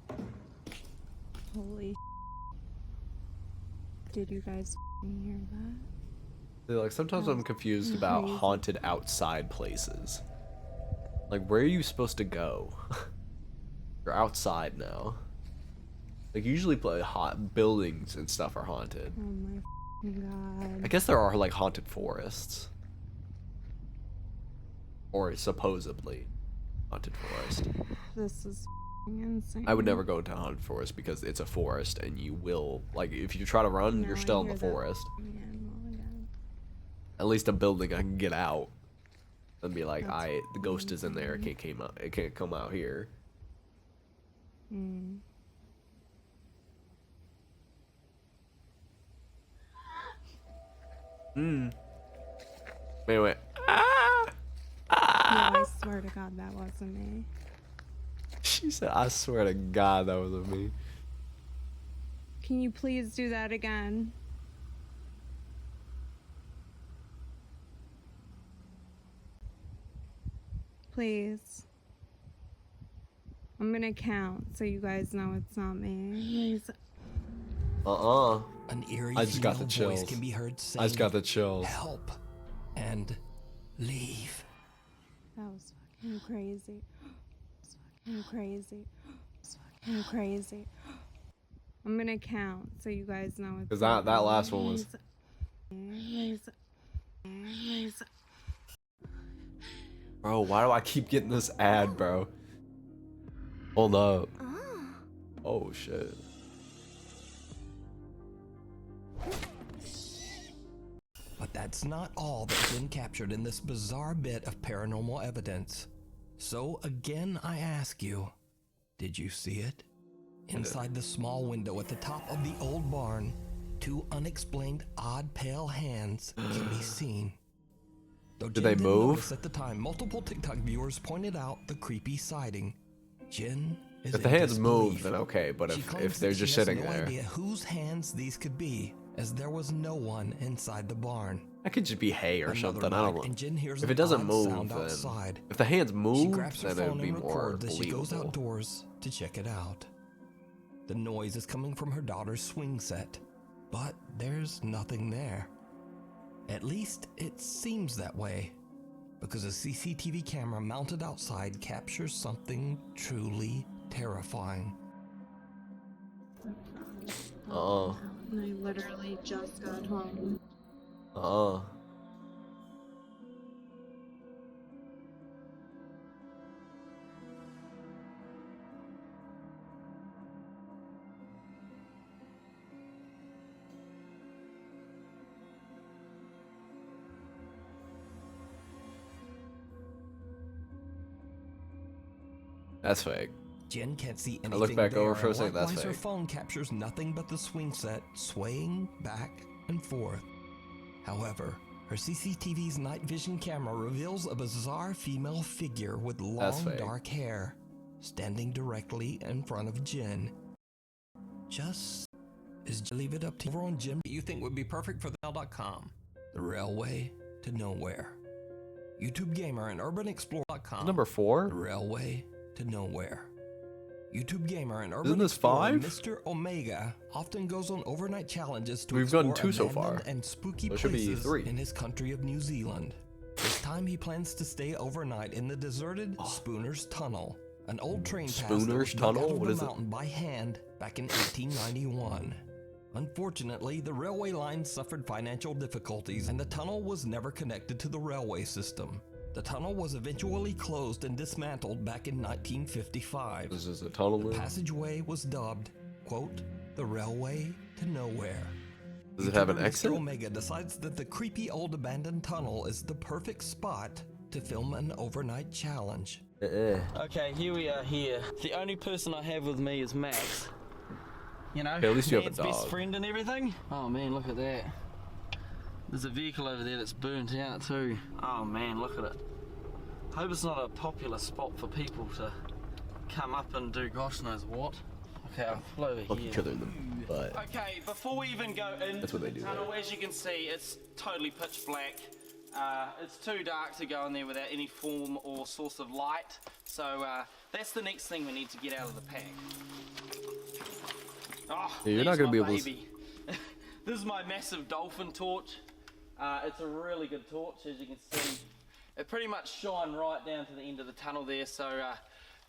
there. Holy Did you guys hear that? Like sometimes I'm confused about crazy. haunted outside places. Like where are you supposed to go? You're outside now. Like usually hot buildings and stuff are haunted. Oh my God. I guess there are like haunted forests. Or supposedly haunted forest. This is insane. I would never go into a haunted forest because it's a forest and you will, like if you try to run, No, you're I still in the hear that. forest. Yeah, well, again. At least a building I can get out and be like, That's the ghost is in there, it can't come out here. Hmm. Anyway. No, I swear to God that wasn't me. She said, I swear to God that wasn't me. Can you please do that again? Please. I'm gonna count so you guys know it's not me. Please. An eerie I just got the female voice chills. can be heard saying, I just got the chills. help and leave. That was fucking crazy. It's fucking crazy. It's fucking crazy. I'm gonna count so you guys know it's Because not that me. last one was. Bro, why do I keep getting this ad, bro? Hold up. Oh shit. But that's not all that's been captured in this bizarre bit of paranormal evidence. So again, I ask you, did you see it? Inside the small window at the top of the old barn, 2 unexplained odd pale hands can be seen. Though Did Jen they didn't move? notice at the time, multiple TikTok viewers pointed out the creepy sighting. Jen is If the in hands move, disbelief. then okay. But She if claims they're that just she has sitting no there, idea whose hands these could be, as there was no one inside the barn. that could just be hay or Another something. I night, don't know. and Jen hears If an it doesn't odd move, sound then outside. if the hands She move, grabs her then it phone would be and more records as she goes believable. outdoors to check it out. The noise is coming from her daughter's swing set, but there's nothing there. At least it seems that way, because a CCTV camera mounted outside captures something truly terrifying. Oh. And I literally just got home. Oh. That's fake. Jen can't see anything. I look back there, over for a and second, that's likewise, her fake. phone captures nothing but the swing set swaying back and forth. However, her CCTV's night vision camera reveals a bizarre female figure with long fake. dark hair standing directly in front of Jen. Just as leave it up to over on Jen you think would be perfect for the mail.com. The railway to nowhere. YouTube gamer and urban explorer.com. Number 4? The railway to nowhere. YouTube gamer and urban Isn't this explorer 5? Mr. Omega often goes on overnight challenges to We've gotten explore 2 so far. abandoned and spooky So it should be places 3. in his country of New Zealand. This time he plans to stay overnight in the deserted Spooner's Tunnel, an old train path that was Spooner's dug out Tunnel? of What the is it? mountain by hand back in 1891. Unfortunately, the railway line suffered financial difficulties and the tunnel was never connected to the railway system. The tunnel was eventually closed and dismantled back in 1955. This is a tunnel. The passageway was dubbed, quote, the railway to nowhere. Does it have an YouTuber Mr. exit? Omega decides that the creepy old abandoned tunnel is the perfect spot to film an overnight challenge. Okay, here we are here. The only person I have with me is Max. You know, Okay, at least you have a man's best dog. friend and everything. Oh man, look at that. There's a vehicle over there that's burnt out too. Oh man, look at it. Hope it's not a popular spot for people to come up and do gosh knows what. Okay, I'll pull over Fuck here. each other in the butt. Okay, before we even go in, That's what they do tunnel, as you can see, it's totally pitch black. It's too dark to go in there without any form or source of light. So that's the next thing we need to get out of the pack. Oh, Yeah, you're not there's gonna be my able to. baby. This is my massive dolphin torch. It's a really good torch, as you can see. It pretty much shine right down to the end of the tunnel there. So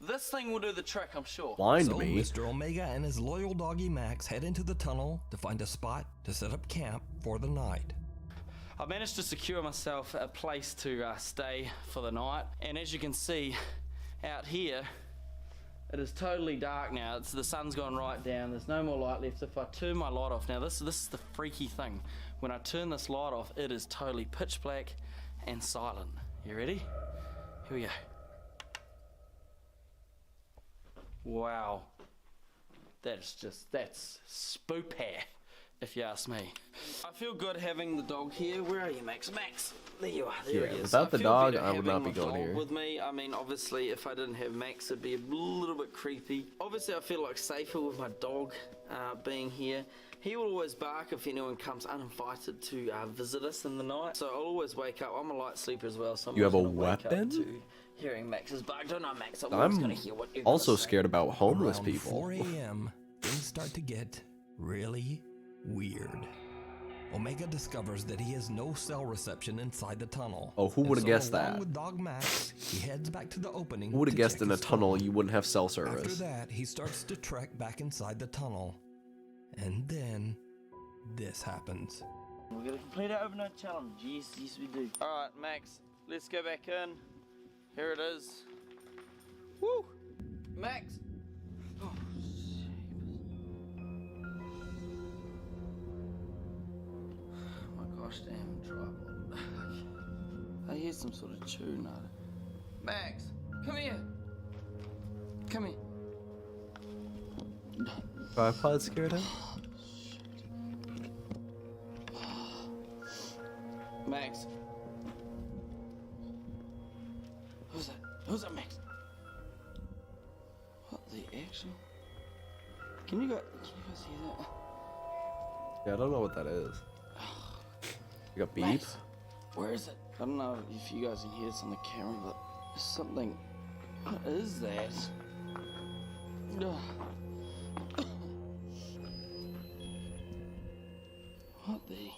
this thing will do the trick, I'm sure. Blind So me. Mr. Omega and his loyal doggy Max head into the tunnel to find a spot to set up camp for the night. I managed to secure myself a place to stay for the night, and as you can see out here, it is totally dark now. The sun's gone right down. There's no more light left. If I turn my light off now, this is the freaky thing. When I turn this light off, it is totally pitch black and silent. You ready? Here we go. Wow, that's spoopy, if you ask me. I feel good having the dog here. Where are you, Max? Max, there you are. There he is. without I the feel dog, better I would not having be my going dog here. with me. I mean, obviously, if I didn't have Max, it'd be a little bit creepy. Obviously, I feel like safer with my dog being here. He will always bark if anyone comes uninvited to visit us in the night. So I'll always wake up. I'm a light sleeper as well. So I'm You have a always gonna wake up weapon? to hearing Max's bark. Don't know, Max. I'm always gonna hear what you're also gonna say. scared about homeless Around people. 4 a.m., things start to get really weird. Omega discovers that he has no cell reception inside the tunnel. Oh, who And would've so, guessed along that? with Dog Max, he heads back to the opening. Who would have to guessed check in a his tunnel phone. you wouldn't have cell After service? that, he starts to trek back inside the tunnel. And then, this happens. We're gonna complete our overnight challenge. Yes, yes we do. Alright, Max, let's go back in. Here it is. Woo! Max! Oh, my gosh, damn tripod. I hear some sort of tune out. Max, come here! Come here. Tripod scared him? you guys hear that? Yeah, I don't know what that is. Like a beep? Max, where is it? I don't know if you guys can hear this on the camera, but there's something. What is that? What the?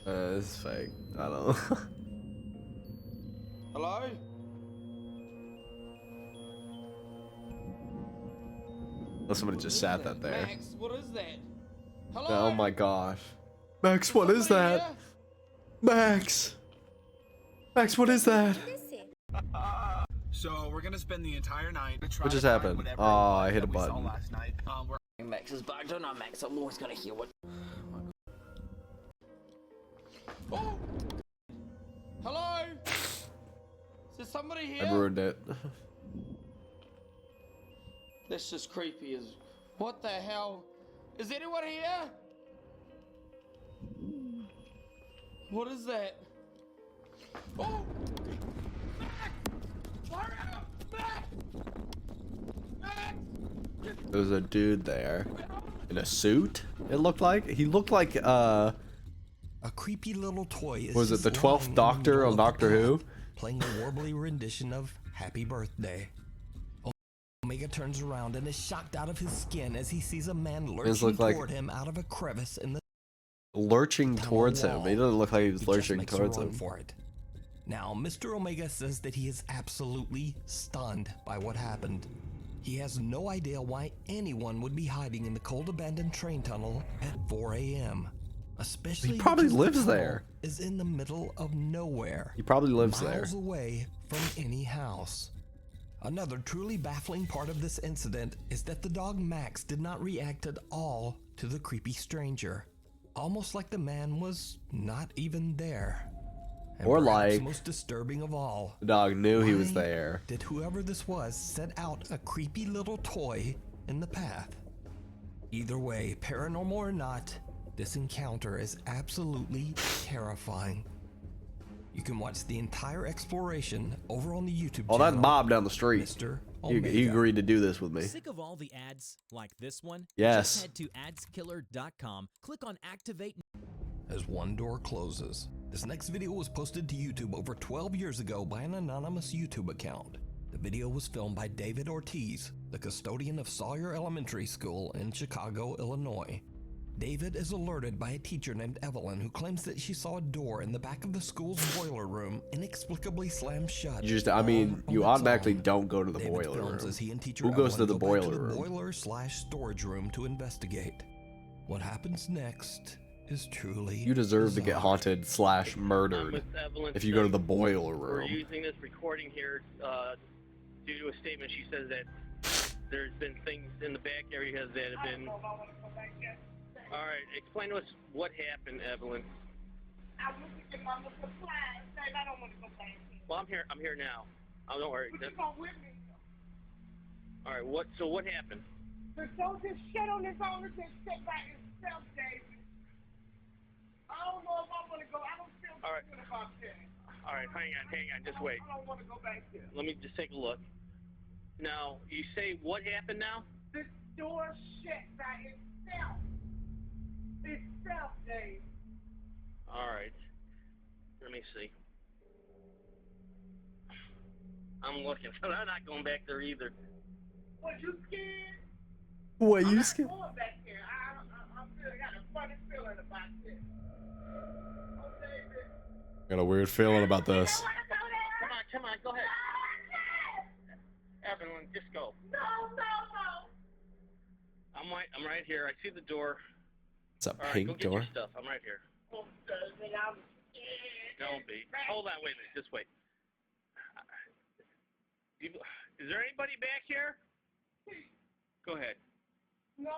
This is fake. I don't know. Hello? Unless somebody just sat that there. Max, what is that? Hello? Oh my gosh. Max, what is that? Here? Max! Max, what is that? So we're gonna spend the entire night. What just happened? Oh, I hit a button. Last night. Max is bugged. Don't know, Max. I'm always gonna hear what. Oh! Hello? Is there somebody here? I ruined it. That's just creepy as. What the hell? Is anyone here? What is that? Oh! There's a dude there in a suit. It looked like he looked like a creepy little toy. Was it the 12th Doctor on Doctor Who? Playing a warbly rendition of Happy Birthday. Omega turns around and is shocked out of his skin as he sees a man lurching toward him out of a crevice in the lurching towards him. He doesn't look like he was lurching towards him. For it. Now, Mr. Omega says that he is absolutely stunned by what happened. He has no idea why anyone would be hiding in the cold abandoned train tunnel at 4 a.m. Especially he probably because lives the there. Is in the middle of nowhere. He probably lives miles there. Away from any house. Another truly baffling part of this incident is that the dog Max did not react at all to the creepy stranger. Almost like the man was not even there. And or perhaps like most disturbing of all, the dog knew he was there. Did whoever this was set out a creepy little toy in the path? Either way, paranormal or not, this encounter is absolutely terrifying. You can watch the entire exploration over on the YouTube channel. Oh, that's Bob down the street. Mr. He agreed to do this with me. Sick of all the ads like this one? Yes. Just head to adskiller.com, click on activate. As one door closes. This next video was posted to YouTube over 12 years ago by an anonymous YouTube account. The video was filmed by David Ortiz, the custodian of Sawyer Elementary School in Chicago, Illinois. David is alerted by a teacher named Evelyn who claims that she saw a door in the back of the school's boiler room inexplicably slammed shut. You automatically don't go to the boiler room. Who goes to the boiler room? Boiler/storage room to investigate. What happens next is truly You deserve to get haunted / murdered if you go to the boiler We're room. using this recording here due to a statement. She says that there's been things in the back area that have been. All right, explain to us what happened, Evelyn. I went to get my supplies, and I don't want to go back. Well, I'm here. I'm here now. Oh, don't worry. But you come with me. All right. What happened? The soldier shut on his own and just sit by himself, David. I don't know if I want to go. I don't feel good about that. All right, hang on. Just wait. I don't want to go back there. Let me just take a look. Now, you say what happened now? The door shut by itself. Itself, Dave. All right. Let me see. I'm looking, but I'm not going back there either. Was you scared? What, I'm you not scared? going back there. I got a funny feeling about this. Oh, David. Got a weird feeling about this. Come on, go ahead. Evelyn, just go. No. I'm right here. I see the door. It's a All right, pink go get door. your stuff. I'm right here. Oh, David, I'm scared. Don't be. Hold on, wait a minute. Just wait. Is there anybody back here? Go ahead. No.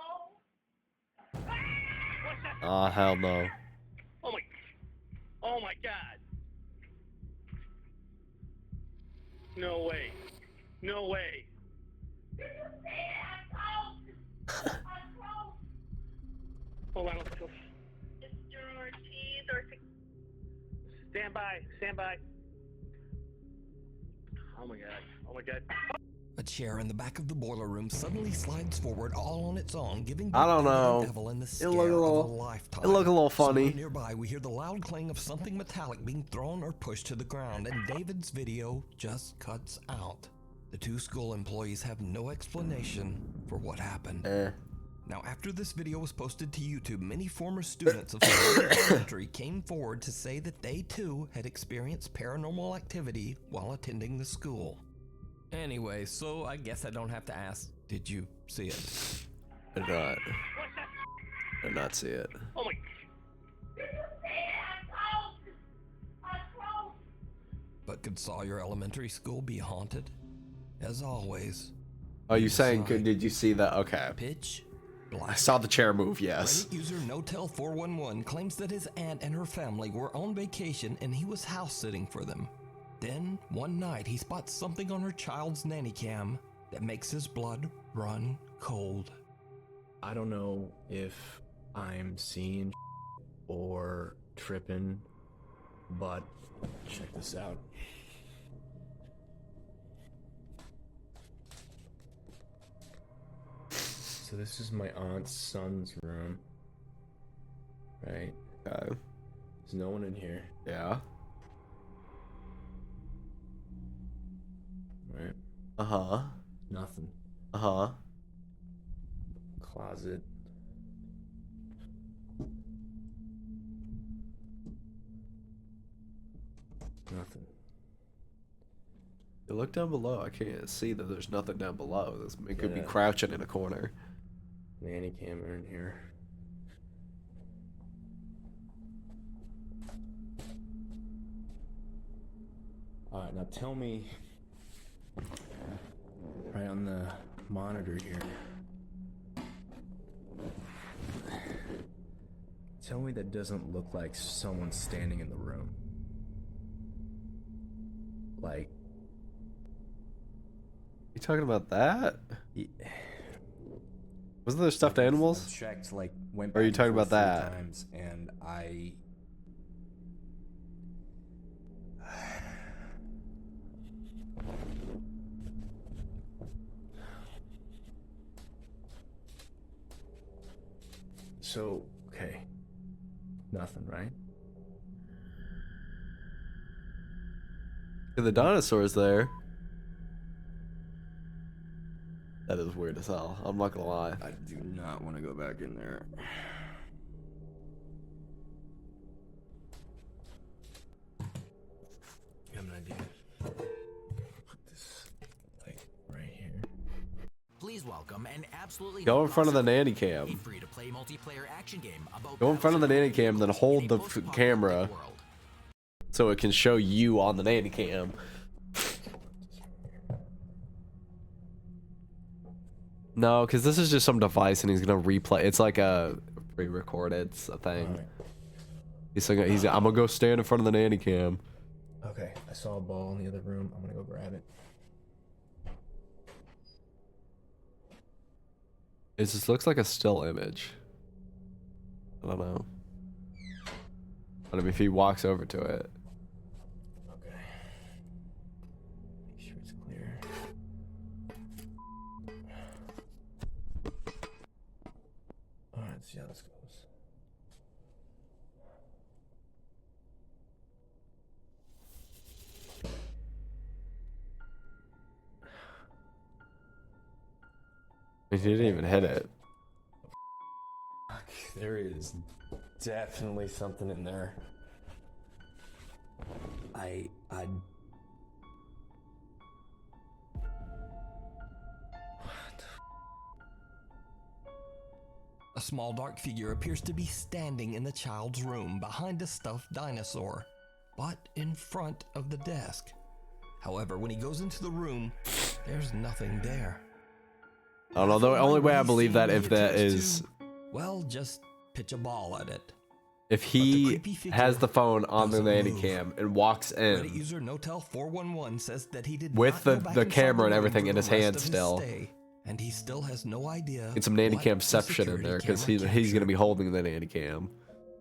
Oh, hell no. Oh my God. No way. No way. Hold on, let's go. Mr. Ortiz or Stand by. Oh my God. Oh my god. A chair in the back of the boiler room suddenly slides forward all on its own, giving I don't know. Evelyn the It scare look a of little. a lifetime. It look a little funny. Somewhere nearby, we hear the loud clang of something metallic being thrown or pushed to the ground, and David's video just cuts out. The two school employees have no explanation for what happened. Now, after this video was posted to YouTube, many former students of elementary came forward to say that they too had experienced paranormal activity while attending the school. Anyway, so I guess I don't have to ask, did you see it? I did not. I did not see it. Oh my. But could Sawyer Elementary School be haunted? As always. Oh, you saying, did you see that? Okay. Pitch I saw the chair move, yes. Reddit user NoTel411 claims that his aunt and her family were on vacation and he was house sitting for them. Then, one night, he spots something on her child's nanny cam that makes his blood run cold. I don't know if I'm seeing or tripping, but check this out. So this is my aunt's son's room, right? Okay. There's no one in here. Yeah. Right. Uh-huh. Nothing. Uh-huh. Closet. Nothing. You look down below. I can't see that there's nothing down below. It could be Yeah. crouching in a corner. Nanny camera in here. Alright, now tell me, right on the monitor here, tell me that doesn't look like someone standing in the room. Like, You talking about that? Wasn't there stuffed animals? checked, like, went Or are you back talking and forth about 3 that? times, and I... So, okay. Nothing, right? The dinosaur's there. That is weird as hell. I'm not gonna lie. I do not want to go back in there. I have an idea. Put this, like, right here. Please welcome an absolutely Go in front of the nanny cam. a free-to-play multiplayer action game about Go in front of the nanny cam, then hold the camera so it can show you on the nanny cam. No, because this is just some device and he's gonna replay. It's like a pre-recorded thing. He's like, I'm gonna go stand in front of the nanny cam. Okay, I saw a ball in the other room. I'm gonna go grab it. It just looks like a still image. I don't know. But I mean, if he walks over to it. Okay. Make sure it's clear. Alright, let's see how this goes. He didn't even hit it. There is definitely something in there. A small dark figure appears to be standing in the child's room behind a stuffed dinosaur, but in front of the desk. However, when he goes into the room, there's nothing there. I don't know. The only way I believe that if that is Well, just pitch a ball at it. if he has the phone on the nanny cam and walks Reddit in user NoTel411 says that he did with not go back the inside camera and room everything for in the his rest hand of his still. stay, and he still has no idea. Get some nanny what camception in there because he's gonna be holding the nanny cam.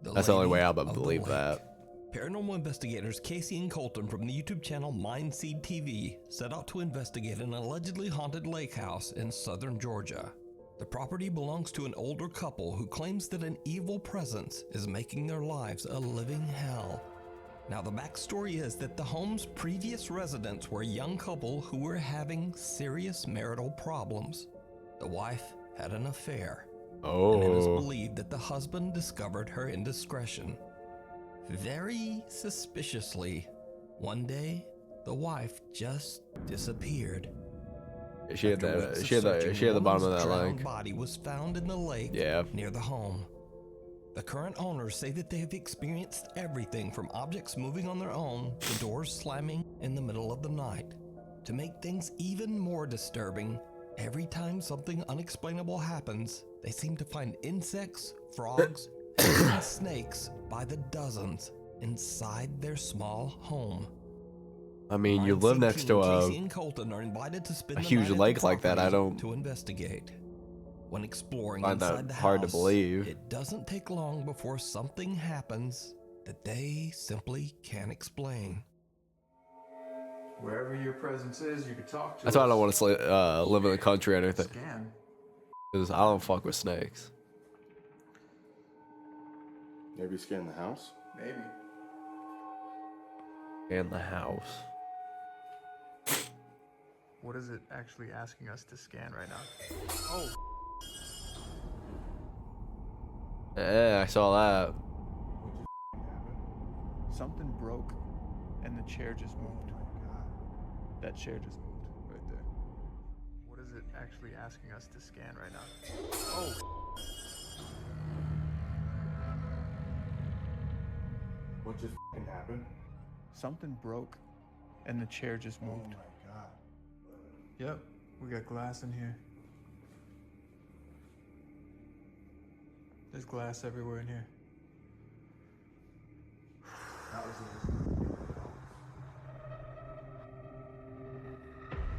That's the only way I would believe that. Paranormal investigators Casey and Colton from the YouTube channel Mindseed TV set out to investigate an allegedly haunted lake house in southern Georgia. The property belongs to an older couple who claims that an evil presence is making their lives a living hell. Now, the backstory is that the home's previous residents were a young couple who were having serious marital problems. The wife had an affair, and it is believed that the husband discovered her indiscretion. Very suspiciously, one day, the wife just disappeared. She had the bottom of that lake. Body was found in the lake near the home. The current owners say that they have experienced everything from objects moving on their own to doors slamming in the middle of the night. To make things even more disturbing, every time something unexplainable happens, they seem to find insects, frogs, and even snakes by the dozens inside their small home. I mean, you live next to a huge lake like that. I don't to investigate. When exploring find inside that the hard house, to believe. It doesn't take long before something happens that they simply can't explain. Wherever your presence is, you can talk to That's why I don't want to live in the country or anything. Scan. Because I don't fuck with snakes. Maybe scan the house? Maybe. And the house. What is it actually asking us to scan right now? Oh. Yeah, I saw that. Something broke and the chair just moved. That chair just moved right there. What is it actually asking us to scan right now? Oh. What just happened? Something broke and the chair just moved. Oh my god. Yep, we got glass in here. There's glass everywhere in here. That was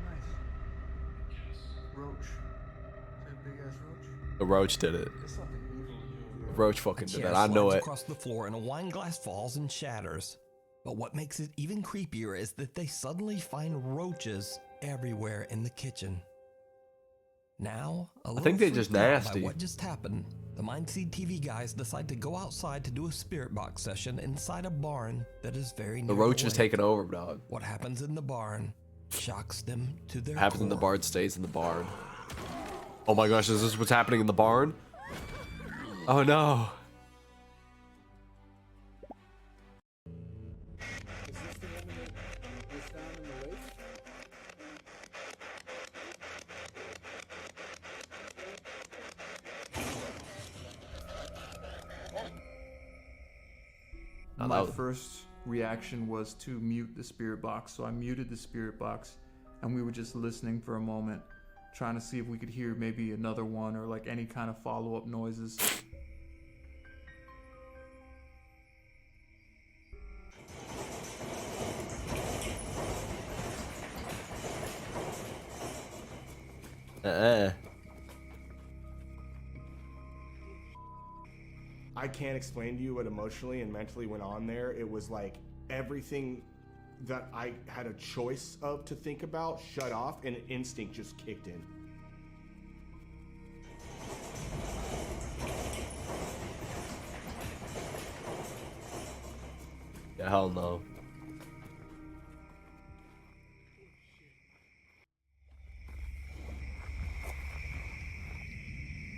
Nice. Roach. Is that a big ass roach? The roach did it. There's something evil in The roach fucking did chair it. I know slides it. across the floor and a wine glass falls and shatters. But what makes it even creepier is that they suddenly find roaches everywhere in the kitchen. Now, I think they're just nasty. By what just happened, the Mindseed TV guys decide to go outside to do a spirit box session inside a barn that is very near The roach is lake. taking over, dog. What happens in the barn shocks them to their What happens in the core. barn stays in the barn. Oh my gosh, is this what's happening in the barn? Oh no. My first reaction was to mute the spirit box, so I muted the spirit box, and we were just listening for a moment, trying to see if we could hear maybe another one or like any kind of follow-up noises. I can't explain to you what emotionally and mentally went on there. It was like everything that I had a choice of to think about shut off and instinct just kicked in. Yeah, hell no.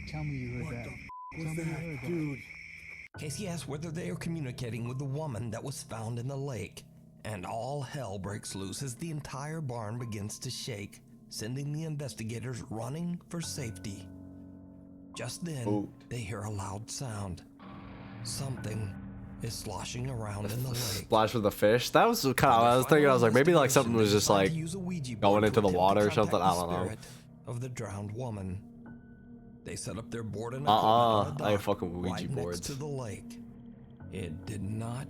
Tell me you heard that. Tell me you heard that. Dude. Casey asks whether they are communicating with the woman that was found in the lake, and all hell breaks loose as the entire barn begins to shake, sending the investigators running for safety. Just then, they hear a loud sound. Something is sloshing around in the lake. Splash with the fish. That was kind of. I was thinking. I was like, maybe like something was just like going into the water or something. I don't know. Of the drowned woman. They set up their board and I ain't fucking with Ouija right boards. next to the lake. It did not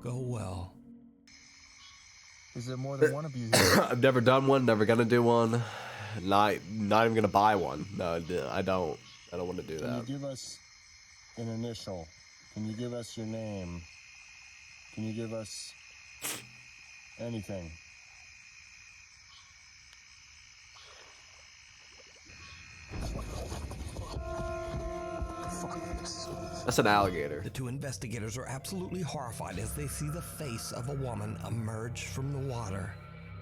go well. Is there more than one of you here? I've never done one. Never gonna do one. Not even gonna buy one. No, I don't. I don't want to do Can that. you give us an initial? Can you give us your name? Can you give us anything? That's an alligator. The two investigators are absolutely horrified as they see the face of a woman emerge from the water.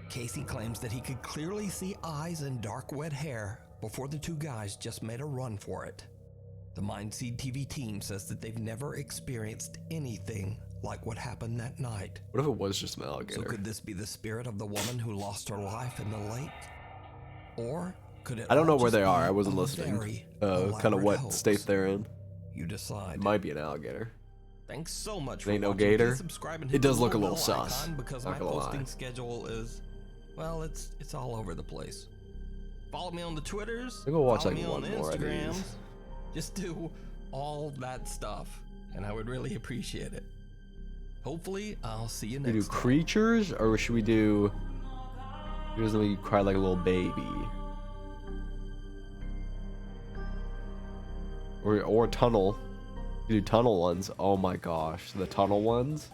Casey claims that he could clearly see eyes and dark wet hair before the two guys just made a run for it. The Mindseed TV team says that they've never experienced anything like what happened that night. What if it was just an alligator? So could this be the spirit of the woman who lost her life in the lake? Or could it I don't know all where just they are. be I wasn't a listening. very Kind of what elaborate state hoax? they're in. You decide. It might be an alligator. Thanks so much It for ain't no watching. gator. Please subscribe and It hit does the look a little little bell sus. icon because Not my gonna posting lie. schedule is, well, it's all over the place. Follow me on the Twitters. I'm gonna watch follow like me on one more of Instagrams. these. Just do all that stuff, and I would really appreciate it. Hopefully, I'll see you We do next time. creatures, or should we do? He doesn't make you cry like a little baby. Or tunnel. You do tunnel ones. Oh my gosh, the tunnel ones.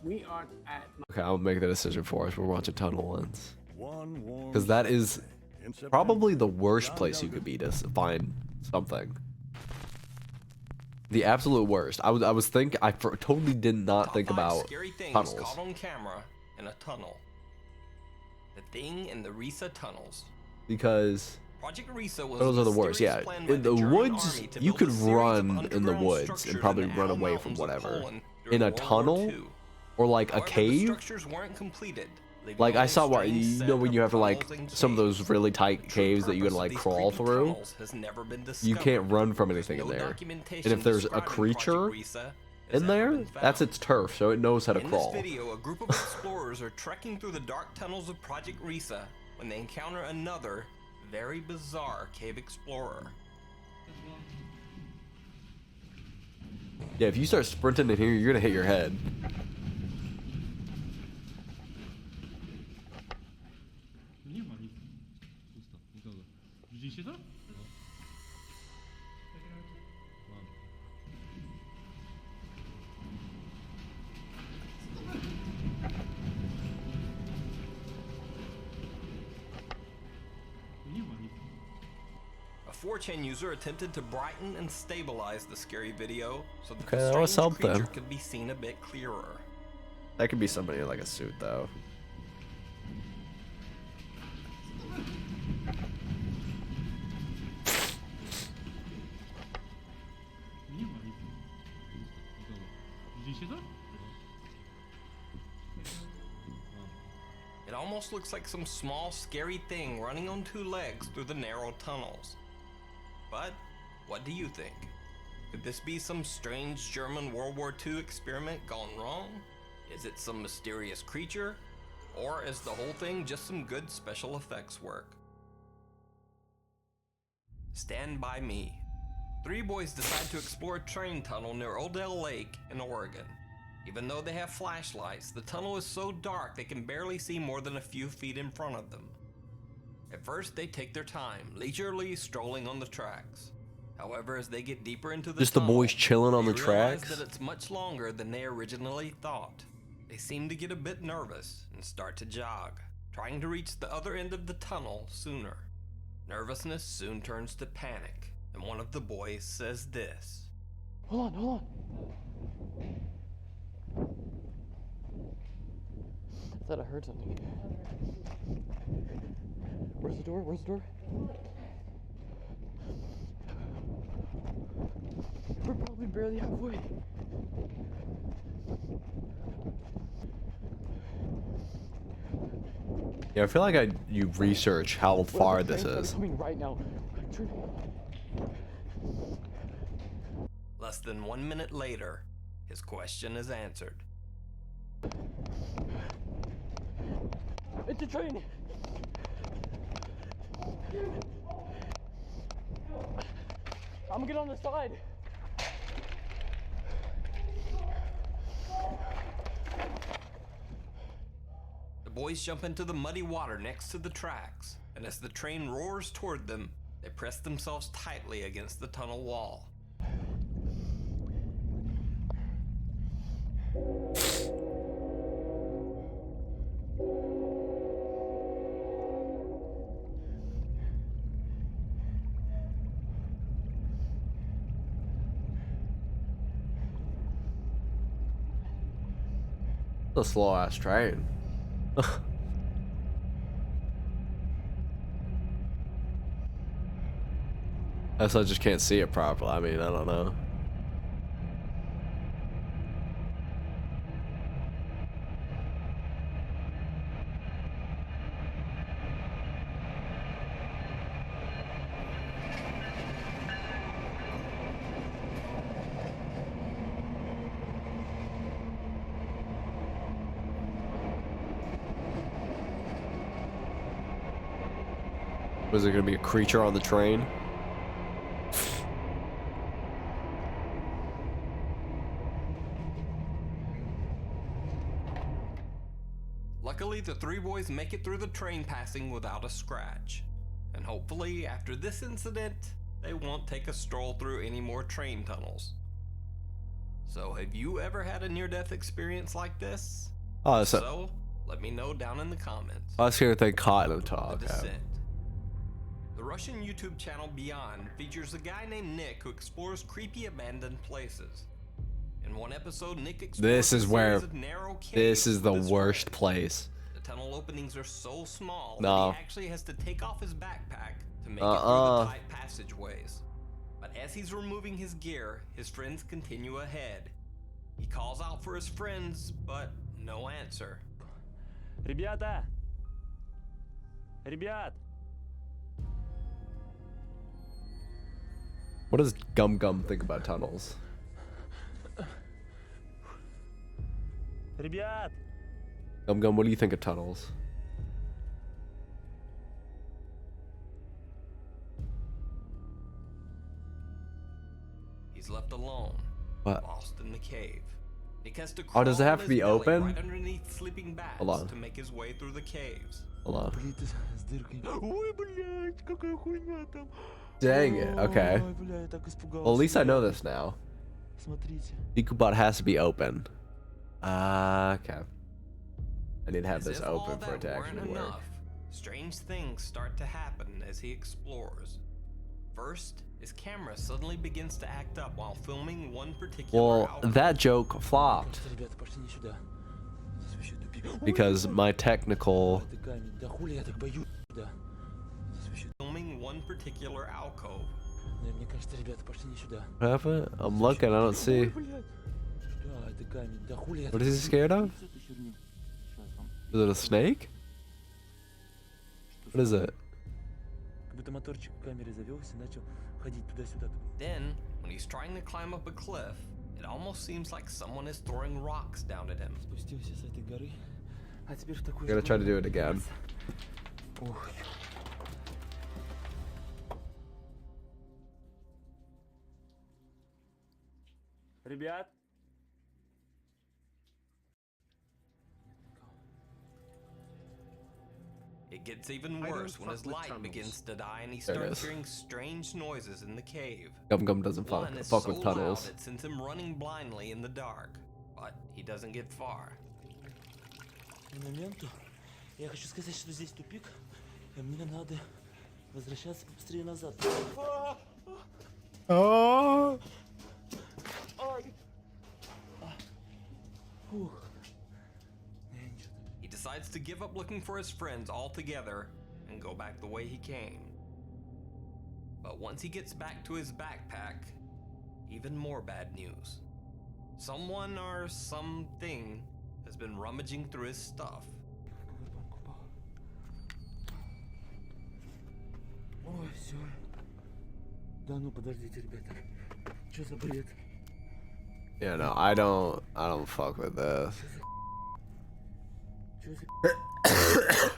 We are at. Okay, I'll make the decision for us. We're watching tunnel ones. Because that is probably the worst place you could be to find something. The absolute worst. I totally did not think about Scary things tunnels. caught on camera in a tunnel. The thing in the Risa tunnels. Because Project Risa was those a are the worst. mysterious Yeah, plan by in the German woods, army to you build could a series of run in the underground woods structures and probably in the run Alps away from Mountains of whatever. Poland In a during World War tunnel, II. or like a However, the cave. structures weren't completed, leaving Like I only saw a what strange you set know when of you have to like tunnels and some of caves. those really tight caves that you gotta purpose of like these crawl creepy through. tunnels has never been You discovered. can't run from anything in No there. documentation And if there's a describing creature Project Risa has in ever there, been that's found. its turf, so it knows how to In crawl. this video, a group of explorers are trekking through the dark tunnels of Project Risa when they encounter another very bizarre cave explorer. Yeah, if you start sprinting in here, you're gonna hit your head. A 4chan user attempted to brighten and stabilize the scary video so that Okay, the that was strange something. creature could be seen a bit clearer. That could be somebody in like a suit though. It almost looks like some small, scary thing running on two legs through the narrow tunnels. But what do you think? Could this be some strange German World War II experiment gone wrong? Is it some mysterious creature? Or is the whole thing just some good special effects work? Stand by me. Three boys decide to explore a train tunnel near Odell Lake in Oregon. Even though they have flashlights, the tunnel is so dark they can barely see more than a few feet in front of them. At first, they take their time, leisurely strolling on the tracks. However, as they get deeper into the Just the tunnel, boys chilling on they the realize tracks. that it's much longer than they originally thought. They seem to get a bit nervous and start to jog, trying to reach the other end of the tunnel sooner. Nervousness soon turns to panic, and one of the boys says this. Hold on. I thought I heard something. Where's the door? We're probably barely halfway. Yeah, I feel like you research how far this is. Coming right now. Less than 1 minute later, his question is answered. It's a train. I'm gonna get on the side. The boys jump into the muddy water next to the tracks, and as the train roars toward them, they press themselves tightly against the tunnel wall. A slow ass train. I guess I just can't see it properly. I mean, I don't know. Was there gonna be a creature on the train? Luckily, the three boys make it through the train passing without a scratch. And hopefully, after this incident, they won't take a stroll through any more train tunnels. So, have you ever had a near-death experience like this? Oh, So, let me know down in the comments. I was gonna think caught in a talk. The Descent. The Russian YouTube channel Beyond features a guy named Nick who explores creepy abandoned places. In one episode, Nick explores This is where. narrow This is the with his worst friends. place. The tunnel openings are so small No. that he actually has to take off his backpack to make it through the tight passageways. But as he's removing his gear, his friends continue ahead. He calls out for his friends, but no answer. Ребята! Ребят! What does Gum Gum think about tunnels? Ребят! Gum Gum, what do you think of tunnels? He's left alone, What? lost in the cave. Nick has to Oh, does it crawl have on to be his belly open? right underneath sleeping bats Hold on. to make his way through the caves. Hold on. Блин, ты с дыркой. Ой, блядь, какая хуйня там. Dang it. Okay. Ой, бля, я так испугался. Well, at least I know this now. Смотрите. Ikubot has to be open. Okay. I need to have As this if all open for it that to weren't actually work. enough, strange things start to happen as he explores. First, his camera suddenly begins to act up while filming one particular Well, outfit. that joke flopped Ребята, пошли не сюда. Здесь вообще тупик. because my technical. Ты камень. Да хули я так боюсь сюда. Здесь вообще... Filming one particular alcove. Мне кажется, ребята, пошли не сюда. What happened? I'm looking, I don't see. Ой, блядь. Да, это камень. Да хули я What так is he scared of? боюсь эту херню. Is it a snake? What is it? Как будто моторчик камеры завелся и начал ходить туда-сюда. Then, when he's trying to climb up a cliff, it almost seems like someone is throwing rocks down at him. Спустился с этой горы. А теперь в такую... I'm gonna try to do it again. Ох. Ребят. It gets even I worse don't when his fuck with light tunnels. begins to die and he There it starts is. hearing strange noises in the cave. Gum Gum doesn't One is fuck so with tunnels. loud it sends him running blindly in the dark, but he doesn't get far. Моменту. Я хочу сказать, что здесь тупик, и мне надо возвращаться быстрее назад. Oh. Ай. Фух. He decides to give up looking for his friends altogether and go back the way he came. But once he gets back to his backpack, even more bad news. Someone or something has been rummaging through his stuff. Ой, все. Да ну подождите, ребята. Что за бред? Yeah, no, I don't fuck with this. Что за...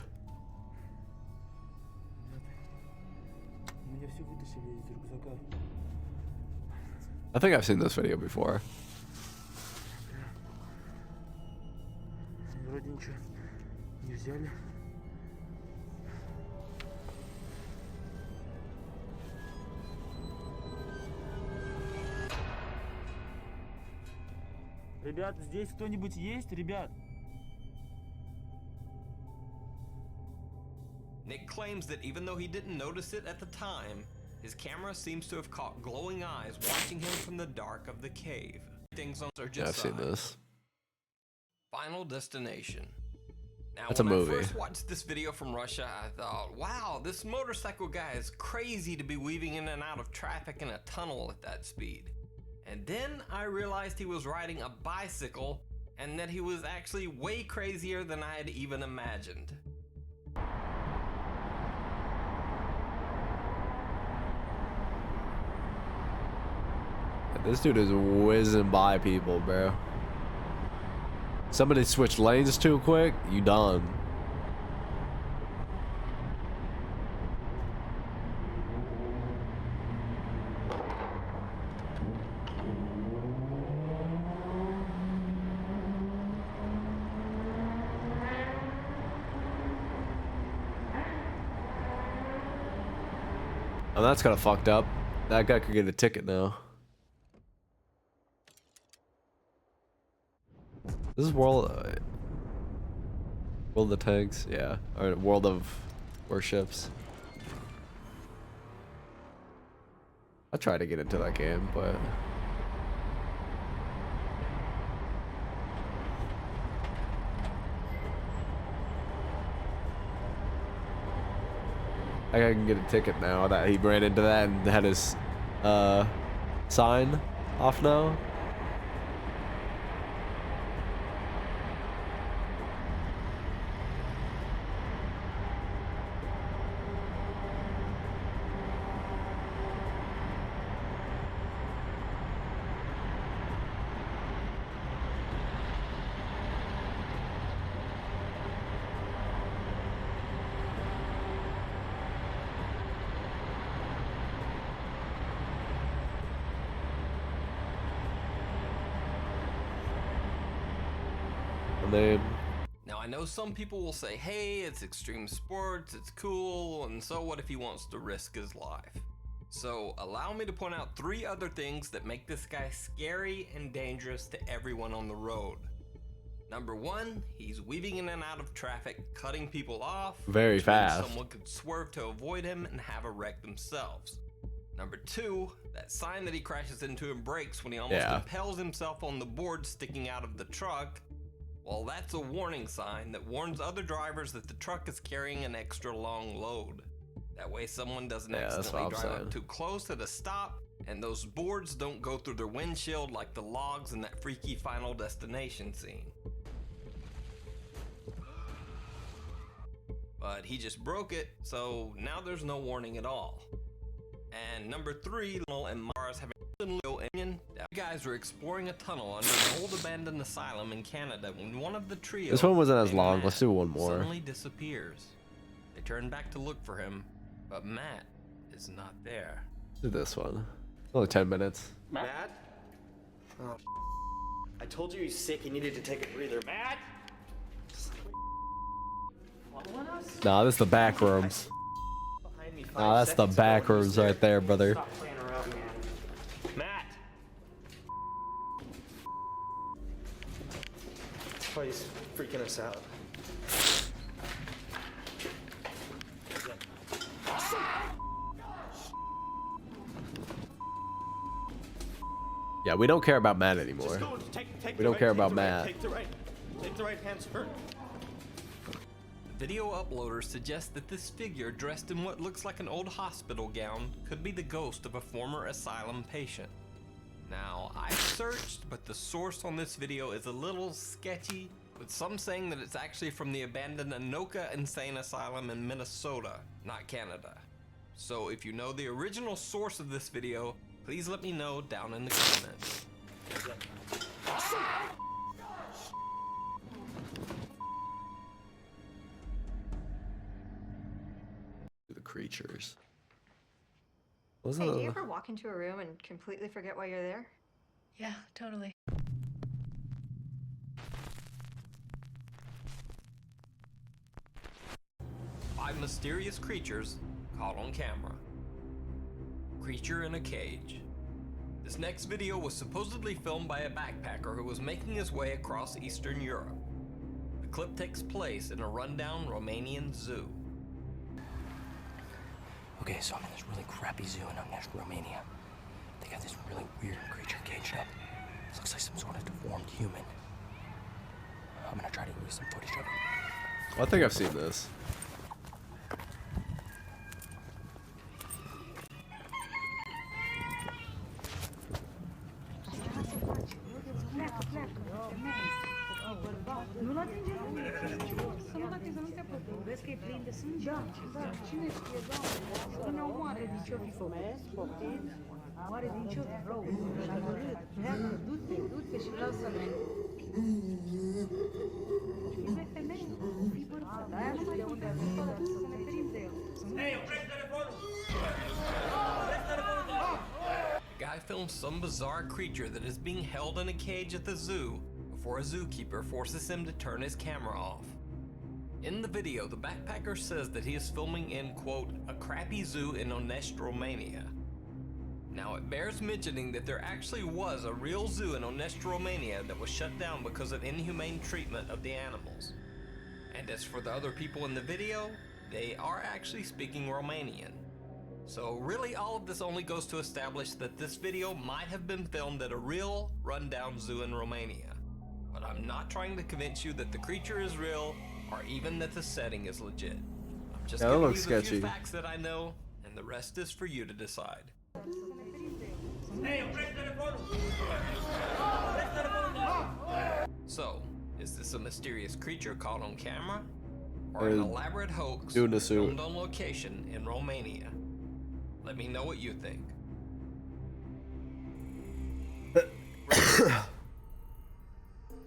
Меня все вытащили из рюкзака. I think I've seen this video before. Вроде ничего не взяли. Ребят, здесь кто-нибудь есть, ребят? Nick claims that even though he didn't notice it at the time, his camera seems to have caught glowing eyes watching him from the dark of the cave. Things are Yeah, I've just seen this. Final Destination. Now, That's a movie. When I first watched this video from Russia, I thought, wow, this motorcycle guy is crazy to be weaving in and out of traffic in a tunnel at that speed. And then I realized he was riding a bicycle and that he was actually way crazier than I had even imagined. This dude is whizzing by people, bro. Somebody switch lanes too quick, you done. Oh, that's kind of fucked up. That guy could get a ticket now. This is World of Tanks, yeah, or World of Warships. I tried to get into that game, but I can get a ticket now that he ran into that and had his sign off now. Now I know some people will say, hey, it's extreme sports, it's cool, and so what if he wants to risk his life? So allow me to point out 3 other things that make this guy scary and dangerous to everyone on the road. Number 1, he's weaving in and out of traffic, cutting people off. Very fast. Someone could swerve to avoid him and have a wreck themselves. Number 2, that sign that he crashes into and breaks when he almost impales himself on the board sticking out of the truck. Well, that's a warning sign that warns other drivers that the truck is carrying an extra long load. That way someone doesn't accidentally drive up too close at a stop, and those boards don't go through their windshield like the logs in that freaky Final Destination scene. But he just broke it, so now there's no warning at all. And number 3, and Mars having little Indian. You guys were exploring a tunnel under an old abandoned asylum in Canada when one of the trio. This one wasn't as long. Let's do one more. Suddenly disappears. They turn back to look for him, but Matt is not there. Do this one. Only 10 minutes. Matt? Oh, I told you he's sick. He needed to take a breather. Matt? Nah, this is the back rooms. Nah, that's the back rooms right there, brother. Stop playing around, man. Matt! Oh, he's freaking us out. Yeah, we don't care about Matt anymore. Just go, take We don't care about Matt. Take the right hand turn. Video uploaders suggest that this figure dressed in what looks like an old hospital gown could be the ghost of a former asylum patient. Now, I've searched, but the source on this video is a little sketchy, with some saying that it's actually from the abandoned Anoka Insane Asylum in Minnesota, not Canada. So if you know the original source of this video, please let me know down in the comments. The creatures. Hey, do you ever walk into a room and completely forget why you're there? Yeah, totally. Five mysterious creatures caught on camera. Creature in a cage. This next video was supposedly filmed by a backpacker who was making his way across Eastern Europe. The clip takes place in a rundown Romanian zoo. Okay, so I'm in this really crappy zoo in Romania. They got this really weird creature caged up. It looks like some sort of deformed human. I'm gonna try to use some footage of it. I think I've seen this. Nu-l atinge nimic. Să nu-l atinge, nu te apucă. Vezi că e plin de sânge? Da. Cine știe, Doamne? Să ne omoare din ce-o fi făcut. Poftim? Oare din ce-o fi rău? Și-a hărât. Pleacă, du-te și lasă-ne. Fii femeie, fii bărbat. De-aia nu mai unde avem să ne ferim de el. Hei, oprește telefonul! The guy films some bizarre creature that is being held in a cage at the zoo before a zookeeper forces him to turn his camera off. In the video, the backpacker says that he is filming in, quote, a crappy zoo in Onest, Romania. Now, it bears mentioning that there actually was a real zoo in Onest, Romania that was shut down because of inhumane treatment of the animals. And as for the other people in the video, they are actually speaking Romanian. So really all of this only goes to establish that this video might have been filmed at a real rundown zoo in Romania. But I'm not trying to convince you that the creature is real or even that the setting is legit. I'm just giving you the few facts that I know, and the rest is for you to decide. So, is this a mysterious creature caught on camera? Or an elaborate hoax filmed on location in Romania? Let me know what you think.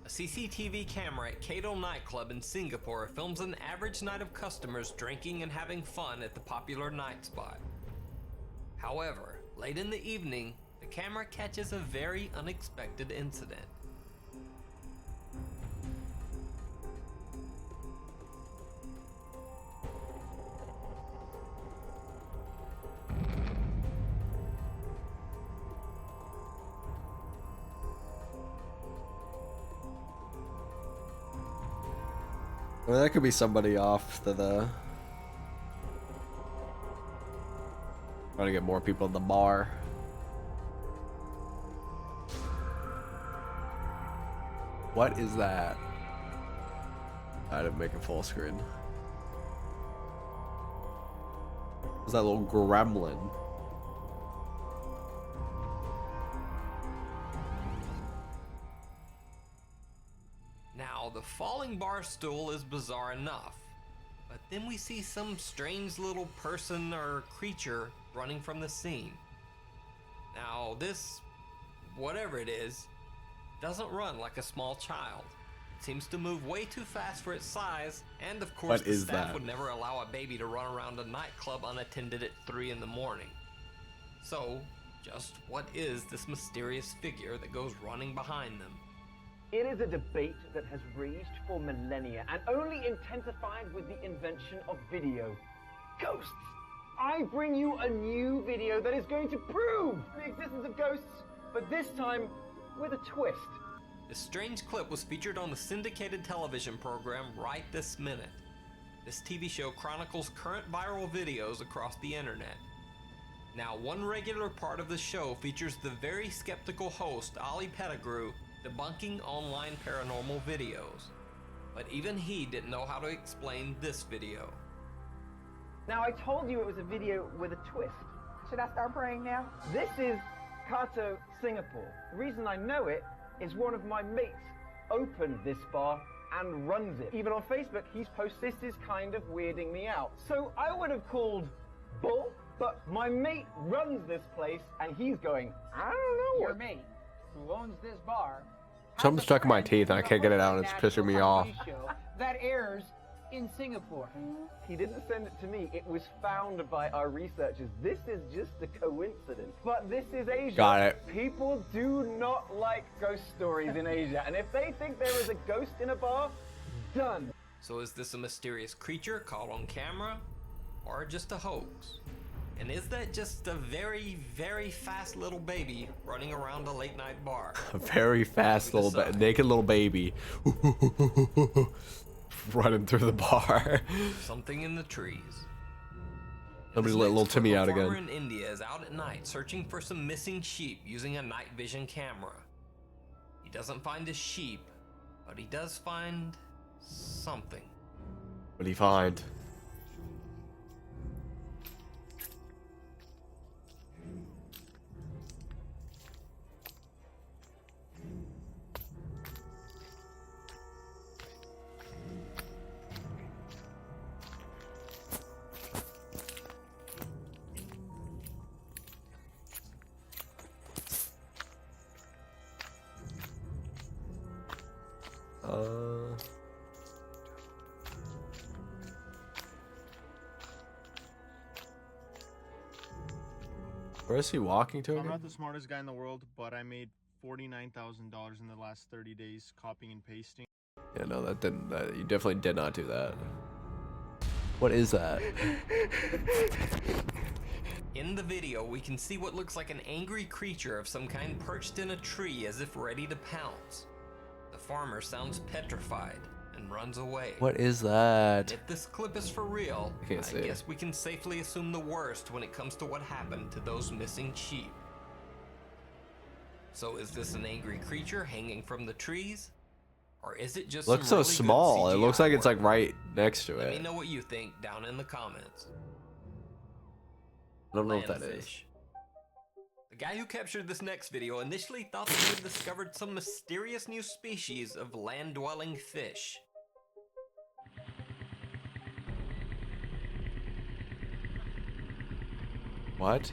A CCTV camera at Kato nightclub in Singapore films an average night of customers drinking and having fun at the popular night spot. However, late in the evening, the camera catches a very unexpected incident. Well, that could be somebody off to the... Trying to get more people in the bar. What is that? I didn't make a full screen. What's that little gremlin? Now, the falling bar stool is bizarre enough, but then we see some strange little person or creature running from the scene. Now, this, whatever it is, doesn't run like a small child. It seems to move way too fast for its size, and of course the staff would never allow a baby to run around a nightclub unattended at 3 in the morning. So, just what is this mysterious figure that goes running behind them? It is a debate that has raged for millennia and only intensified with the invention of video. Ghosts! I bring you a new video that is going to prove the existence of ghosts, but this time with a twist. This strange clip was featured on the syndicated television program Right This Minute. This TV show chronicles current viral videos across the internet. Now, one regular part of the show features the very skeptical host Ollie Pettigrew debunking online paranormal videos. But even he didn't know how to explain this video. Now, I told you it was a video with a twist. Should I start praying now? This is Kato, Singapore. The reason I know it is one of my mates opened this bar and runs it. Even on Facebook, he's posted, this is kind of weirding me out. So I would have called bull, but my mate runs this place and he's going, I don't know. Your mate, who owns this bar, Something's stuck in my teeth and I can't get it out and it's pissing me off. That airs in Singapore. He didn't send it to me. It was found by our researchers. This is just a coincidence. But this is Asia. Got it. People do not like ghost stories in Asia. And if they think there is a ghost in a bar, done. So is this a mysterious creature caught on camera? Or just a hoax? And is that just a very, very fast little baby running around a late night bar? A very fast little naked little baby running through the bar. Something in the trees. Somebody let little Timmy out again. A farmer in India is out at night searching for some missing sheep using a night vision camera. He doesn't find his sheep, but he does find something. What do you find? Where is he walking to I'm again? not the smartest guy in the world, but I made $49,000 in the last 30 days copying and pasting. Yeah, no, that didn't. You definitely did not do that. What is that? In the video, we can see what looks like an angry creature of some kind perched in a tree as if ready to pounce. The farmer sounds petrified and runs away. What is that? If this clip is for real, I can't see it. guess we can safely assume the worst when it comes to what happened to those missing sheep. So is this an angry creature hanging from the trees? Or is it just Looks some so really good small. It CGI looks like it's work? like right next to Let me it. know what you think down in the comments. I don't know what that is. Landfish. The guy who captured this next video initially thought that he had discovered some mysterious new species of land-dwelling fish. What?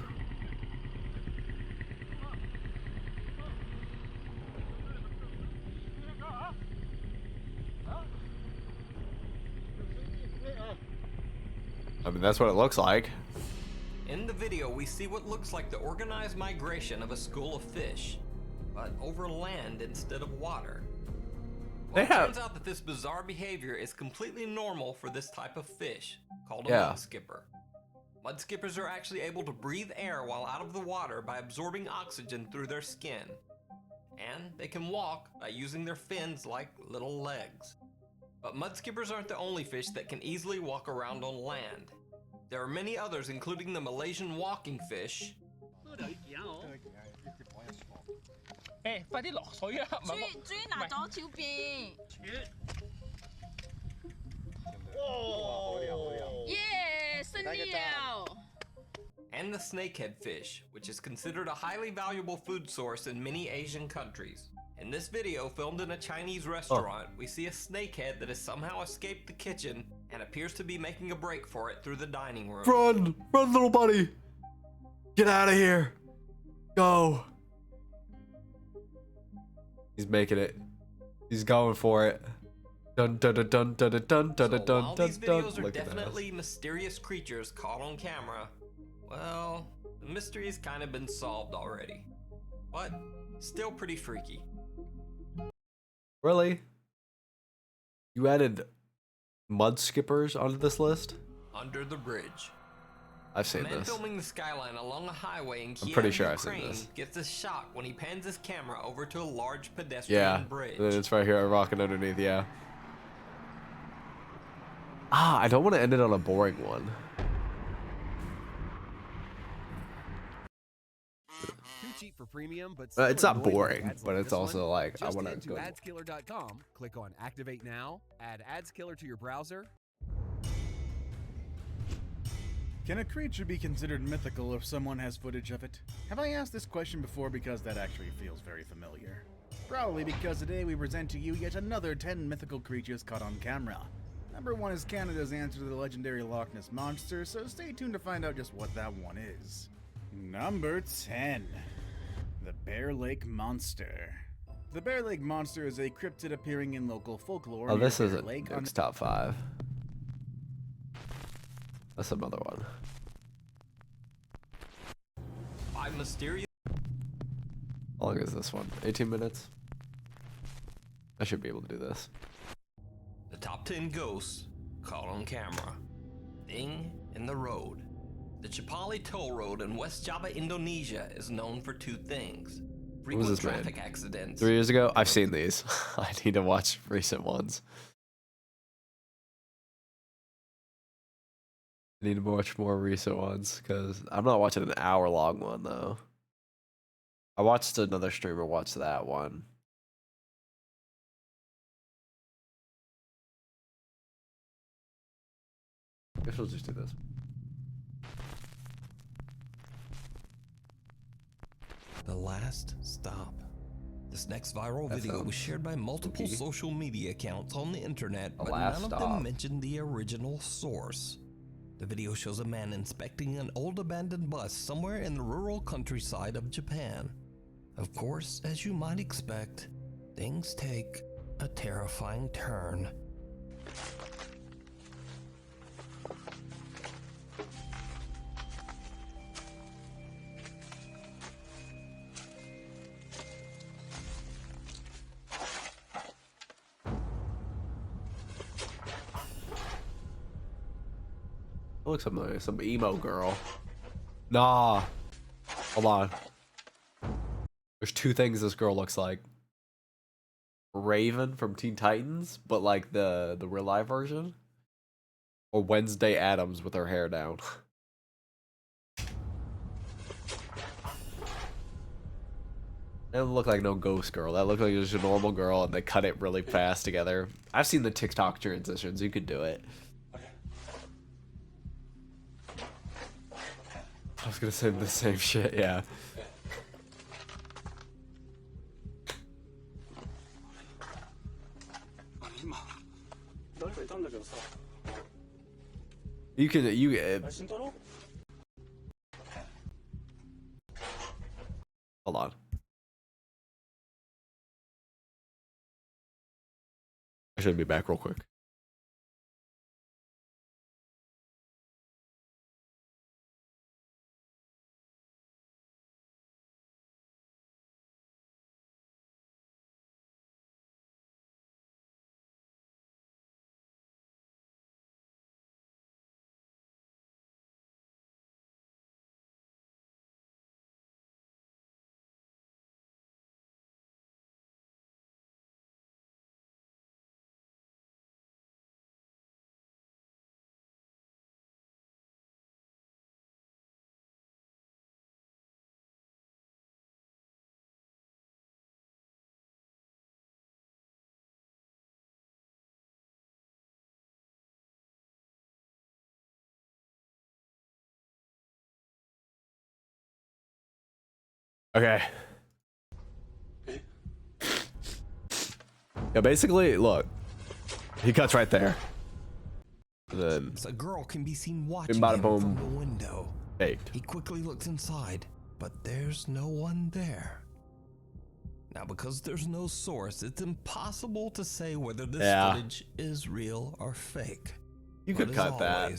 I mean, that's what it looks like. In the video, we see what looks like the organized migration of a school of fish, but over land instead of water. Well, it turns out that this bizarre behavior is completely normal for this type of fish, called a mud skipper. Mud skippers are actually able to breathe air while out of the water by absorbing oxygen through their skin. And they can walk by using their fins like little legs. But mud skippers aren't the only fish that can easily walk around on land. There are many others, including the Malaysian walking fish. 誒，快啲落水啊！豬拿咗條邊。耶，勝利了！ And the snakehead fish, which is considered a highly valuable food source in many Asian countries. In this video, filmed in a Chinese restaurant, we see a snakehead that has somehow escaped the kitchen and appears to be making a break for it through the dining room. Run! Run, little buddy! Get out of here! Go! He's making it. He's going for it. Dun dun dun dun dun dun dun dun dun dun. While these videos are Look at that. definitely mysterious creatures caught on camera, well, the mystery's kind of been solved already. But still pretty freaky. Really? You added mud skippers onto this list? Under the bridge. I've seen A man this. filming the skyline along a highway in Kiev, I'm pretty sure I've seen Ukraine, this. gets a shock when he pans his camera over to a large pedestrian Yeah, bridge. and then it's right here, rocking underneath. Yeah. Ah, I don't want to end it on a boring one. Too cheap for premium, but It's not annoyed with boring, ads but like it's this also one? like, I Just wanna head to go- adskiller.com, click on Activate Now, add AdsKiller to your browser. Can a creature be considered mythical if someone has footage of it? Have I asked this question before because that actually feels very familiar? Probably because today we present to you yet another 10 mythical creatures caught on camera. Number 1 is Canada's answer to the legendary Loch Ness Monster, so stay tuned to find out just what that one is. Number 10. The Bear Lake Monster. The Bear Lake Monster is a cryptid appearing in local folklore. Oh, near this Bear isn't Lake Duke's top 5. That's another one. 5 mysterious. How long is this one? 18 minutes? I should be able to do this. The top 10 ghosts caught on camera. Thing in the road. The Chipali Toll Road in West Java, Indonesia is known for 2 things. What was Frequent this traffic made? accidents. 3 years ago? I've seen these. I need to watch recent ones. I need to watch more recent ones because I'm not watching an hour-long one though. I watched another streamer watch that one. guess we'll just do this. The last stop. This next viral video was shared by multiple social media accounts on the internet, but none of them mentioned the original source. The video shows a man inspecting an old abandoned bus somewhere in the rural countryside of Japan. Of course, as you might expect, things take a terrifying turn. Looks like some emo girl. Nah. Hold on. There's two things this girl looks like. Raven from Teen Titans, but like the real life version. Or Wednesday Addams with her hair down. That doesn't look like no ghost girl. That looked like just a normal girl and they cut it really fast together. I've seen the TikTok transitions. You could do it. I was gonna say the same shit, yeah. You can, hold on. I should be back real quick. Okay. Yeah, basically, look. He cuts right there. And then a girl can be seen watching him from the window. Baked. He quickly looks inside, but there's no one there. Now, because there's no source, it's impossible to say whether this footage is real or fake. You could cut that.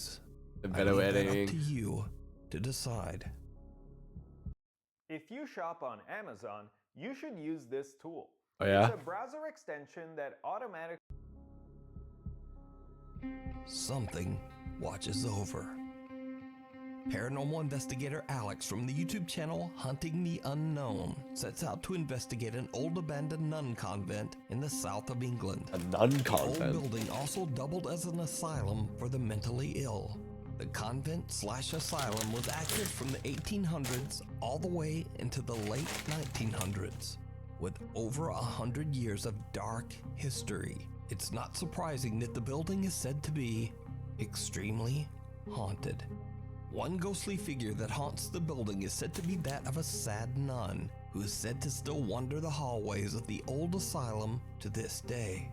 The video editing. Up to you to decide. If you shop on Amazon, you should use this tool. Oh yeah? It's a browser extension that automatically... Something watches over. Paranormal investigator Alex from the YouTube channel Hunting the Unknown sets out to investigate an old abandoned nun convent in the south of England. A nun convent? The old building also doubled as an asylum for the mentally ill. The convent/asylum was active from the 1800s all the way into the late 1900s, with over 100 years of dark history. It's not surprising that the building is said to be extremely haunted. One ghostly figure that haunts the building is said to be that of a sad nun, who is said to still wander the hallways of the old asylum to this day.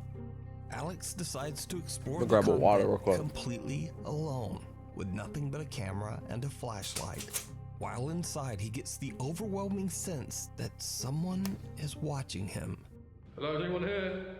Alex decides to explore the convent completely alone, with nothing but a camera and a flashlight. While inside, he gets the overwhelming sense that someone is watching him. Hello, is anyone here?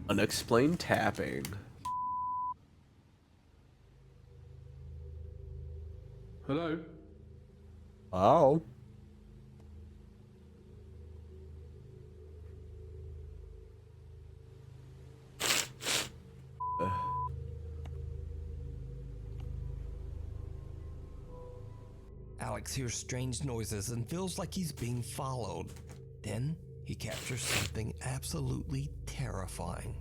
Unexplained tapping. Hello? Oh. Alex hears strange noises and feels like he's being followed. Then he captures something absolutely terrifying.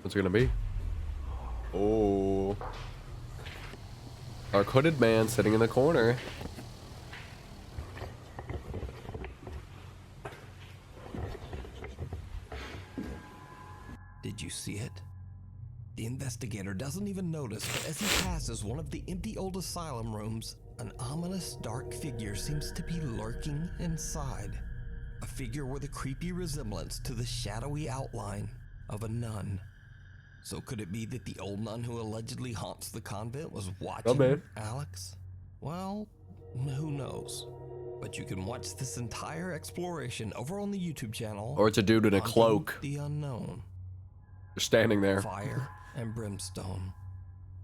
What's it gonna be? Oh. Dark hooded man sitting in the corner. Did you see it? The investigator doesn't even notice, but as he passes one of the empty old asylum rooms, an ominous dark figure seems to be lurking inside. A figure with a creepy resemblance to the shadowy outline of a nun. So could it be that the old nun who allegedly haunts the convent was watching Alex? Well, who knows? But you can watch this entire exploration over on the YouTube channel. Or it's a dude in a cloak. The unknown. Just standing there. Fire and brimstone.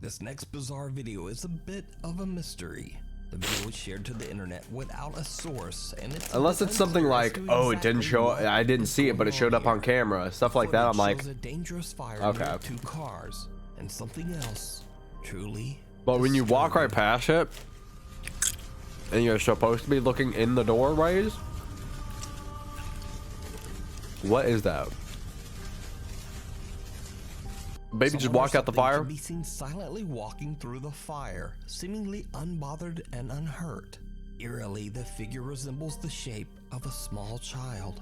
This next bizarre video is a bit of a mystery. The video was shared to the internet without a source, and unless it's something like, oh, it didn't show, I didn't see it, but it showed up on camera, stuff like that. I'm like, a dangerous fire okay. near 2 cars, and something else truly. But when you walk right past it, and you're supposed to be looking in the doorways, what is that? Baby just walked out the fire. Can be seen silently walking through the fire, seemingly unbothered and unhurt. Eerily, the figure resembles the shape of a small child.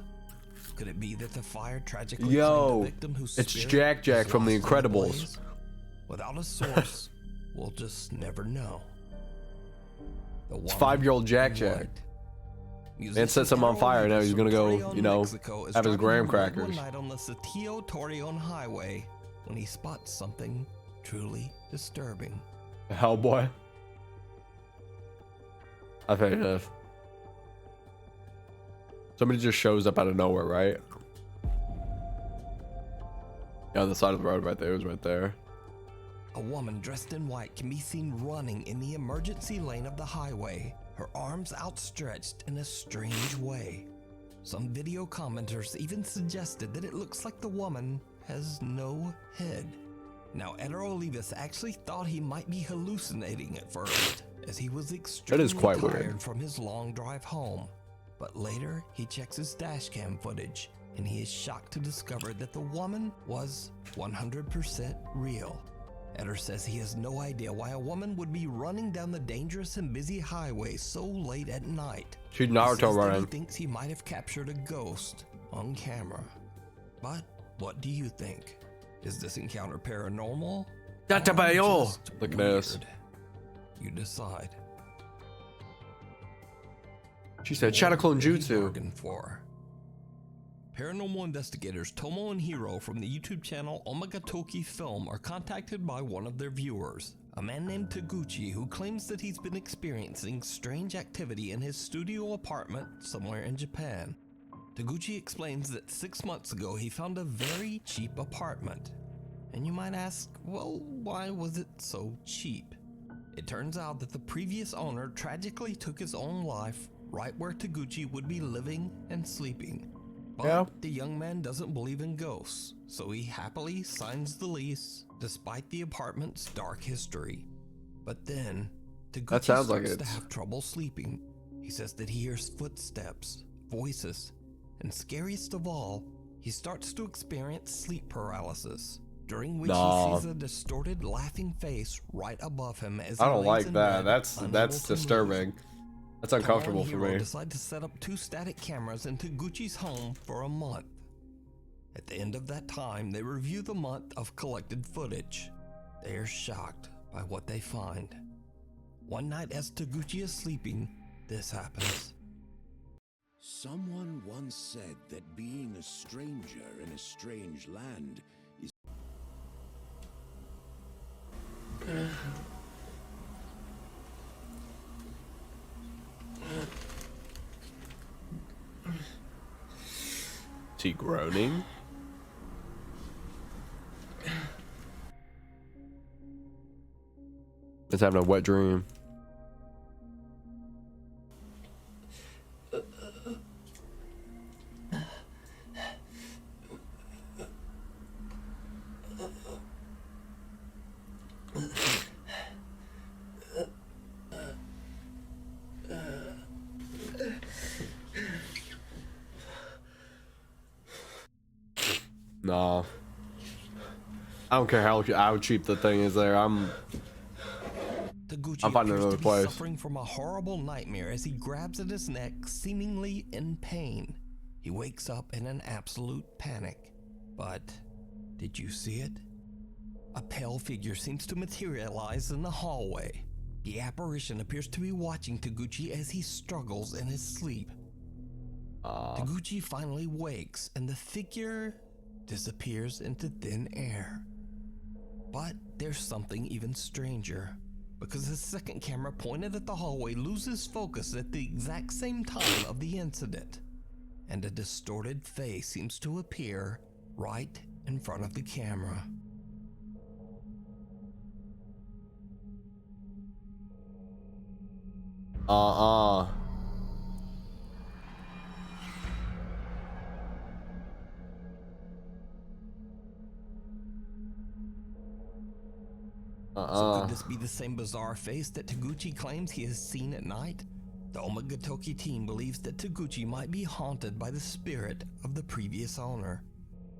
Could it be that the fire tragically claimed the victim whose it's spirit Jack is from The lost in Incredibles. blaze? Without a source, we'll just never know. It's 5-year-old Jack. Man sets him on fire. Now he's gonna go, you know, have his graham crackers. One night on the Saltillo Torreon Highway, when he spots something truly disturbing. Hellboy. I think it is. Somebody just shows up out of nowhere, right? Yeah, on the side of the road right there. It was right there. A woman dressed in white can be seen running in the emergency lane of the highway, her arms outstretched in a strange way. Some video commenters even suggested that it looks like the woman has no head. Now, Eder Olivas actually thought he might be hallucinating at first, as he was extremely tired from his long drive home. But later, he checks his dashcam footage, and he is shocked to discover that the woman was 100% real. Eder says he has no idea why a woman would be running down the dangerous and busy highway so late at night. She's Naruto running. He thinks he might have captured a ghost on camera. But what do you think? Is this encounter paranormal? Look at this. You decide. She said Chataclone Jutsu. Paranormal investigators Tomo and Hiro from the YouTube channel Omagatoki Film are contacted by one of their viewers, a man named Taguchi, who claims that he's been experiencing strange activity in his studio apartment somewhere in Japan. Taguchi explains that 6 months ago he found a very cheap apartment. And you might ask, well, why was it so cheap? It turns out that the previous owner tragically took his own life right where Taguchi would be living and sleeping. But the young man doesn't believe in ghosts, so he happily signs the lease despite the apartment's dark history. But then, Taguchi starts to have trouble sleeping. He says that he hears footsteps, voices, and scariest of all, he starts to experience sleep paralysis, during which he sees a distorted laughing face right above him as I don't like that. That's disturbing. That's uncomfortable for me. Decide to set up 2 static cameras in Taguchi's home for a month. At the end of that time, they review the month of collected footage. They are shocked by what they find. One night as Taguchi is sleeping, this happens. Someone once said that being a stranger in a strange land is... Is he groaning? He's having a wet dream. Nah. I don't care how cheap the thing is there. I'm finding another place. Suffering from a horrible nightmare as he grabs at his neck, seemingly in pain. He wakes up in an absolute panic. But did you see it? A pale figure seems to materialize in the hallway. The apparition appears to be watching Taguchi as he struggles in his sleep. Taguchi finally wakes and the figure disappears into thin air. But there's something even stranger, because the second camera pointed at the hallway loses focus at the exact same time of the incident, and a distorted face seems to appear right in front of the camera. So could this be the same bizarre face that Taguchi claims he has seen at night? The Doomageddongaming team believes that Taguchi might be haunted by the spirit of the previous owner.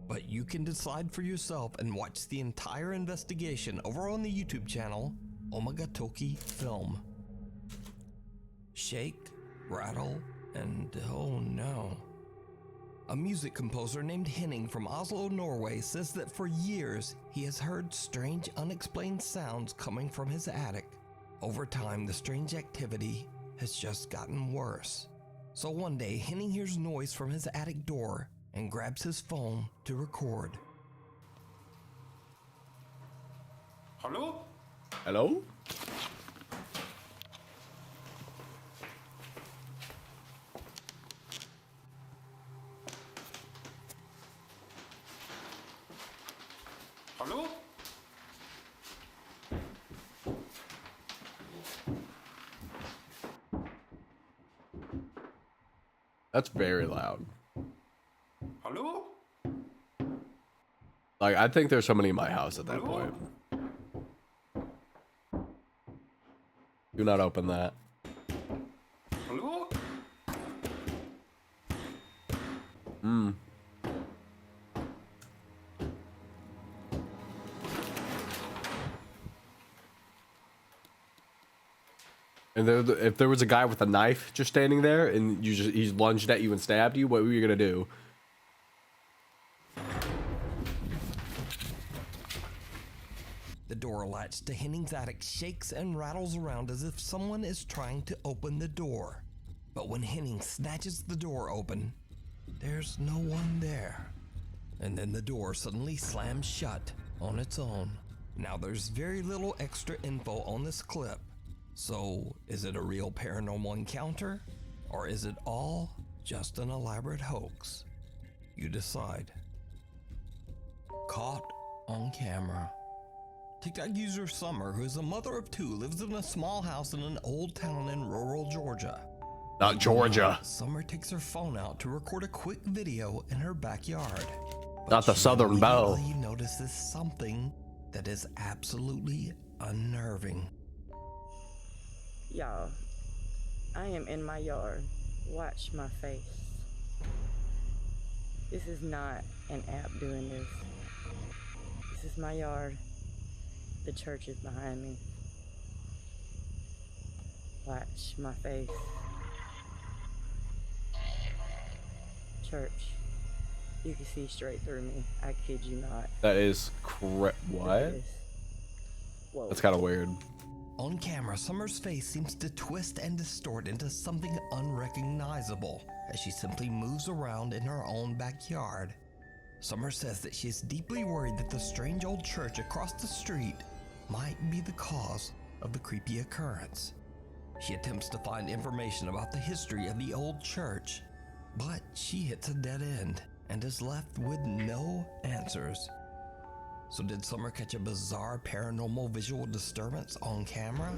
But you can decide for yourself and watch the entire investigation over on the YouTube channel, Doomageddongaming Film. Shake, rattle, and oh no. A music composer named Henning from Oslo, Norway says that for years he has heard strange unexplained sounds coming from his attic. Over time, the strange activity has just gotten worse. So one day, Henning hears noise from his attic door and grabs his phone to record. Hello? Hello? Hello? That's very loud. Hello? Like, I think there's somebody in my house at that point. Do not open that. Hello? And if there was a guy with a knife just standing there and he lunged at you and stabbed you, what were you gonna do? The door latch to Henning's attic shakes and rattles around as if someone is trying to open the door. But when Henning snatches the door open, there's no one there. And then the door suddenly slams shut on its own. Now there's very little extra info on this clip. So, is it a real paranormal encounter? Or is it all just an elaborate hoax? You decide. Caught on camera. TikTok user Summer, who is a mother of two, lives in a small house in an old town in rural Georgia. Not Georgia. Summer takes her phone out to record a quick video in her backyard. Not the Southern Belle. She notices something that is absolutely unnerving. Y'all, I am in my yard. Watch my face. This is not an app doing this. This is my yard. The church is behind me. Watch my face. Church, you can see straight through me. I kid you not. That is what? Whoa. That's kind of weird. On camera, Summer's face seems to twist and distort into something unrecognizable as she simply moves around in her own backyard. Summer says that she is deeply worried that the strange old church across the street might be the cause of the creepy occurrence. She attempts to find information about the history of the old church, but she hits a dead end and is left with no answers. So did Summer catch a bizarre paranormal visual disturbance on camera?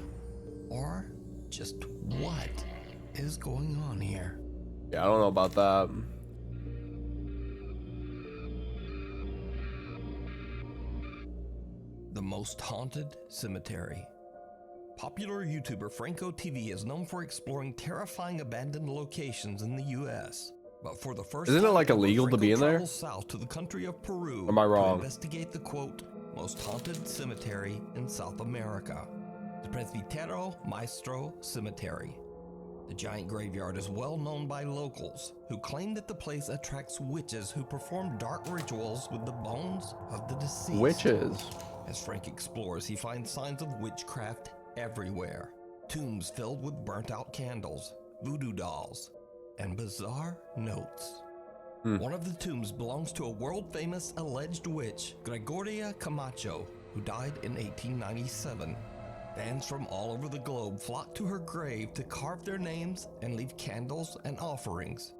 Or just what is going on here? Yeah, I don't know about that. The most haunted cemetery. Popular YouTuber Franco TV is known for exploring terrifying abandoned locations in the US. But for the first Isn't it like time, illegal to be in there? South to the country of Peru Am I wrong? to investigate the quote most haunted cemetery in South America, the Presbítero Maestro Cemetery. The giant graveyard is well known by locals who claim that the place attracts witches who perform dark rituals with the bones of the deceased. Witches. As Frank explores, he finds signs of witchcraft everywhere. Tombs filled with burnt out candles, voodoo dolls, and bizarre notes. One of the tombs belongs to a world-famous alleged witch, Gregoria Camacho, who died in 1897. Fans from all over the globe flock to her grave to carve their names and leave candles and offerings.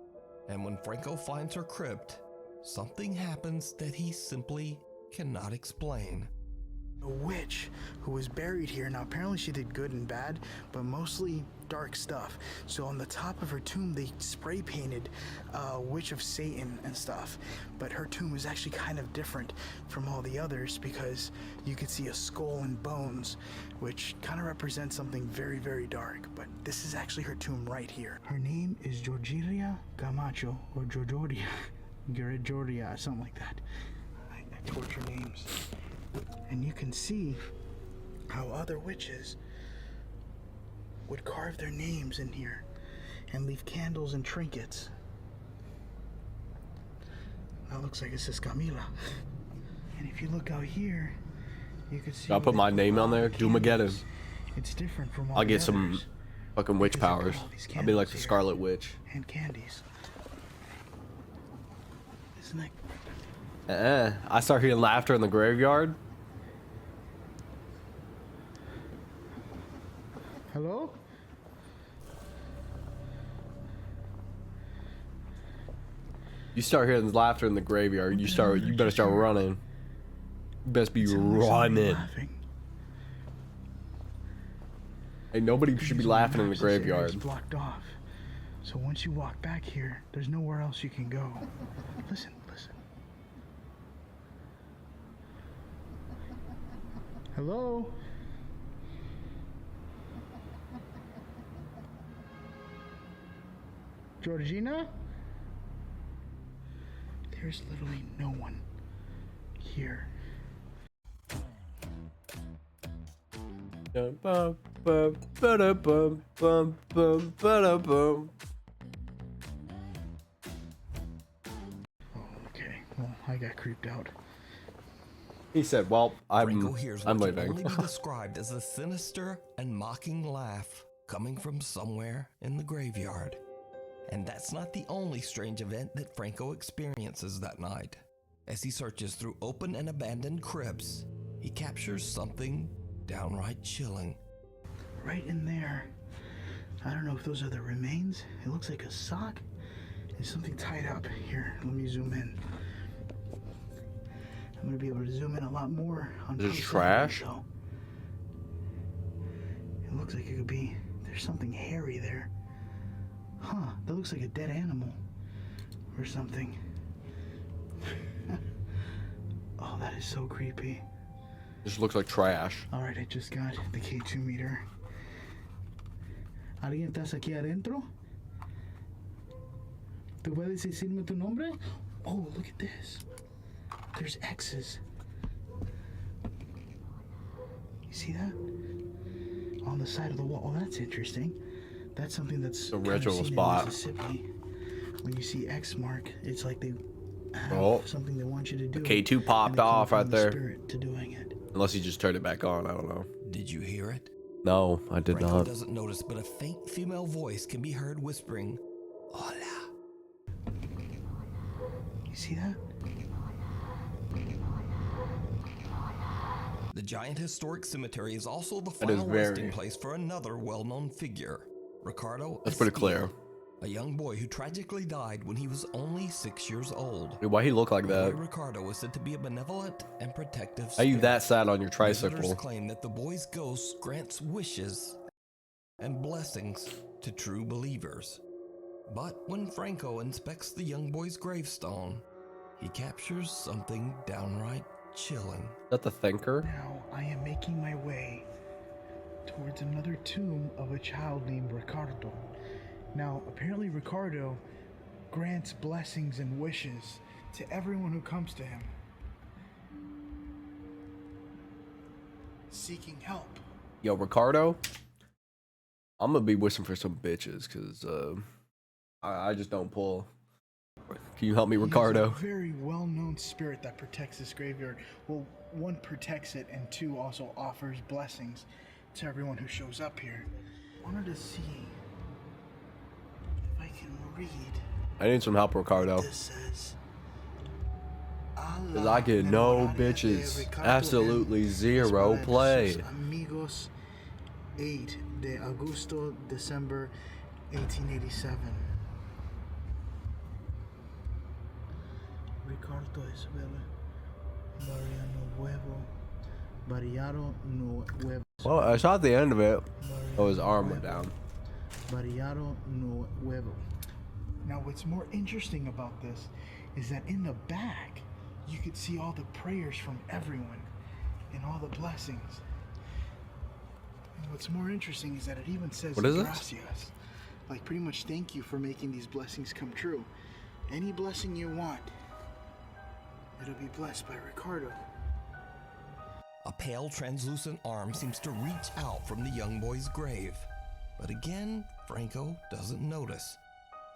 And when Franco finds her crypt, something happens that he simply cannot explain. A witch who was buried here. Now apparently she did good and bad, but mostly dark stuff. So on the top of her tomb they spray painted Witch of Satan and stuff, but her tomb is actually kind of different from all the others because you could see a skull and bones, which kind of represents something very, very dark. But this is actually her tomb right here. Her name is Gregoria Camacho, or Gregoria, something like that. I torture names. And you can see how other witches would carve their names in here and leave candles and trinkets. That looks like it says Camila. And if you look out here, you can see. I'll put my name on there. Doomageddon. It's different from all I'll get the some others fucking witch because powers. they've got all these I'll be like the candles Scarlet Witch. here and candies. Isn't that? I start hearing laughter in the graveyard. Hello? You start hearing laughter in the graveyard. You better start running. You best be running. Hey, nobody should be laughing in the graveyard. It's blocked off. So once you walk back here, there's nowhere else you can go. Listen, listen. Hello? Georgina? There's literally no one here. Oh, Okay, well, I got creeped out. He said, well, I'm hears what can leaving. only be described as a sinister and mocking laugh coming from somewhere in the graveyard. And that's not the only strange event that Franco experiences that night. As he searches through open and abandoned crypts, he captures something downright chilling. Right in there. I don't know if those are the remains. It looks like a sock. There's something tied up. Here, let me zoom in. I'm gonna be able to zoom in a lot more on Is it trash? So it looks like it could be. There's something hairy there. Huh, that looks like a dead animal or something. Oh, that is so creepy. This looks like trash. Alright, I just got the K2 meter. ¿Alguien estás aquí adentro? ¿Tú puedes decirme tu nombre? Oh, look at this. There's X's. You see that? On the side of the wall. Oh, that's interesting. That's something that's a ritual seen spot. in Mississippi. When you see X mark, it's like they have something they want you to do. The K2 popped off right there. Spirit to doing it. Unless you just turned it back on, I don't know. Did you hear it? No, I did Franco not. doesn't notice, but a faint female voice can be heard whispering, "Hola." You see that? The giant historic cemetery is also the final resting place for another well-known figure, Ricardo. That's pretty clear. A young boy who tragically died when he was only 6 years old. Dude, why he look like that? Boy Ricardo was said to be a benevolent and protective How you spirit. that sad on your Visitors tricycle? claim that the boy's ghost grants wishes and blessings to true believers. But when Franco inspects the young boy's gravestone, he captures something downright chilling. Is that the thinker? Now I am making my way towards another tomb of a child named Ricardo. Now, apparently Ricardo grants blessings and wishes to everyone who comes to him. seeking help. Yo, Ricardo, I'm gonna be wishing for some bitches because I just don't pull. Can you help me, Ricardo? He's a very well-known spirit that protects this graveyard. Well, one protects it, and two also offers blessings to everyone who shows up here. I wanted to see if I can read. I need some help, Ricardo. This says. Cause I get no bitches, absolutely zero play. Amigos, 8 de Agosto, December 1887. Ricardo Isabella, Mariano Nuevo, Variado Nuevo. Well, I saw at the end of it. Oh, his arm went down. Variado Nuevo. Now, what's more interesting about this is that in the back, you could see all the prayers from everyone and all the blessings. And what's more interesting is that it even says what is gracias. Like pretty much thank you for making these blessings come true. Any blessing you want, it'll be blessed by Ricardo. A pale, translucent arm seems to reach out from the young boy's grave. But again, Franco doesn't notice.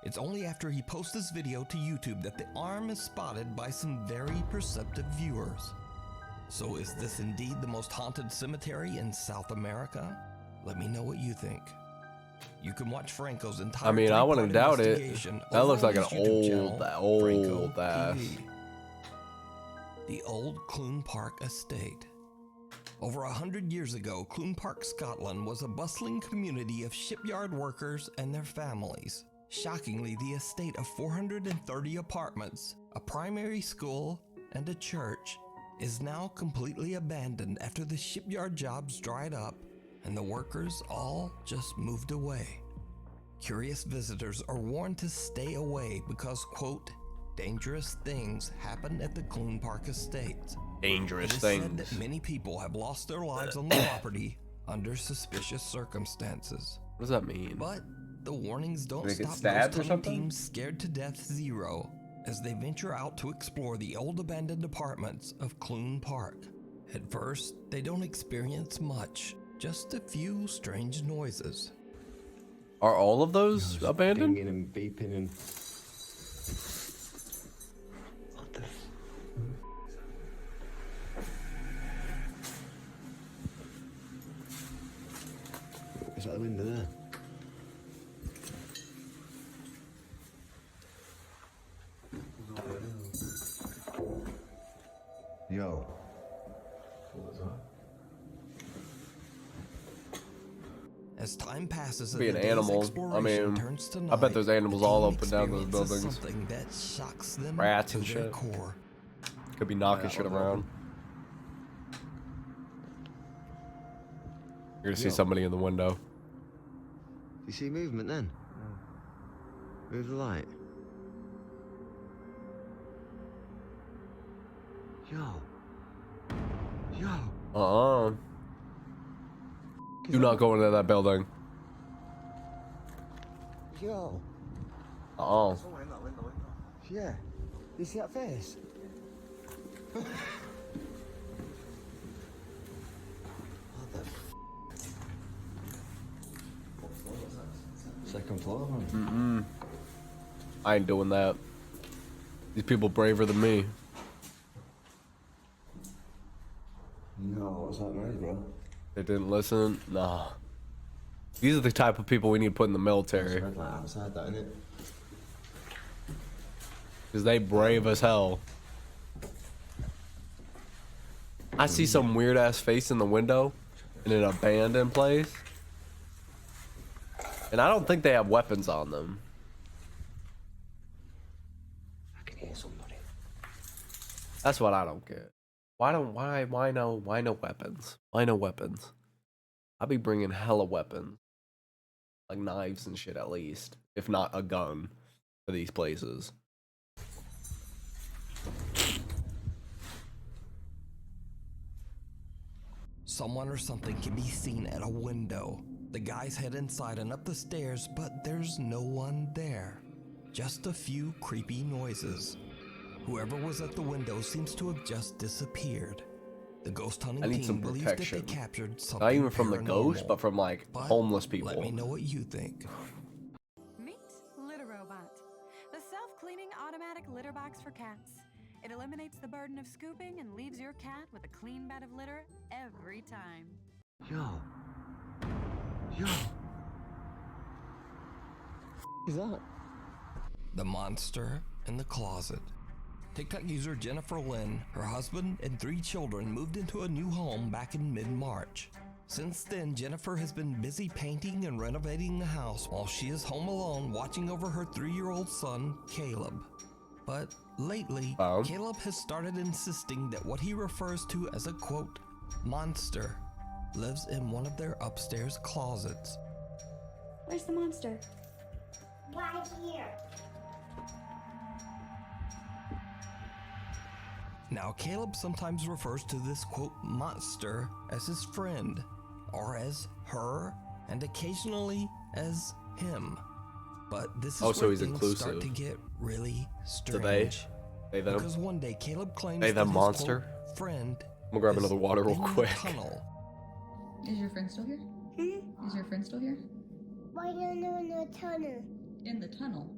It's only after he posts this video to YouTube that the arm is spotted by some very perceptive viewers. So is this indeed the most haunted cemetery in South America? Let me know what you think. You can watch Franco's entire I wouldn't doubt it. That looks like an old ass. The old Clune Park Estate. Over 100 years ago, Clune Park, Scotland was a bustling community of shipyard workers and their families. Shockingly, the estate of 430 apartments, a primary school, and a church is now completely abandoned after the shipyard jobs dried up and the workers all just moved away. Curious visitors are warned to stay away because, quote, dangerous things happen at the Clune Park Estate. Dangerous it is things. Said that many people have lost their lives on the property under suspicious circumstances. What does that mean? But the warnings don't They get stop stabbed those or something? teams scared to death zero as they venture out to explore the old abandoned apartments of Clune Park. At first, they don't experience much, just a few strange noises. Are all of those abandoned? Dinging and beeping and... What the... Is that the window there? Yo. What was that? As time passes, Be and an the day's animal. I exploration mean, turns to I bet night, there's animals the all team up and down those experiences buildings. Something that shocks them Rats to and their shit. core. Could be knocking shit around. You're gonna see somebody in the window. You see movement then? Move the light. Yo. Yo. Do not go into that building. Yo. Someone in that window. Yeah. You see that face? What the second floor, man. I ain't doing that. These people braver than me. No, what's that noise, bro? They didn't listen. Nah. These are the type of people we need to put in the military. Red light outside that, innit? Because they brave as hell. I see some weird ass face in the window in an abandoned place. And I don't think they have weapons on them. I can hear somebody. That's what I don't get. Why no weapons? Why no weapons? I'll be bringing hella weapons. Like knives and shit at least. If not a gun for these places. Someone or something can be seen at a window. The guys head inside and up the stairs, but there's no one there. Just a few creepy noises. Whoever was at the window seems to have just disappeared. The ghost hunting I need team some believes that protection. they captured something Not even from the ghost, paranormal. but from like But homeless people. Let me know what you think. Meet Litter Robot, the self-cleaning automatic litter box for cats. It eliminates the burden of scooping and leaves your cat with a clean bed of litter every time. Yo. Who's that? The monster in the closet. TikTok user Jennifer Lynn, her husband, and 3 children moved into a new home back in mid-March. Since then, Jennifer has been busy painting and renovating the house while she is home alone watching over her 3-year-old son, Caleb. But lately, Caleb has started insisting that what he refers to as a quote, monster, lives in one of their upstairs closets. Where's the monster? Right here. Now, Caleb sometimes refers to this quote monster as his friend, or as her, and occasionally as him. But this is Oh, so where he's things inclusive. start to get really Do strange. they them? Because one day Caleb claims They that them his monster? quote, friend I'm gonna grab is another water real in the quick. tunnel. Is your friend still here? Is your friend still here? Why don't you in the tunnel? In the tunnel?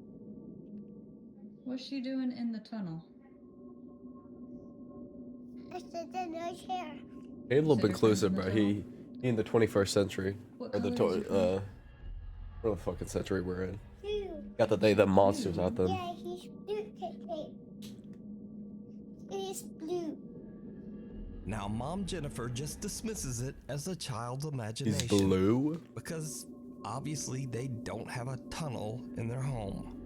What's she doing in the tunnel? I said in her chair. Hey, a little inclusive, bro. He in the 21st century. What Or the color is your what the fucking century we're in. Blue. Got the they them monsters out them. Yeah, he's blue. He's blue. Now, Mom Jennifer just dismisses it as a child's imagination. He's blue? Because obviously they don't have a tunnel in their home.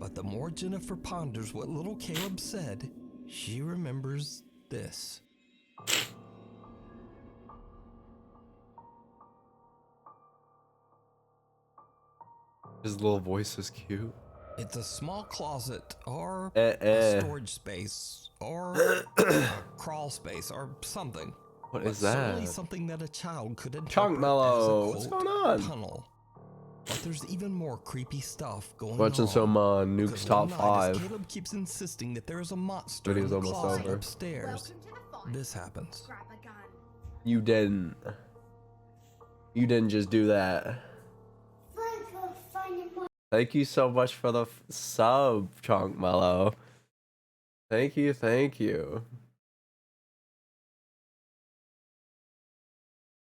But the more Jennifer ponders what little Caleb said, she remembers this. His little voice is cute. It's a small closet, or Eh. a storage space, or a crawl space, or something. What But is that? certainly something that a child could interpret Chunk Mellow, as a, what's quote, going on? tunnel. But there's even more creepy stuff going Watching on. some Nuke's Because top one night, as 5. Caleb keeps insisting that there is a monster in Video's the almost closet over. upstairs. This happens. You didn't. You didn't just do that. Thank you so much for the sub, Chunk Mellow. Thank you, thank you.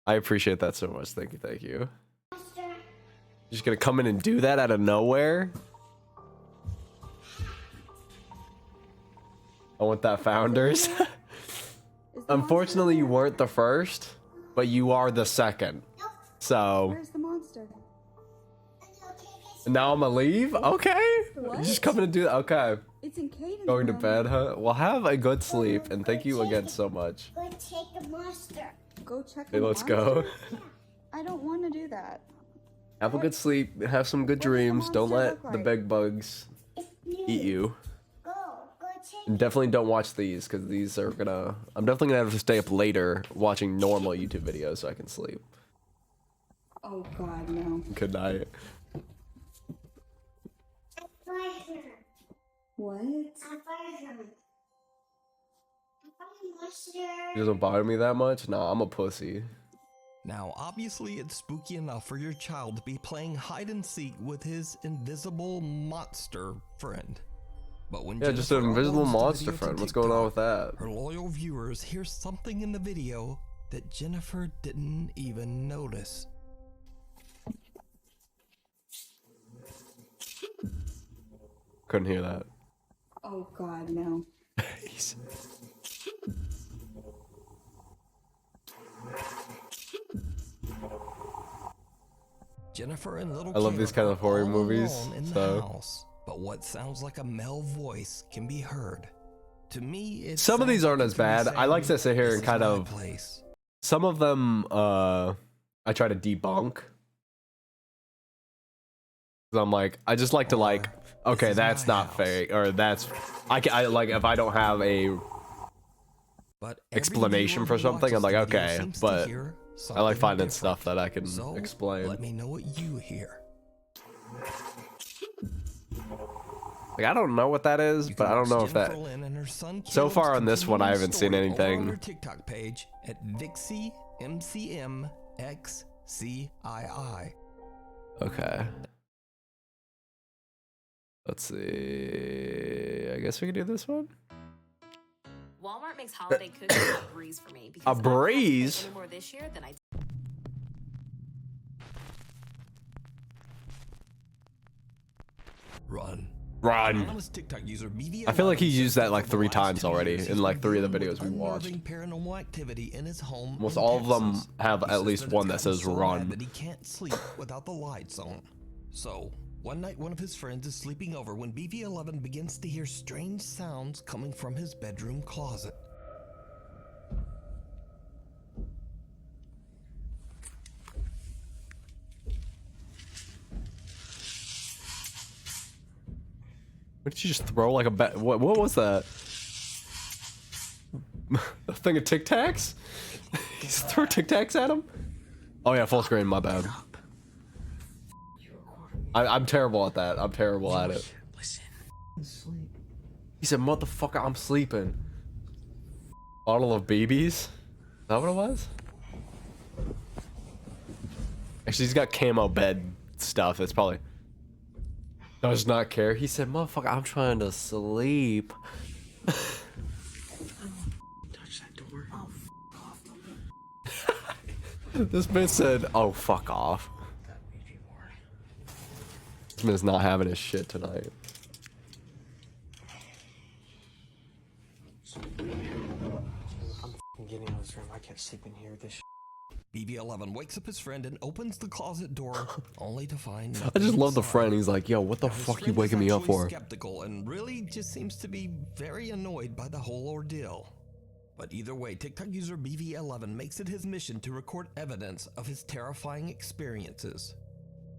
I appreciate that so much. Thank you, thank you. Just gonna come in and do that out of nowhere? I want that, founders. Unfortunately, you weren't the first, but you are the second. So Where's the monster? now I'm gonna leave. Okay, What? just coming to do that. Okay, It's in Caden's going to room. bed, huh? Well, have a good sleep, and thank you again so much. Go take the monster. Go check Hey, the let's monster? go. I don't want to do that. Have a good sleep. Have some good dreams. Don't let the bed bugs eat you. And definitely don't watch these, because these are gonna. I'm definitely gonna have to stay up later watching normal YouTube videos so I can sleep. Oh God, no. Good night. What? It doesn't bother me that much. Nah, I'm a pussy. Now, obviously, it's spooky enough for your child to be playing hide and seek with his invisible monster friend. But when Yeah, just an Jennifer invisible uploads the monster video to friend. What's going on with TikTok, that? her loyal viewers hear something in the video that Jennifer didn't even notice. Couldn't hear that. Oh God, no. Jennifer and little I love these kind of horror all movies, alone in the so house, but what sounds like a male voice can be heard. To me, it's some of these aren't as bad. I like to sit here and kind of. place. Some of them, I try to debunk. 'Cause I'm like, I just like to like, okay, that's not fake, or that's, I like if I don't have a explanation for something, I'm like, okay, but I like finding stuff that I can explain. Let me know what you hear. Like, I don't know what that is, but I don't know if that. Jennifer Lynn and her son So killed far on this one, I haven't seen story over on anything. her TikTok page at VixieMCMXCII. Okay. Let's see. I guess we can do this one. Walmart makes holiday cookies a breeze for me because A I don't have to pay breeze? any more this year than I Run. Run. TikTok user I feel like he used that like 3 times already in like 3 of the videos we watched. Paranormal activity in his home. Almost all of them have at least one that says run. That he can't sleep without the lights on. So one night, one of his friends is sleeping over when BV11 begins to hear strange sounds coming from his bedroom closet. What did you just throw like a bat? What was that? A thing of Tic Tacs? You just threw Tic Tacs at him? Oh yeah, full screen. My bad. I'm terrible at that. I'm terrible at it. He said, "Motherfucker, I'm sleeping." Bottle of BBs? Is that what it was? Actually, he's got camo bed stuff. It's probably does not care. He said, "Motherfucker, I'm trying to sleep." Touch that door. Oh, fuck off. This man said, "Oh, fuck off." This man's not having his shit tonight. I'm getting out of this room. I can't sleep in here with this shit. BB11 wakes up his friend and opens the closet door, only to find I just love the friend. He's like, "Yo, what the fuck you waking me up for?" Skeptical and really just seems to be very annoyed by the whole ordeal. But either way, TikTok user BV11 makes it his mission to record evidence of his terrifying experiences.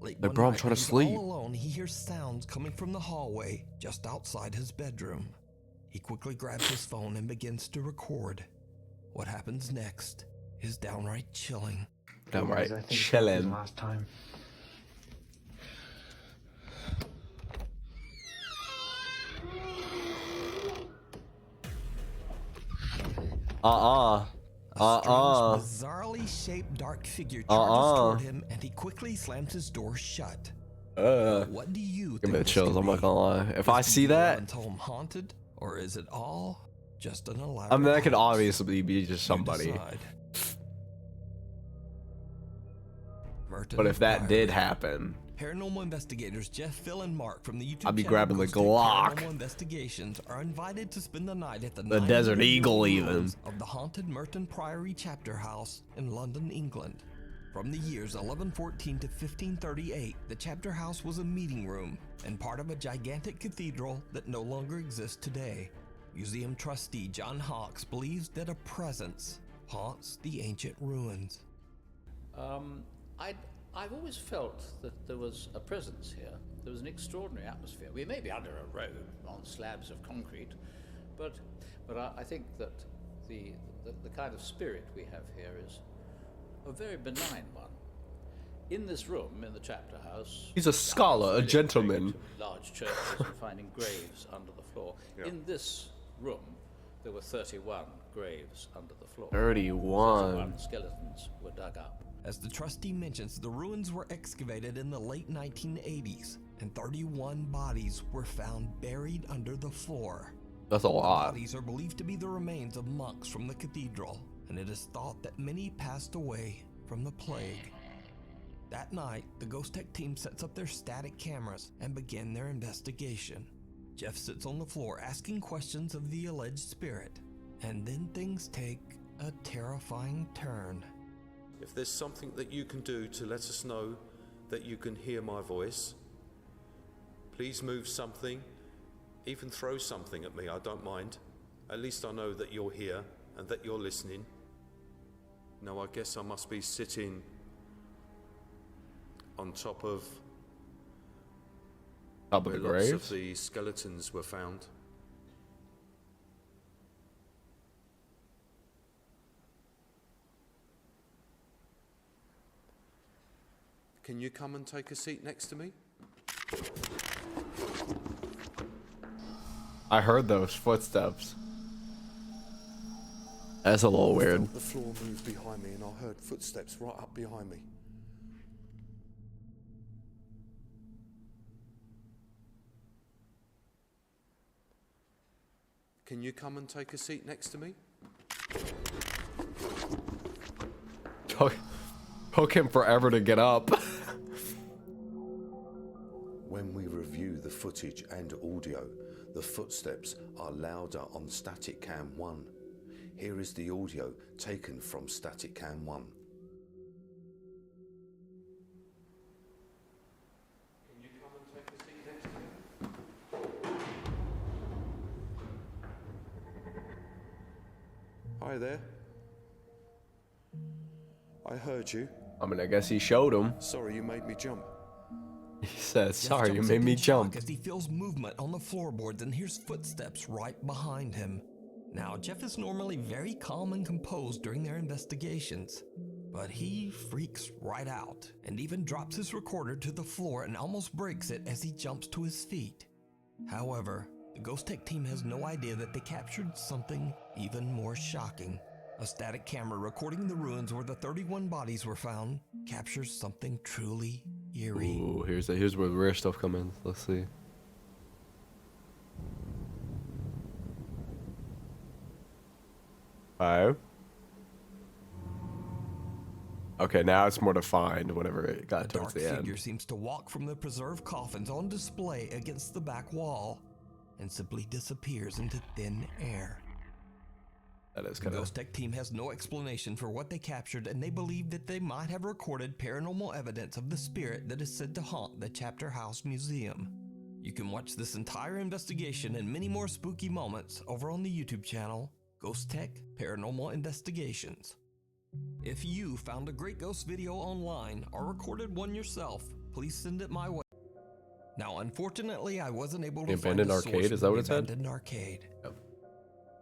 Late Like, one bro, I'm night, trying when to he's sleep. all alone, he hears sounds coming from the hallway just outside his bedroom. He quickly grabs his phone and begins to record. What happens next is downright chilling. Downright I think chilling. last time. Bizarrely shaped dark figure charges toward him, and he quickly slams his door shut. What do you Give me the think? chills. I'm not gonna lie. If I see that, Home haunted, or is it all just an elaborate? I mean, that could obviously be just somebody. But if that did happen, Paranormal investigators Jeff, Phil, and Mark from the YouTube I'd be channel grabbing the Ghost Tech Glock. Paranormal Investigations are invited to spend the night at the Desert 900 Eagle even. ruins of the haunted Merton Priory Chapter House in London, England. From the years 1114 to 1538, the chapter house was a meeting room and part of a gigantic cathedral that no longer exists today. Museum trustee John Hawkes believes that a presence haunts the ancient ruins. I've always felt that there was a presence here. There was an extraordinary atmosphere. We may be under a road on slabs of concrete, but I think that the kind of spirit we have here is a very benign one. In this room, in the chapter house, he's a scholar, a gentleman. large churches and finding graves under the floor. Yeah. In this room, there were 31 graves under the floor. 31. 31 skeletons were dug up. As the trustee mentions, the ruins were excavated in the late 1980s, and 31 bodies were found buried under the floor. That's a lot. The bodies are believed to be the remains of monks from the cathedral, and it is thought that many passed away from the plague. That night, the Ghost Tech team sets up their static cameras and begin their investigation. Jeff sits on the floor asking questions of the alleged spirit, and then things take a terrifying turn. If there's something that you can do to let us know that you can hear my voice, please move something, even throw something at me, I don't mind. At least I know that you're here and that you're listening. Now I guess I must be sitting on top of the where graves? lots of the skeletons were found. Can you come and take a seat next to me? I heard those footsteps. That's a little weird. The floor moved behind me and I heard footsteps right up behind me. Can you come and take a seat next to me? Took him forever to get up. When we review the footage and audio, the footsteps are louder on static cam 1. Here is the audio taken from static cam 1. Can you come and take a seat next to me? Hi there. I heard you. I mean, I guess he showed him. Sorry you made me jump. He says, sorry, you made me jump. As he feels movement on the floorboards and hears footsteps right behind him. Now, Jeff is normally very calm and composed during their investigations, but he freaks right out and even drops his recorder to the floor and almost breaks it as he jumps to his feet. However, the Ghost Tech team has no idea that they captured something even more shocking. A static camera recording the ruins where the 31 bodies were found captures something truly eerie. Ooh, here's where the rare stuff comes in. Let's see. Five. Okay, now it's more defined whenever it got towards the end. A dark figure seems to walk from the preserved coffins on display against the back wall and simply disappears into thin air. That is The kind of... Ghost Tech team has no explanation for what they captured, and they believe that they might have recorded paranormal evidence of the spirit that is said to haunt the Chapter House Museum. You can watch this entire investigation and many more spooky moments over on the YouTube channel, Ghost Tech Paranormal Investigations. If you found a great ghost video online or recorded one yourself, please send it my way. Now, unfortunately, I wasn't able to find a source arcade, is that what it said? Abandoned arcade. Yep.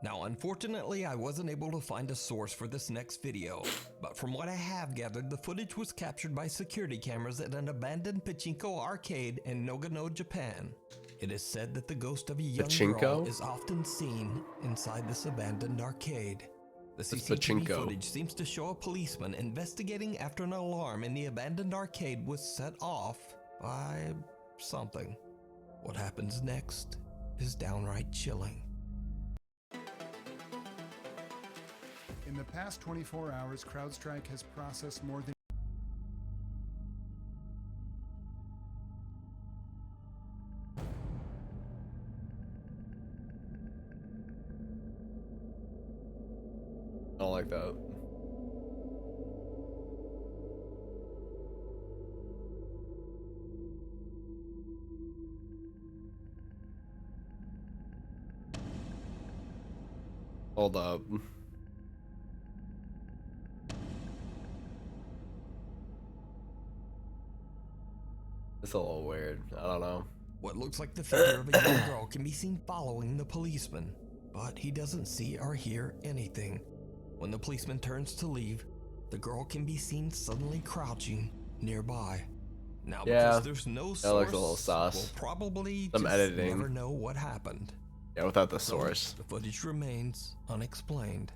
Now, unfortunately, I wasn't able to find a source for this next video, but from what I have gathered, the footage was captured by security cameras at an abandoned pachinko arcade in Nagano, Japan. It is said that the ghost of a young girl is often seen inside this abandoned arcade. The CCTV footage seems to show a policeman investigating after an alarm in the abandoned arcade was set off by something. What happens next is downright chilling. In the past 24 hours, CrowdStrike has processed more than I don't like that. Hold up. It's a little weird. I don't know. What looks like the figure of a young girl can be seen following the policeman, but he doesn't see or hear anything. When the policeman turns to leave, the girl can be seen suddenly crouching nearby. Now, because there's no source, that looks a little sus. we'll probably Some just editing. never know what happened. Yeah, without the source. The footage remains unexplained.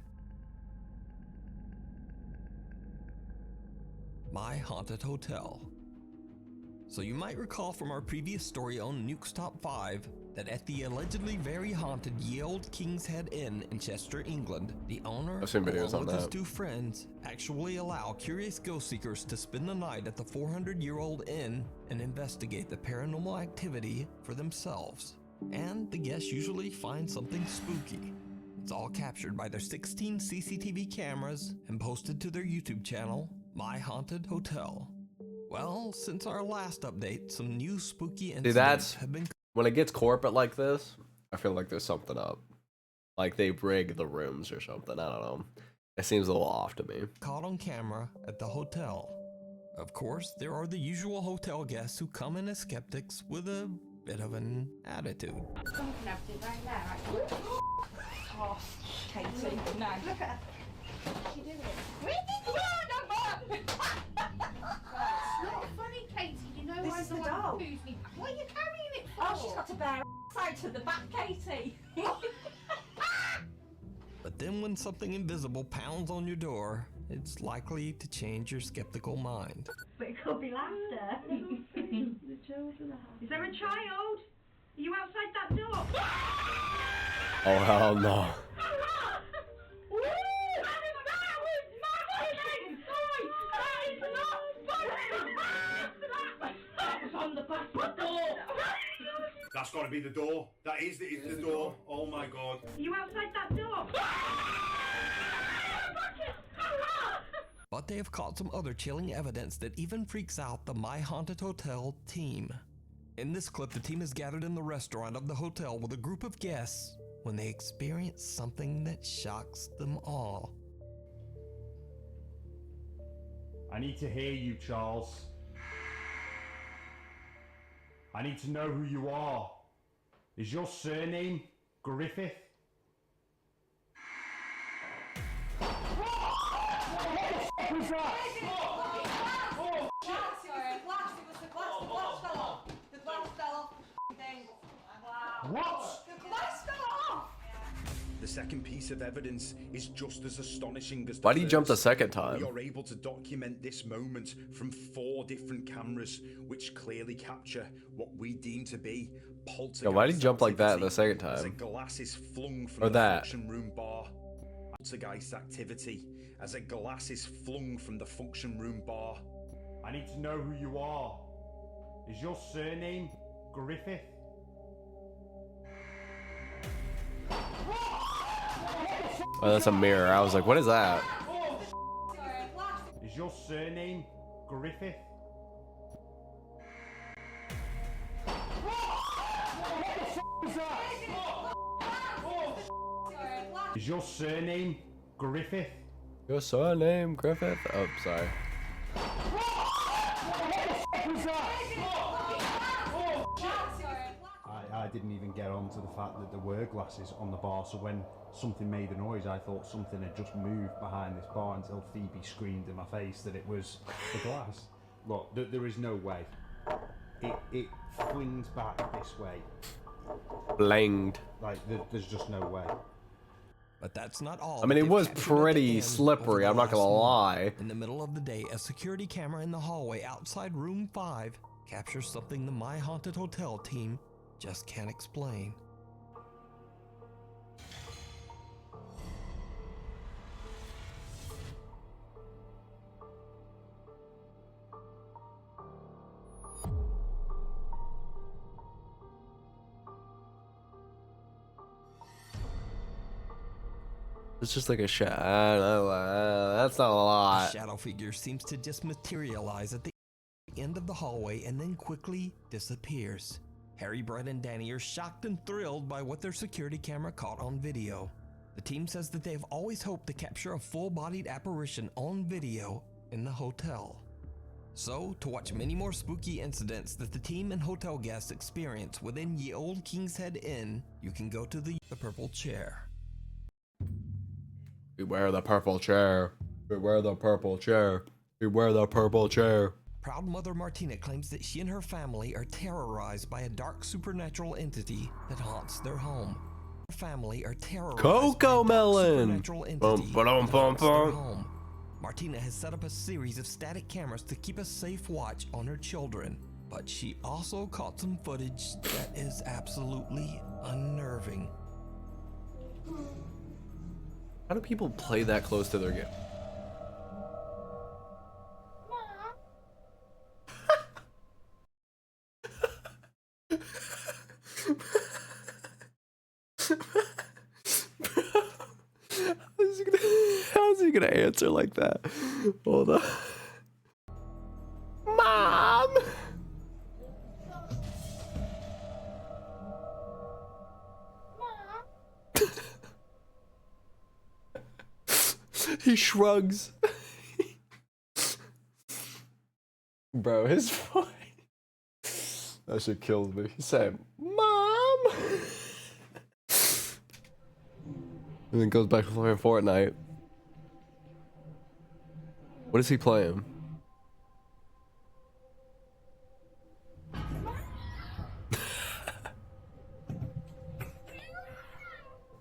My Haunted Hotel. So you might recall from our previous story on Nuke's Top 5 that at the allegedly very haunted Ye Olde King's Head Inn in Chester, England, the owner, I've seen videos along on with his that. 2 friends, actually allow curious ghost seekers to spend the night at the 400-year-old inn and investigate the paranormal activity for themselves. And the guests usually find something spooky. It's all captured by their 16 CCTV cameras and posted to their YouTube channel, My Haunted Hotel. Well, since our last update, some new spooky incidents have been... When it gets corporate like this, I feel like there's something up. Like they rig the rooms or something. I don't know. It seems a little off to me. Caught on camera at the hotel. Of course, there are the usual hotel guests who come in as skeptics with a bit of an attitude. Someone can have it right there, actually. Oh, Katie, no. Look at her. She did it. Where did you go, It's not funny, Katie. You know This why is the someone doll. poos me? What are you carrying it for? Oh, she's got to bear out to the back, Katie. But But then when something invisible pounds on your door, it's likely to change your skeptical mind. But it could be laughter. The children are. Is there a child? Are you outside that door? Oh hell no. That's got to be the door. That is the door. Oh my god. Are you outside that door? But they have caught some other chilling evidence that even freaks out the My Haunted Hotel team. In this clip, the team is gathered in the restaurant of the hotel with a group of guests when they experience something that shocks them all. I need to hear you, Charles. I need to know who you are. Is your surname Griffith? What was that? Oh, shit. Sorry, glass. It was the glass. The glass fell off. The glass fell off the thing. Wow. What? The glass fell off. The second piece of evidence is just as astonishing as the Why did he jump the first. second time? We are able to document this moment from 4 different cameras, which clearly capture what we deem to be poltergeist. Yo, why did he jump like that the second As a time? glass is flung from Or the that? function room bar. Poltergeist activity. As a glass is flung from the function room bar. I need to know who you are. Is your surname Griffith? Oh, that's a mirror. I was like, what is that? Is your surname Griffith? Is your surname Griffith? Your surname Griffith? Oh, sorry. I didn't even get on to the fact that there were glasses on the bar, so when something made a noise I thought something had just moved behind this bar until Phoebe screamed in my face that it was the glass. Look, there is no way. It flings back this way. Blinged. Like, there's just no way. But that's not all. I mean, it was They've captured at the pretty end over slippery, the I'm not gonna last lie. month. In the middle of the day, a security camera in the hallway outside room 5 captures something the My Haunted Hotel team just can't explain. It's just like a shadow. That's not a lot. The shadow figure seems to just materialize at the end of the hallway and then quickly disappears. Harry, Brett, and Danny are shocked and thrilled by what their security camera caught on video. The team says that they have always hoped to capture a full-bodied apparition on video in the hotel. So, to watch many more spooky incidents that the team and hotel guests experience within Ye Old King's Head Inn, you can go to the Purple Chair. Beware the purple chair. Beware the purple chair. Beware the purple chair. Proud mother Martina claims that she and her family are terrorized by a dark supernatural entity that haunts their home. Her family are terrorized Coco by a dark melon. supernatural entity Bum, ba-dum, that bum, haunts their bum. home. Martina has set up a series of static cameras to keep a safe watch on her children, but she also caught some footage that is absolutely unnerving. How do people play that close to their game? How's he gonna answer like that? Hold on. Mom! He shrugs. Bro, his voice. That shit kills me. He said, Mom! And then goes back to playing Fortnite. What is he playing?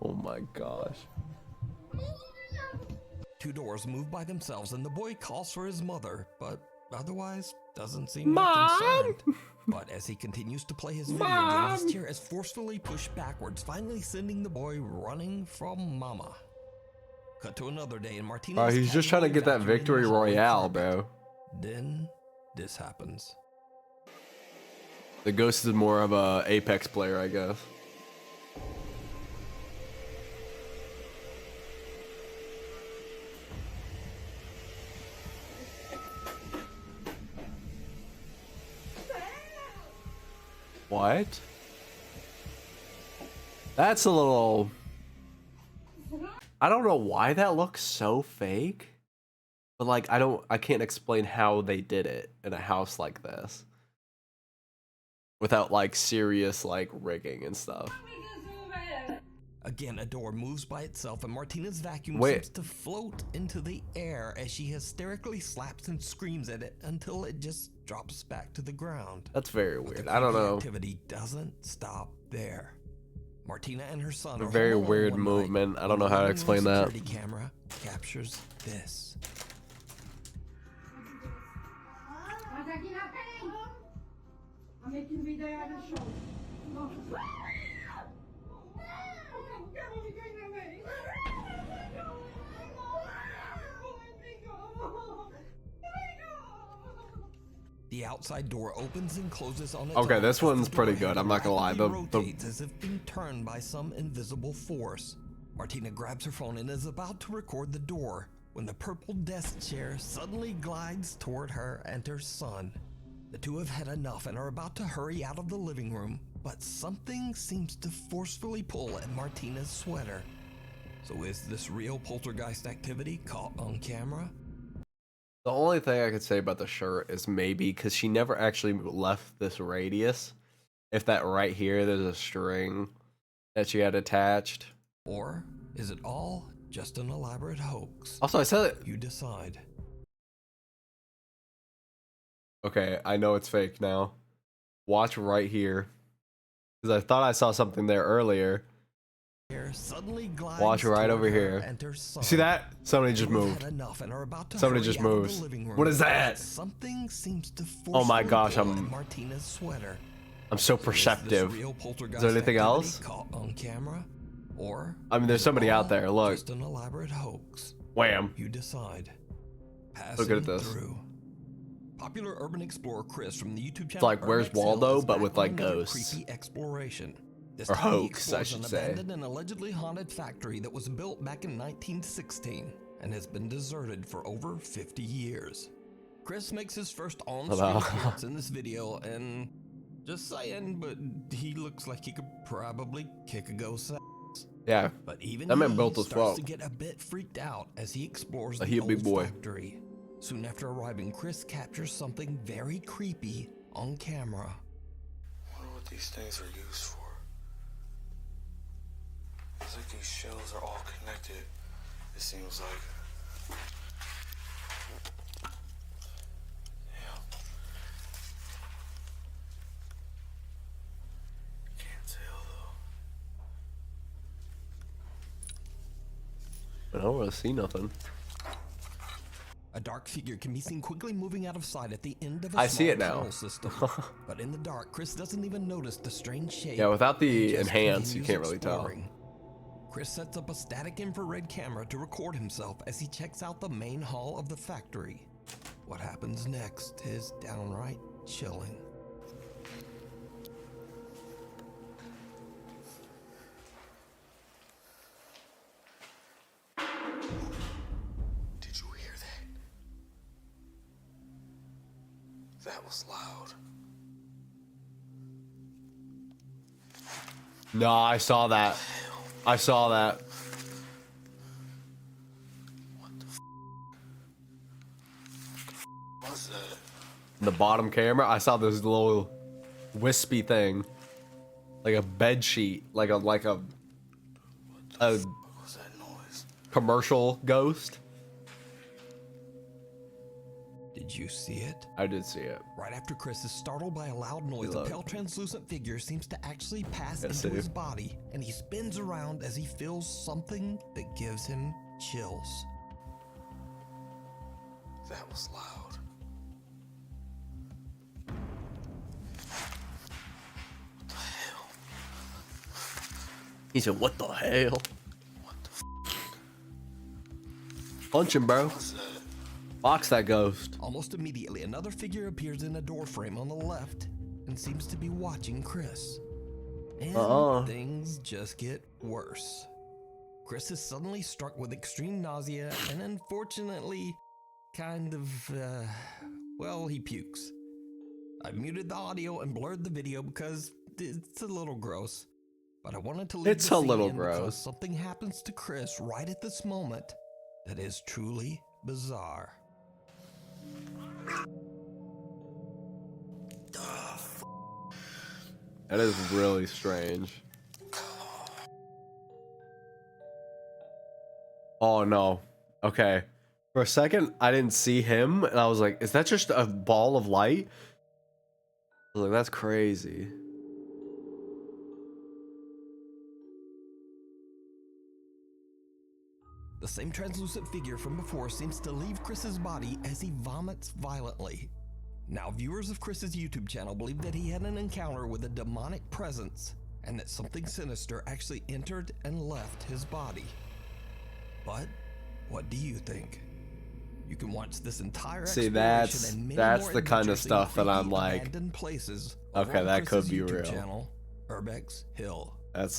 Oh my gosh. Two doors move by themselves and the boy calls for his mother, but otherwise doesn't seem Mom! that concerned. But as he continues to play his video game, his chair is forcefully pushed backwards, finally sending the boy running from Mama. Cut to another day and Martina. He's just trying to get that victory royale, bro. Then this happens. The ghost is more of a Apex player, I guess. What? That's a little... I don't know why that looks so fake. But like, I can't explain how they did it in a house like this. Without like serious like rigging and stuff. Again, a door moves by itself and Martina's vacuum seems to float into the air as she hysterically slaps and screams at it until it just drops back to the ground. That's very weird. I don't know. Activity doesn't stop there. Martina and her son A very weird movement. I don't know how to explain that. The camera captures this. The outside door opens and closes on its Okay, own. this one's pretty good. I'm not gonna lie. Rotates as if being turned by some invisible force. Martina grabs her phone and is about to record the door when the purple desk chair suddenly glides toward her and her son. The two have had enough and are about to hurry out of the living room, but something seems to forcefully pull at Martina's sweater. So is this real poltergeist activity caught on camera? The only thing I could say about the shirt is maybe because she never actually left this radius. If that right here, there's a string that she had attached. Or is it all just an elaborate hoax? Also, I said it. You decide. Okay, I know it's fake now. Watch right here. Because I thought I saw something there earlier. Watch right over here. You see that? Somebody just moved. Somebody just moves. What is that? Something seems to Oh my gosh, I'm Martina's sweater. I'm so perceptive. Is there anything else? Caught on camera? Or I mean, there's somebody out there. Look. Just an elaborate hoax. Wham. You decide. Look at this. Through. Popular urban explorer Chris from the YouTube channel. It's like Where's Waldo, but with like ghosts. Creepy exploration. This or hoax, I should an say. Abandoned and allegedly haunted factory that was built back in 1916 and has been deserted for over 50 years. Chris makes his first on-screen appearance in this video, and just saying, but he looks like he could probably kick a ghost's ass. Yeah, but even that man built as starts well. to get a bit freaked out as he explores the He a big old boy. factory. Soon after arriving, Chris captures something very creepy on camera. I wonder what these things are used for. It's like these shells are all connected, it seems like. Damn. Can't tell though. I don't really see nothing. A dark figure can be seen quickly moving out of sight at the end of a I see it now. tunnel system. But in the dark, Chris doesn't even notice the strange shape. Yeah, without the He just enhance, you continues can't really tell. exploring. Chris sets up a static infrared camera to record himself as he checks out the main hall of the factory. What happens next is downright chilling. Did you hear that? That was loud. No, I saw that. I saw that. What the was that? The bottom camera, I saw this little wispy thing, like a bed sheet, like a What was that noise? commercial ghost. Did you see it? I did see it. Right after Chris is startled by a loud noise, a pale translucent figure seems to actually pass into his body, and he spins around as he feels something that gives him chills. That was loud. What the hell? He said, "What the hell?" Punch him, bro. Box that ghost. Almost immediately, another figure appears in a doorframe on the left and seems to be watching Chris. And things just get worse. Chris is suddenly struck with extreme nausea and unfortunately kind of, well, he pukes. I've muted the audio and blurred the video because it's a little gross. But I wanted to leave It's the a scene little in gross. because something happens to Chris right at this moment that is truly bizarre. That is really strange. Oh no. Okay. For a second, I didn't see him, and I was like, "Is that just a ball of light?" I was like, "That's crazy." The same translucent figure from before seems to leave Chris's body as he vomits violently. Now, viewers of Chris's YouTube channel believe that he had an encounter with a demonic presence and that something sinister actually entered and left his body. But what do you think? You can watch this entire See, exploration and many that's more the kind of adventures in stuff that I'm creepy, like, abandoned places over okay, on that could Chris's be YouTube real. channel, Urbex Hill. That's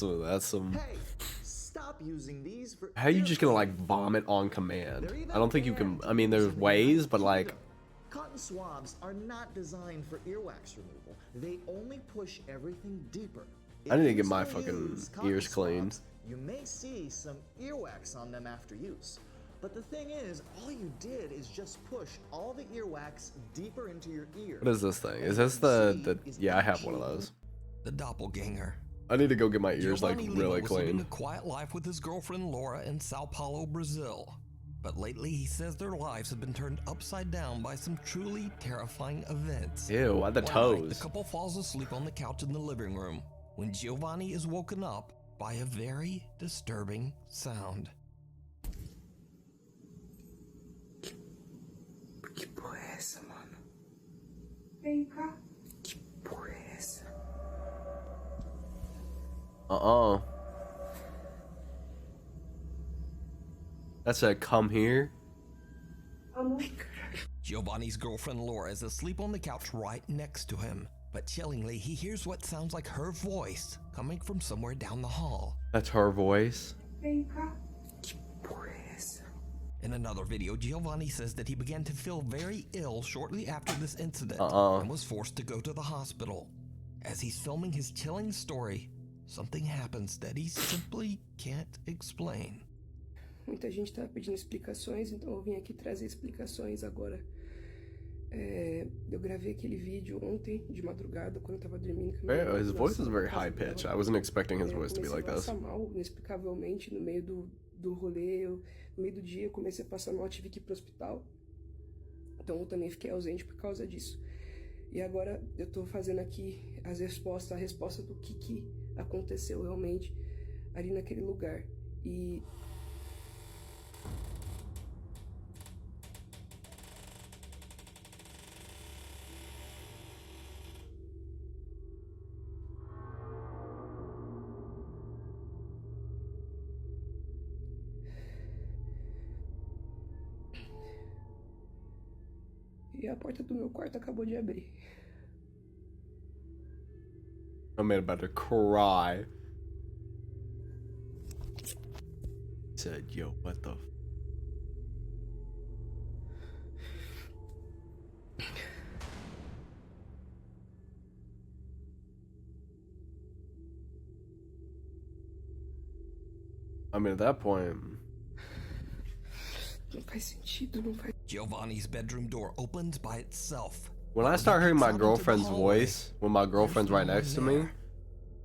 some. Hey, stop using these for. How are you just gonna like vomit on command? I don't think you can. I mean, there's ways, but like. Cotton swabs are not designed for earwax removal. They only push everything deeper. I need to If get you my still fucking use cotton ears cleaned. swabs, you may see some earwax on them after use. But the thing is, all you did is just push all the earwax deeper into your ear. What is this thing? Is this the? Yeah, I have one of those. The doppelganger. I need to go get my ears like Giovanni really Lima was living a clean. quiet life with his girlfriend Laura in Sao Paulo, Brazil. But lately, he says their lives have been turned upside down by some truly terrifying events. Ew, why the One night, toes? the couple falls asleep on the couch in the living room when Giovanni is woken up by a very disturbing sound. Que porra é essa, mano? Vem cá. Que porra é essa? That said, "Come here." Giovanni's girlfriend Laura is asleep on the couch right next to him, but chillingly, he hears what sounds like her voice coming from somewhere down the hall. That's her voice. Vem cá. Que porra é essa? In another video, Giovanni says that he began to feel very ill shortly after this incident and was forced to go to the hospital. As he's filming his chilling story, something happens that he simply can't explain. Muita gente estava pedindo explicações, então eu vim aqui trazer explicações agora. Eu gravei aquele vídeo ontem, de madrugada, quando eu tava dormindo. His voice is very high pitched. I wasn't expecting his voice to be like this. Eu comecei a passar mal, inexplicavelmente, no meio do rolê. No meio do dia, eu comecei a passar mal, tive que ir pro hospital. Então eu também fiquei ausente por causa disso. E agora eu tô fazendo aqui a resposta do que aconteceu realmente ali naquele lugar. E a porta do meu quarto acabou de abrir. I'm about to cry. He said, "Yo, what the?" I mean, at that point. Não faz sentido, não faz. Giovanni's bedroom door opens by itself. When I start hearing my girlfriend's voice, when my girlfriend's right next to me,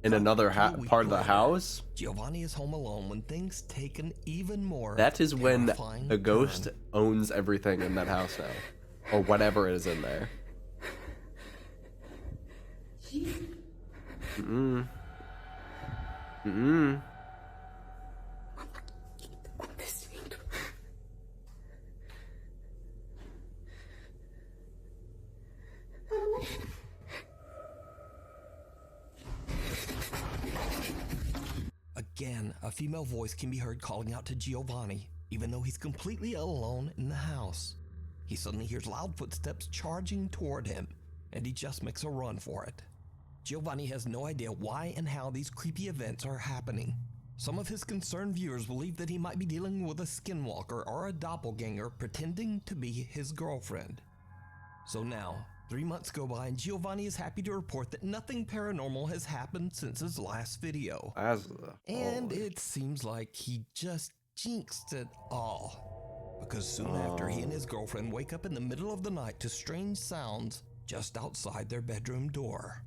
in another part of the house, Giovanni is home alone when things take an even more. That is when terrifying the ghost turn. owns everything in that house now, or whatever is in there. Again, a female voice can be heard calling out to Giovanni, even though he's completely alone in the house. He suddenly hears loud footsteps charging toward him, and he just makes a run for it. Giovanni has no idea why and how these creepy events are happening. Some of his concerned viewers believe that he might be dealing with a skinwalker or a doppelganger pretending to be his girlfriend. So now, 3 months go by and Giovanni is happy to report that nothing paranormal has happened since his last video. And it seems like he just jinxed it all. Because soon after, he and his girlfriend wake up in the middle of the night to strange sounds just outside their bedroom door.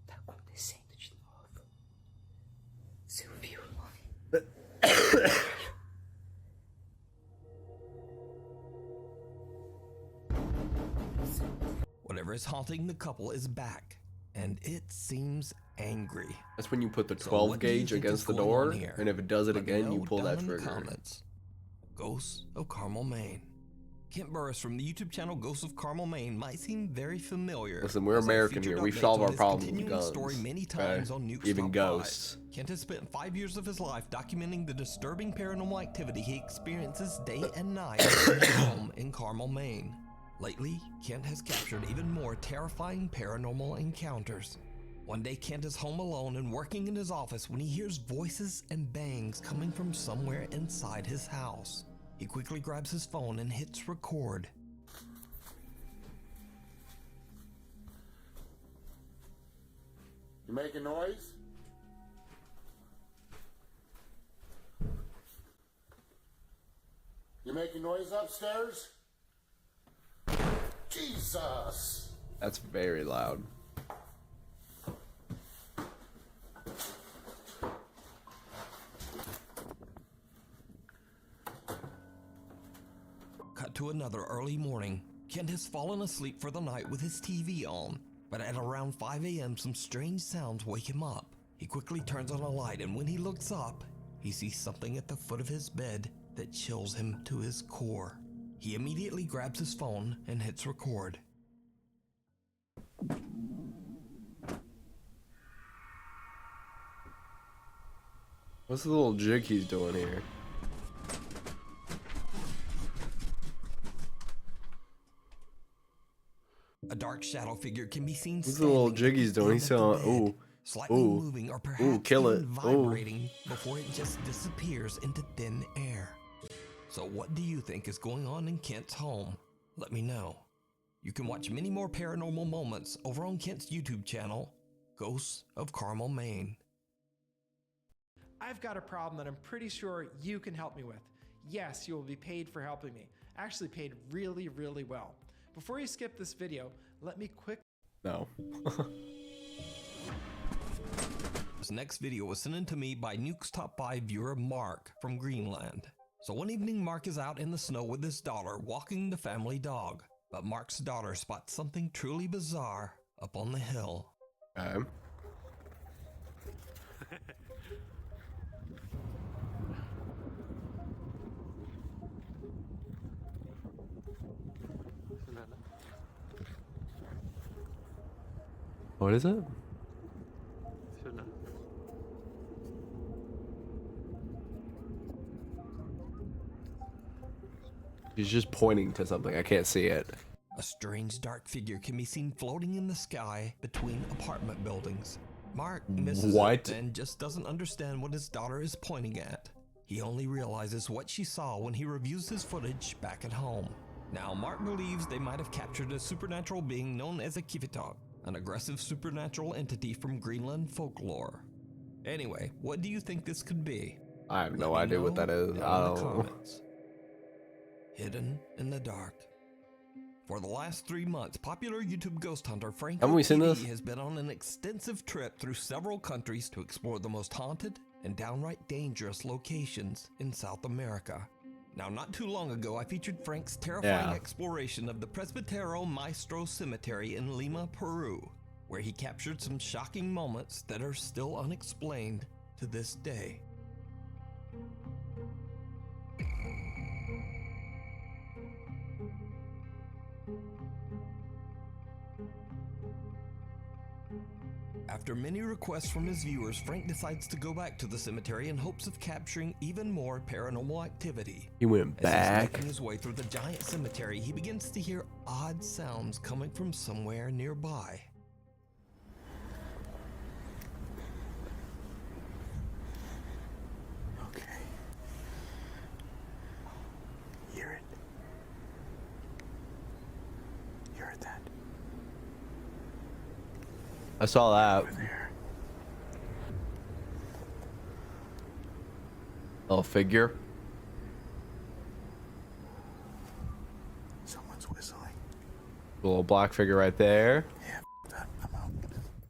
Tá acontecendo de novo. Você ouviu? Whatever is haunting the couple is back, and it seems angry. That's when you put the 12 gauge against the door, and if it does it again, you pull that trigger. Comments. Ghosts of Carmel, Maine. Kent Burris from the YouTube channel Ghosts of Carmel, Maine might seem very familiar. Listen, we're American here. We solve our problems with guns. Many times on Nuke's even Top ghosts. 5. Kent has spent 5 years of his life documenting the disturbing paranormal activity he experiences day and night in his home in Carmel, Maine. Lately, Kent has captured even more terrifying paranormal encounters. One day, Kent is home alone and working in his office when he hears voices and bangs coming from somewhere inside his house. He quickly grabs his phone and hits record. You making noise? You making noise upstairs? Jesus! That's very loud. Cut to another early morning. Kent has fallen asleep for the night with his TV on, but at around 5 a.m. some strange sounds wake him up. He quickly turns on a light, and when he looks up, he sees something at the foot of his bed that chills him to his core. He immediately grabs his phone and hits record. What's the little jig he's doing here? A dark shadow figure can be seen. What's the little jig he's doing? He's saying, slightly moving or perhaps kill it. even vibrating before it just disappears into thin air. So what do you think is going on in Kent's home? Let me know. You can watch many more paranormal moments over on Kent's YouTube channel, Ghosts of Carmel, Maine. I've got a problem that I'm pretty sure you can help me with. Yes, you will be paid for helping me. Actually paid really, really well. Before you skip this video, let me No. This next video was sent in to me by Nuke's Top 5 viewer Mark from Greenland. So one evening, Mark is out in the snow with his daughter walking the family dog. But Mark's daughter spots something truly bizarre up on the hill. What is it? He's just pointing to something. I can't see it. A strange dark figure can be seen floating in the sky between apartment buildings. Mark misses it and just doesn't understand what his daughter is pointing at. He only realizes what she saw when he reviews his footage back at home. Now, Mark believes they might have captured a supernatural being known as a Kivitok, an aggressive supernatural entity from Greenland folklore. Anyway, what do you think this could be? I have no idea what that is. I don't know. Hidden in the dark. For the last 3 months, popular YouTube ghost hunter Frank Haven't we seen this? has been on an extensive trip through several countries to explore the most haunted and downright dangerous locations in South America. Now, not too long ago, I featured Frank's terrifying exploration of the Presbítero Maestro Cemetery in Lima, Peru, where he captured some shocking moments that are still unexplained to this day. After many requests from his viewers, Frank decides to go back to the cemetery in hopes of capturing even more paranormal activity. He went As he's back. making his way through the giant cemetery, he begins to hear odd sounds coming from somewhere nearby. Okay. Hear it. You heard that? I saw that. Little figure. Someone's whistling. A little black figure right there. Yeah, that. I'm out.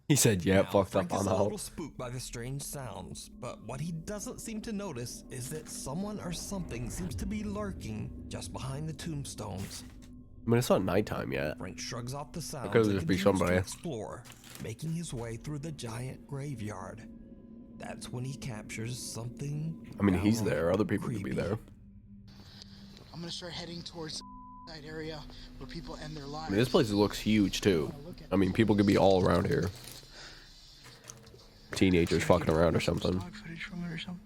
He said, yeah, Now, fucked Frank up, is I'm a little out. spooked by the strange sounds, but what he doesn't seem to notice is that someone or something seems to be lurking just behind the tombstones. I mean, it's not nighttime yet. Frank shrugs off the sounds could and just be continues to somebody. explore, making his way through the giant graveyard. That's when he captures something. I mean, he's downright there. Other people creepy. could be there. I'm gonna start heading towards that area where people end their lives. I mean, this place looks huge, too. I mean, people could be all around here. Teenagers fucking around or something. Dog footage from it or something.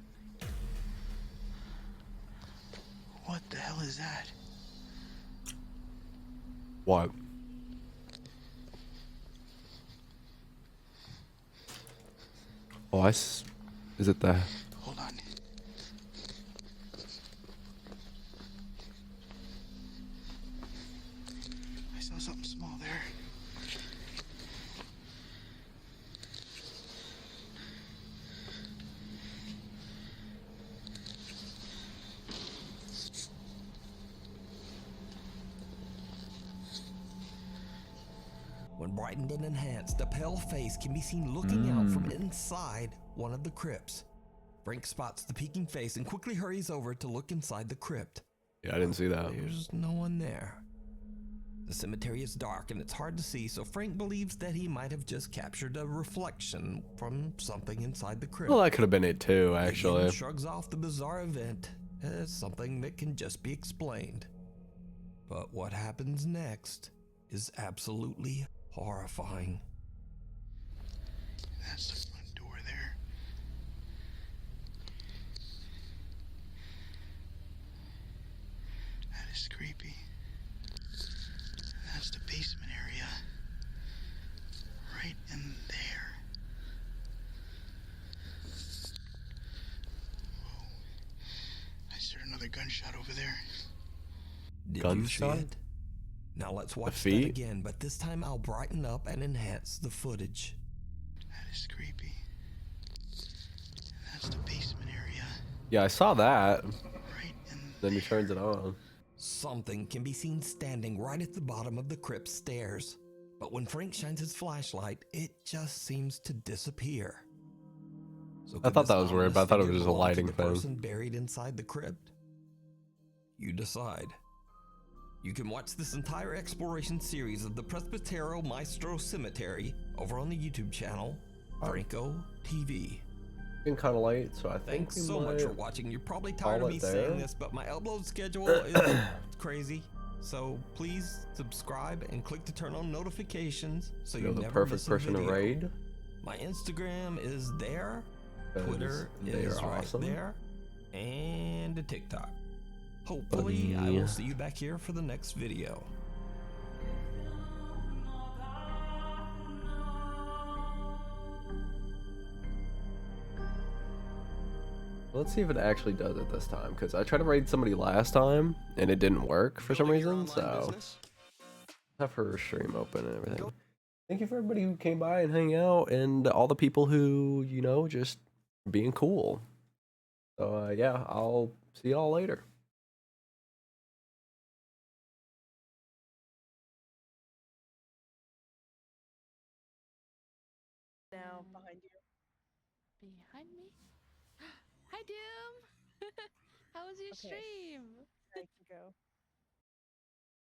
What the hell is that? What? Oh, is it the... Hold on. I saw something small there. When brightened and enhanced, a pale face can be seen looking out from inside one of the crypts. Frank spots the peeking face and quickly hurries over to look inside the crypt. Yeah, I didn't see that. There's no one there. The cemetery is dark and it's hard to see, so Frank believes that he might have just captured a reflection from something inside the crypt. Well, that could have been it too, He actually. again shrugs off the bizarre event as something that can just be explained. But what happens next is absolutely horrifying. That's the front door there. That is creepy. That's the basement area. Right in there. Whoa. I just heard another gunshot over there. Did Gunshot? you see it? Now let's watch that feet? again, but this time I'll brighten up and enhance the footage. That is creepy. That's the basement area. Yeah, I saw that. Right in Then he turns it on. Something can be seen standing right at the bottom of the crypt stairs, but when Frank shines his flashlight, it just seems to disappear. So I could thought this that was weird, ominous but I thought it figure was just a belong to lighting the thing. person buried inside the crypt? You decide. You can watch this entire exploration series of the Presbitero Maestro Cemetery over on the YouTube channel, Franco TV. Getting kind of late, so I think Thanks we so much might for watching. You're probably tired of call me it there. saying this, but my upload schedule is crazy. So please subscribe and click to turn on notifications so you You're the never perfect miss a person to video. raid. My Instagram is there, 'Cause Twitter they is are right awesome. there, and a TikTok. Hopefully, I will see you back here for the next video. Let's see if it actually does it this time, because I tried to raid somebody last time and it didn't work for some reason. So have her stream open and everything. Thank you for everybody who came by and hang out, and all the people who, you know, just being cool. So yeah, I'll see y'all later. Now behind you. Behind me? Hi, Doom! How was your stream? Thank you, go.